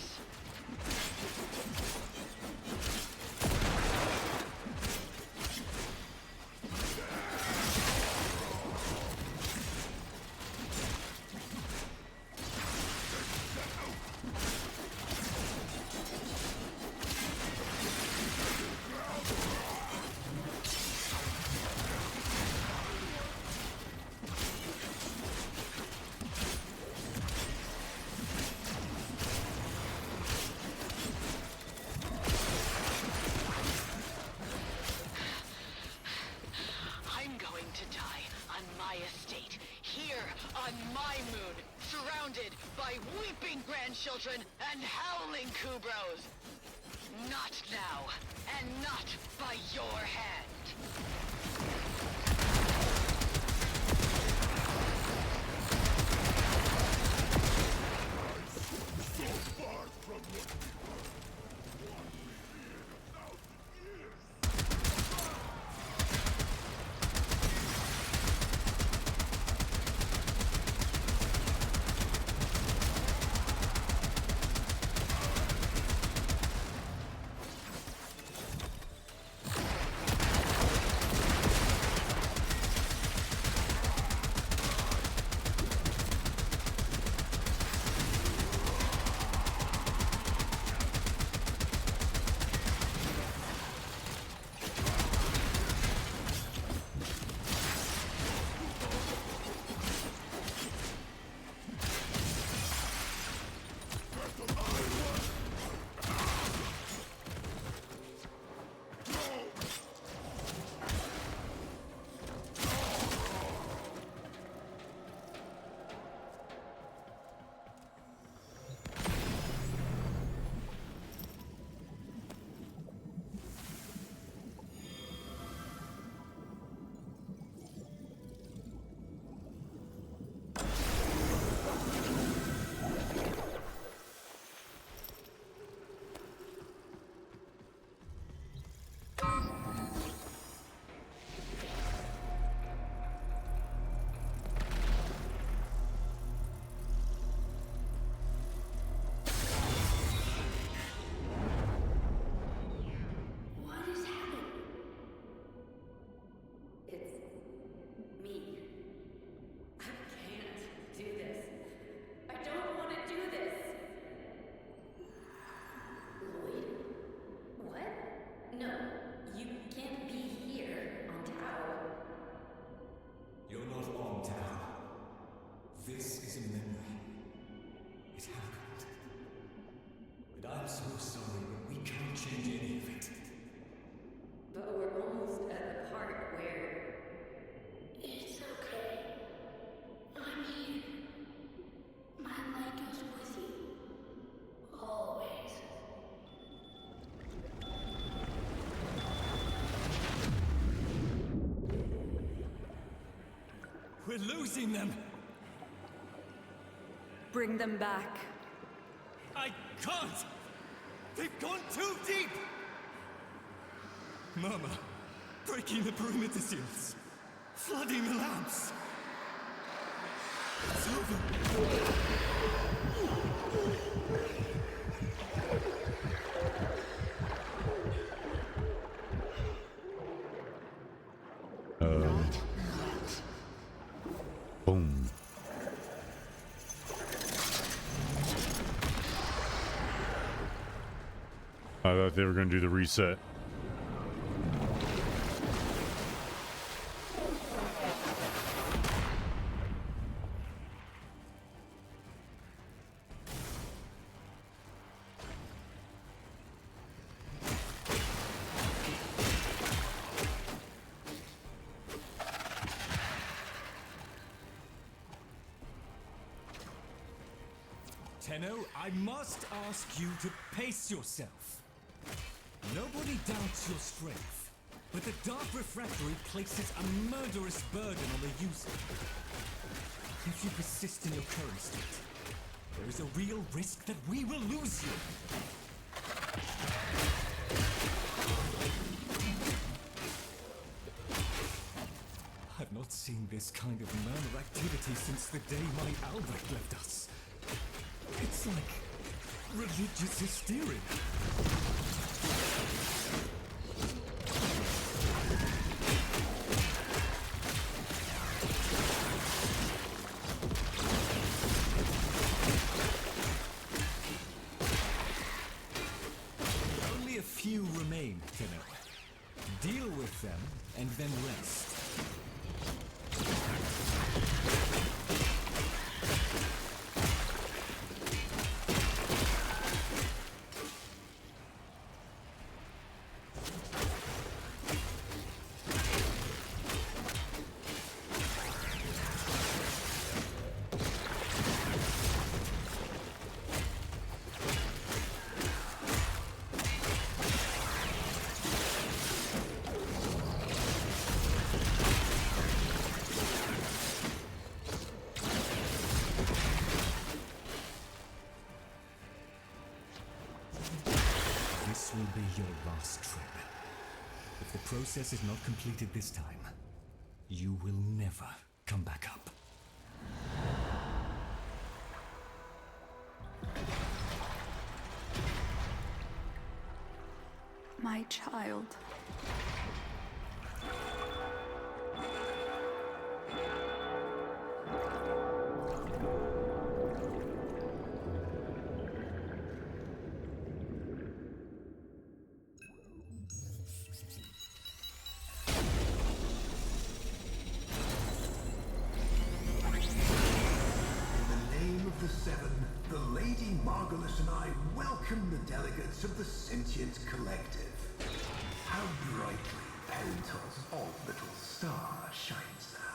By weeping grandchildren and howling Kubros. Not now, and not by your hand. So far from what we were. We're losing them! Bring them back. I can't! They've gone too deep! Mama, breaking the perimeter seals. Flooding the lamps. It's over. Boom. I thought they were going to do the reset. Tenno, I must ask you to pace yourself. Nobody doubts your strength, but the Dark Refractory places a murderous burden on the user. If you persist in your current state, there is a real risk that we will lose you. I've not seen this kind of murder activity since the day my Albrecht left us. It's like religious hysteria. Only a few remain, Tenno. Deal with them, and then rest. This will be your last trip. If the process is not completed this time, you will never come back up. My child. The Seven, the Lady Margulis and I welcome the delegates of the Sentient Collective. How brightly Pentos' odd little star shines now.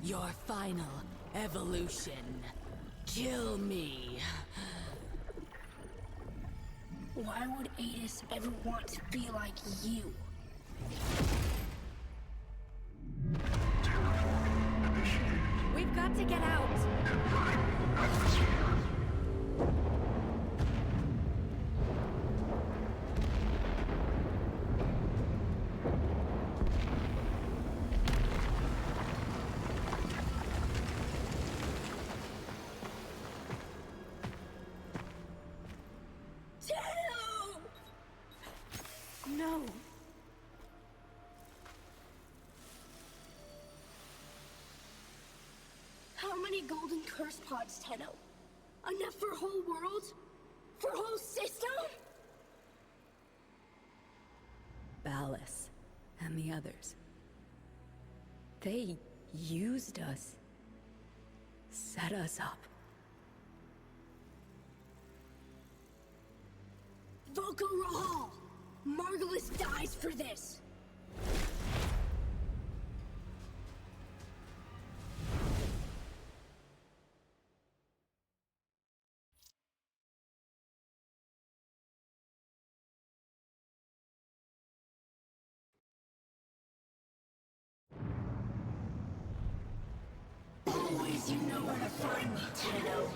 Your final evolution. Kill me. Why would Adis ever want to be like you? We've got to get out! No! How many golden curse pods, Tenno? Enough for a whole world? For a whole system? Ballas and the others. They used us. Set us up. Volko Rahal! Margulis dies for this! Always you know where to find me, Tenno.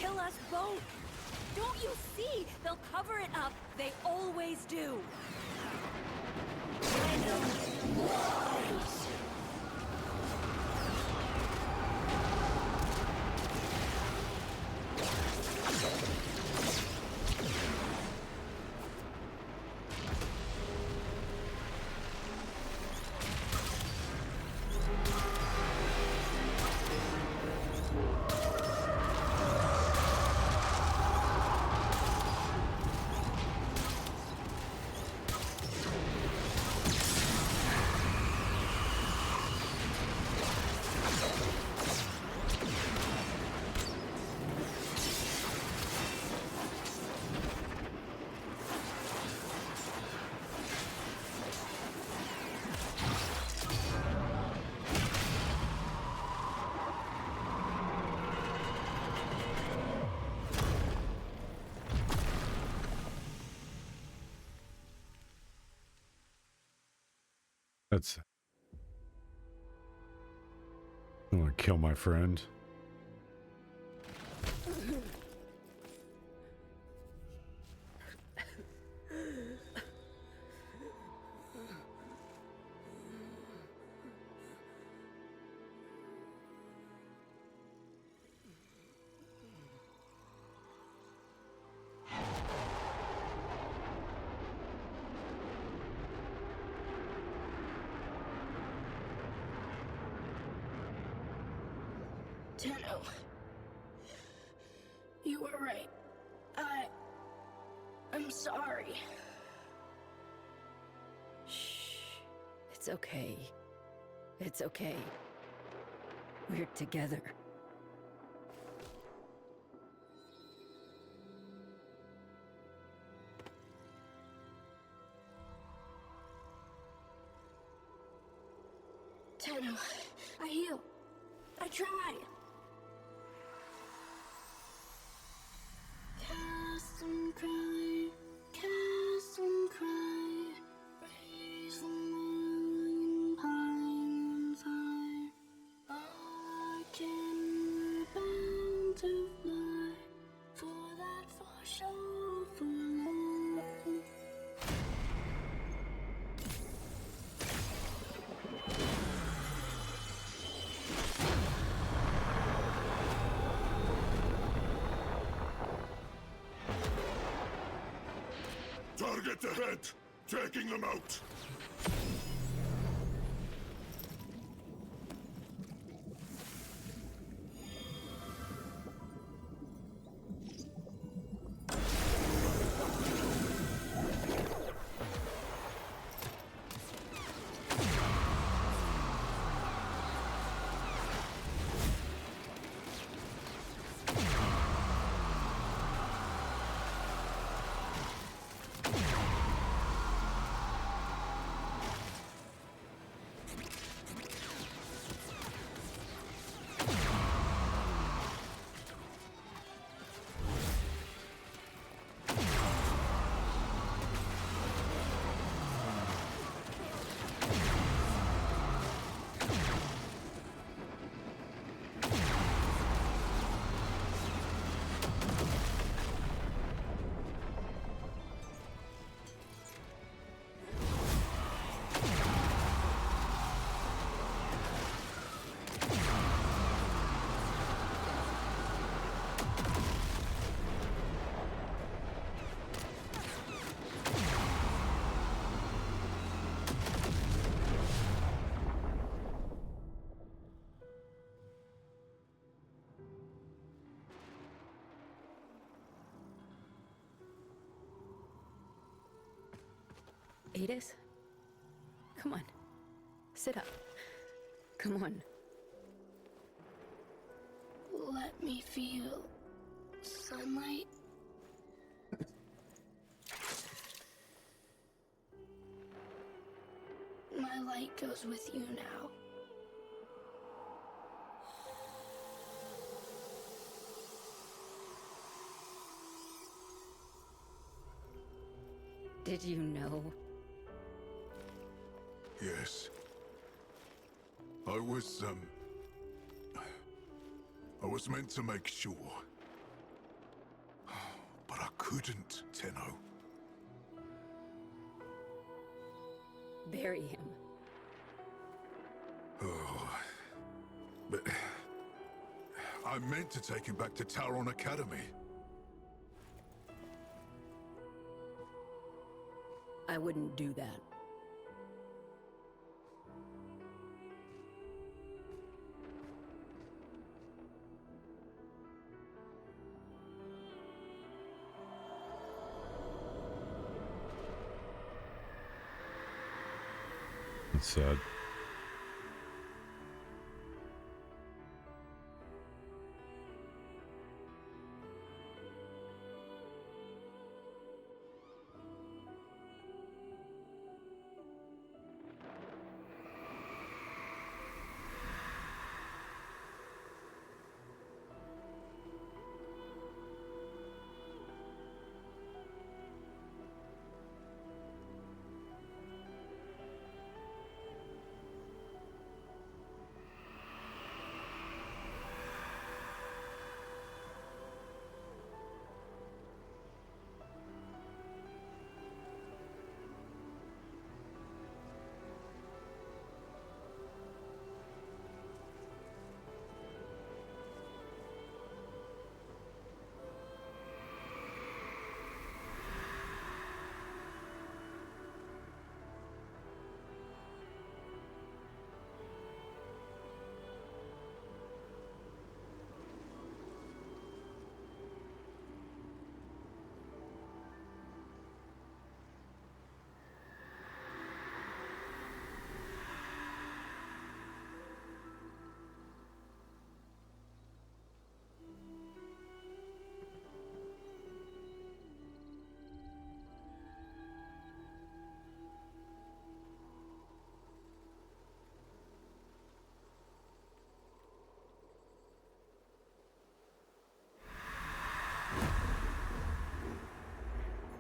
kill us both! Don't you see? They'll cover it up. They always do. That's... I want to kill my friend. Tenno, you were right. I'm sorry. Shh. It's okay. It's okay. We're together. Tenno, I heal. I try. Cast and cry, cast and cry, raise the million pine fire. I can bound to fly for that for sure for love. Target ahead! Taking them out! Adis? Come on. Sit up. Come on. Let me feel sunlight. My light goes with you now. Did you know? Yes. I was meant to make sure. couldn't, Tenno. Bury him. Oh. But I meant to take him back to Tauron Academy. I wouldn't do that. That's sad.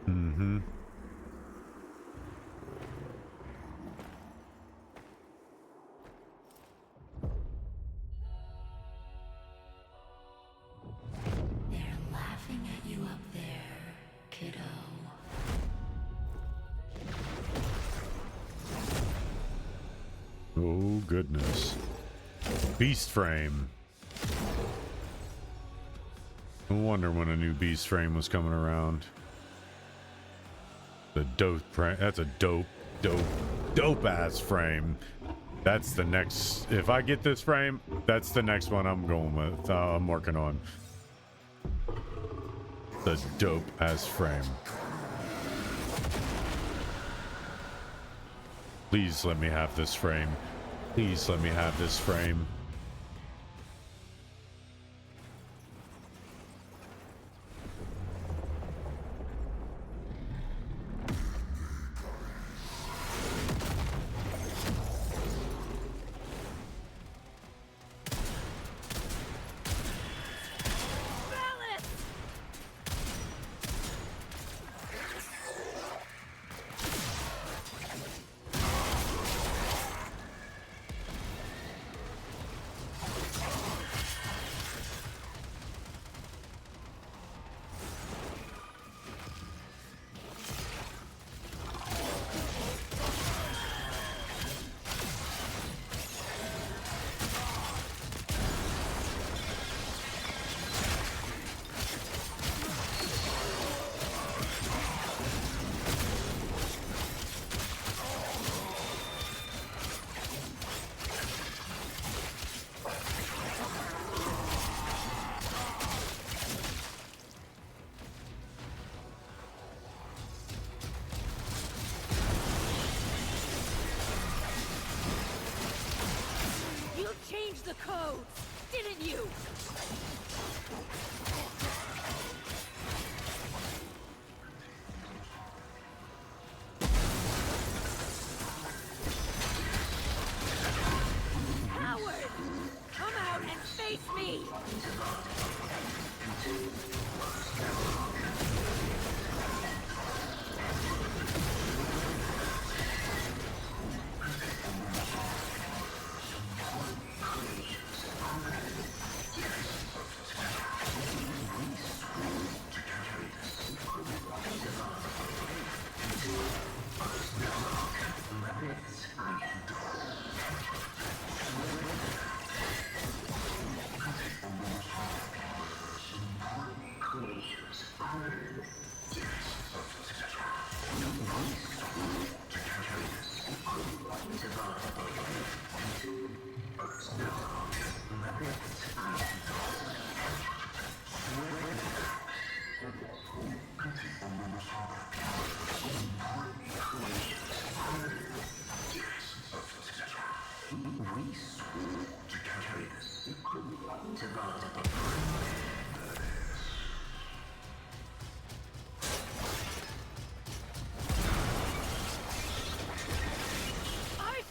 Mm-hmm. They're laughing at you up there, kiddo. Oh, goodness. Beast frame. No wonder when a new beast frame was coming around. The dope frame. That's a dope ass frame. That's the next. If I get this frame, that's the next one I'm going with. I'm working on. The dope ass frame. Please let me have this frame. Please let me have this frame. The codes, didn't you? Howard, come out and face me. I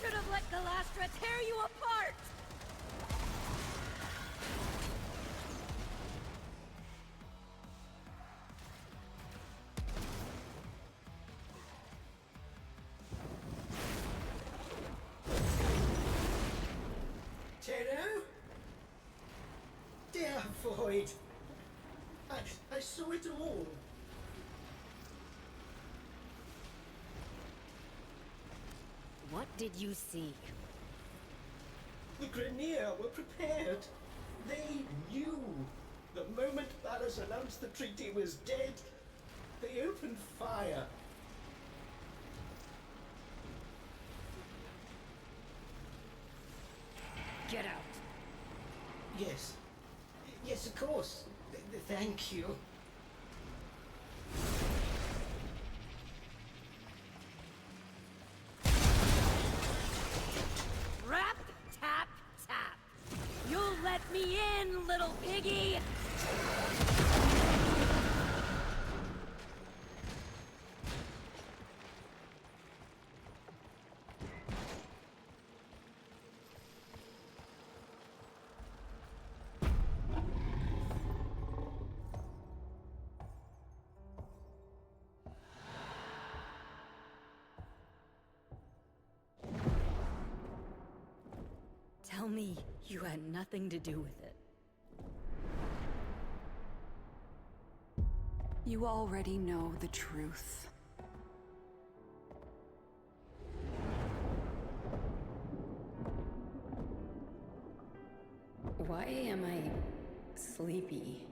should have let Galastra tear you apart! Tenno? Dear Void, I saw it all. What did you see? The Grenier were prepared. They knew. The moment Ballas announced the treaty was dead, they opened fire. Get out. Yes. Yes, of course. Thank you. Rap, tap, tap. You'll let me in, little piggy! Tell me you had nothing to do with it. You already know the truth. Why am I sleepy?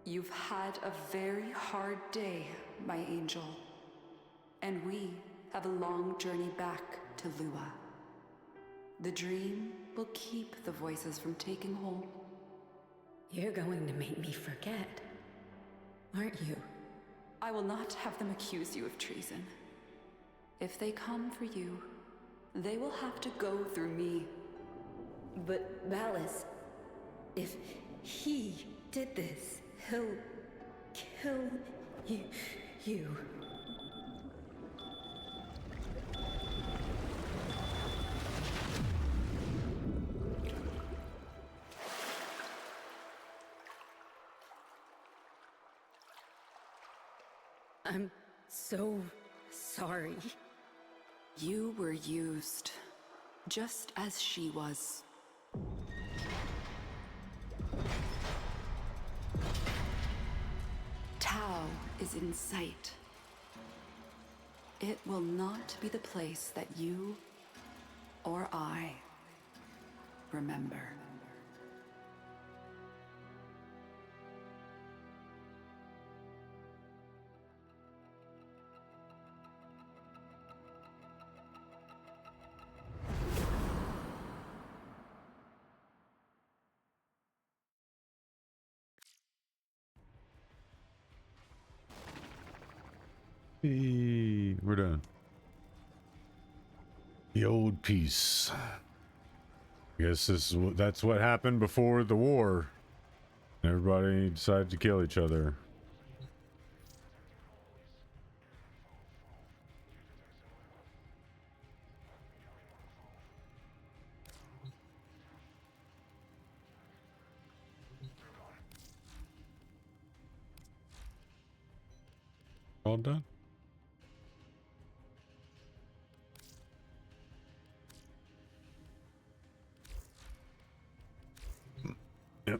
You've had a very hard day, my angel. And we have a long journey back to Lua. The dream will keep the voices from taking hold. You're going to make me forget, aren't you? I will not have them accuse you of treason. If they come for you, they will have to go through me. But Ballas, if he did this, he'll kill you. I'm so sorry. You were used, just as she was. Tau is in sight. It will not be the place that you or I remember. Hey, we're done. The old peace. I guess that's what happened before the war. Everybody decided to kill each other. All done. Yep.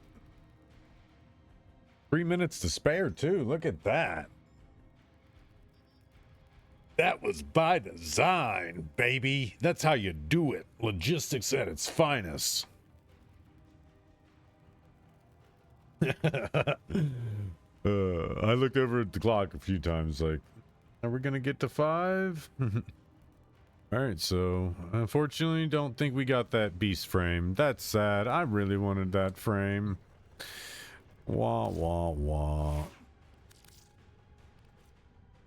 3 minutes to spare too. Look at that. That was by design, baby. That's how you do it. Logistics at its finest. I looked over at the clock a few times, like, are we gonna get to 5? All right, so unfortunately, don't think we got that beast frame. That's sad. I really wanted that frame. Wah wah wah.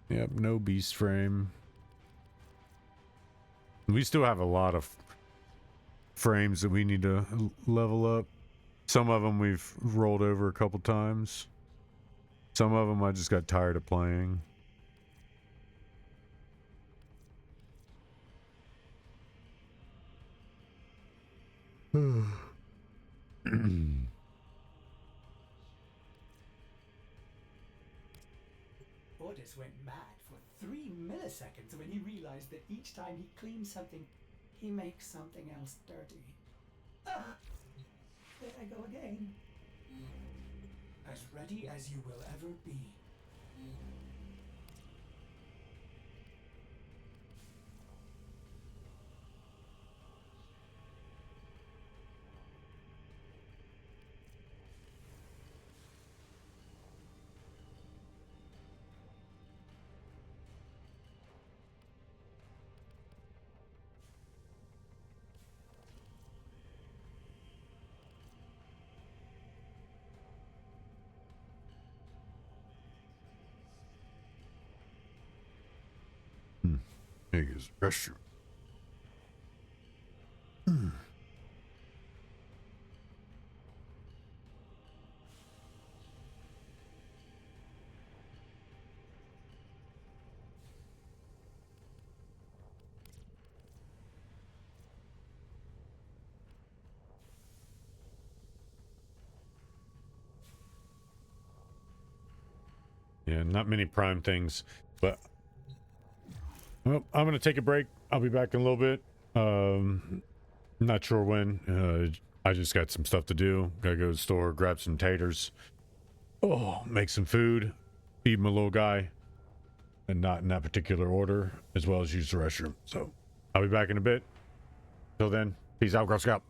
Yep, no beast frame. We still have a lot of frames that we need to level up. Some of them we've rolled over a couple times. Some of them I just got tired of playing. Orders went mad for 3 milliseconds when he realized that each time he cleans something, he makes something else dirty. Ah! There I go again. As ready as you will ever be. There he goes. Restroom. Yeah, not many prime things, but well, I'm gonna take a break. I'll be back in a little bit. Not sure when. I just got some stuff to do. Gotta go to the store, grab some taters. Oh, make some food, feed my little guy, and not in that particular order, as well as use the restroom. So I'll be back in a bit. Till then, peace out, Girl Scout.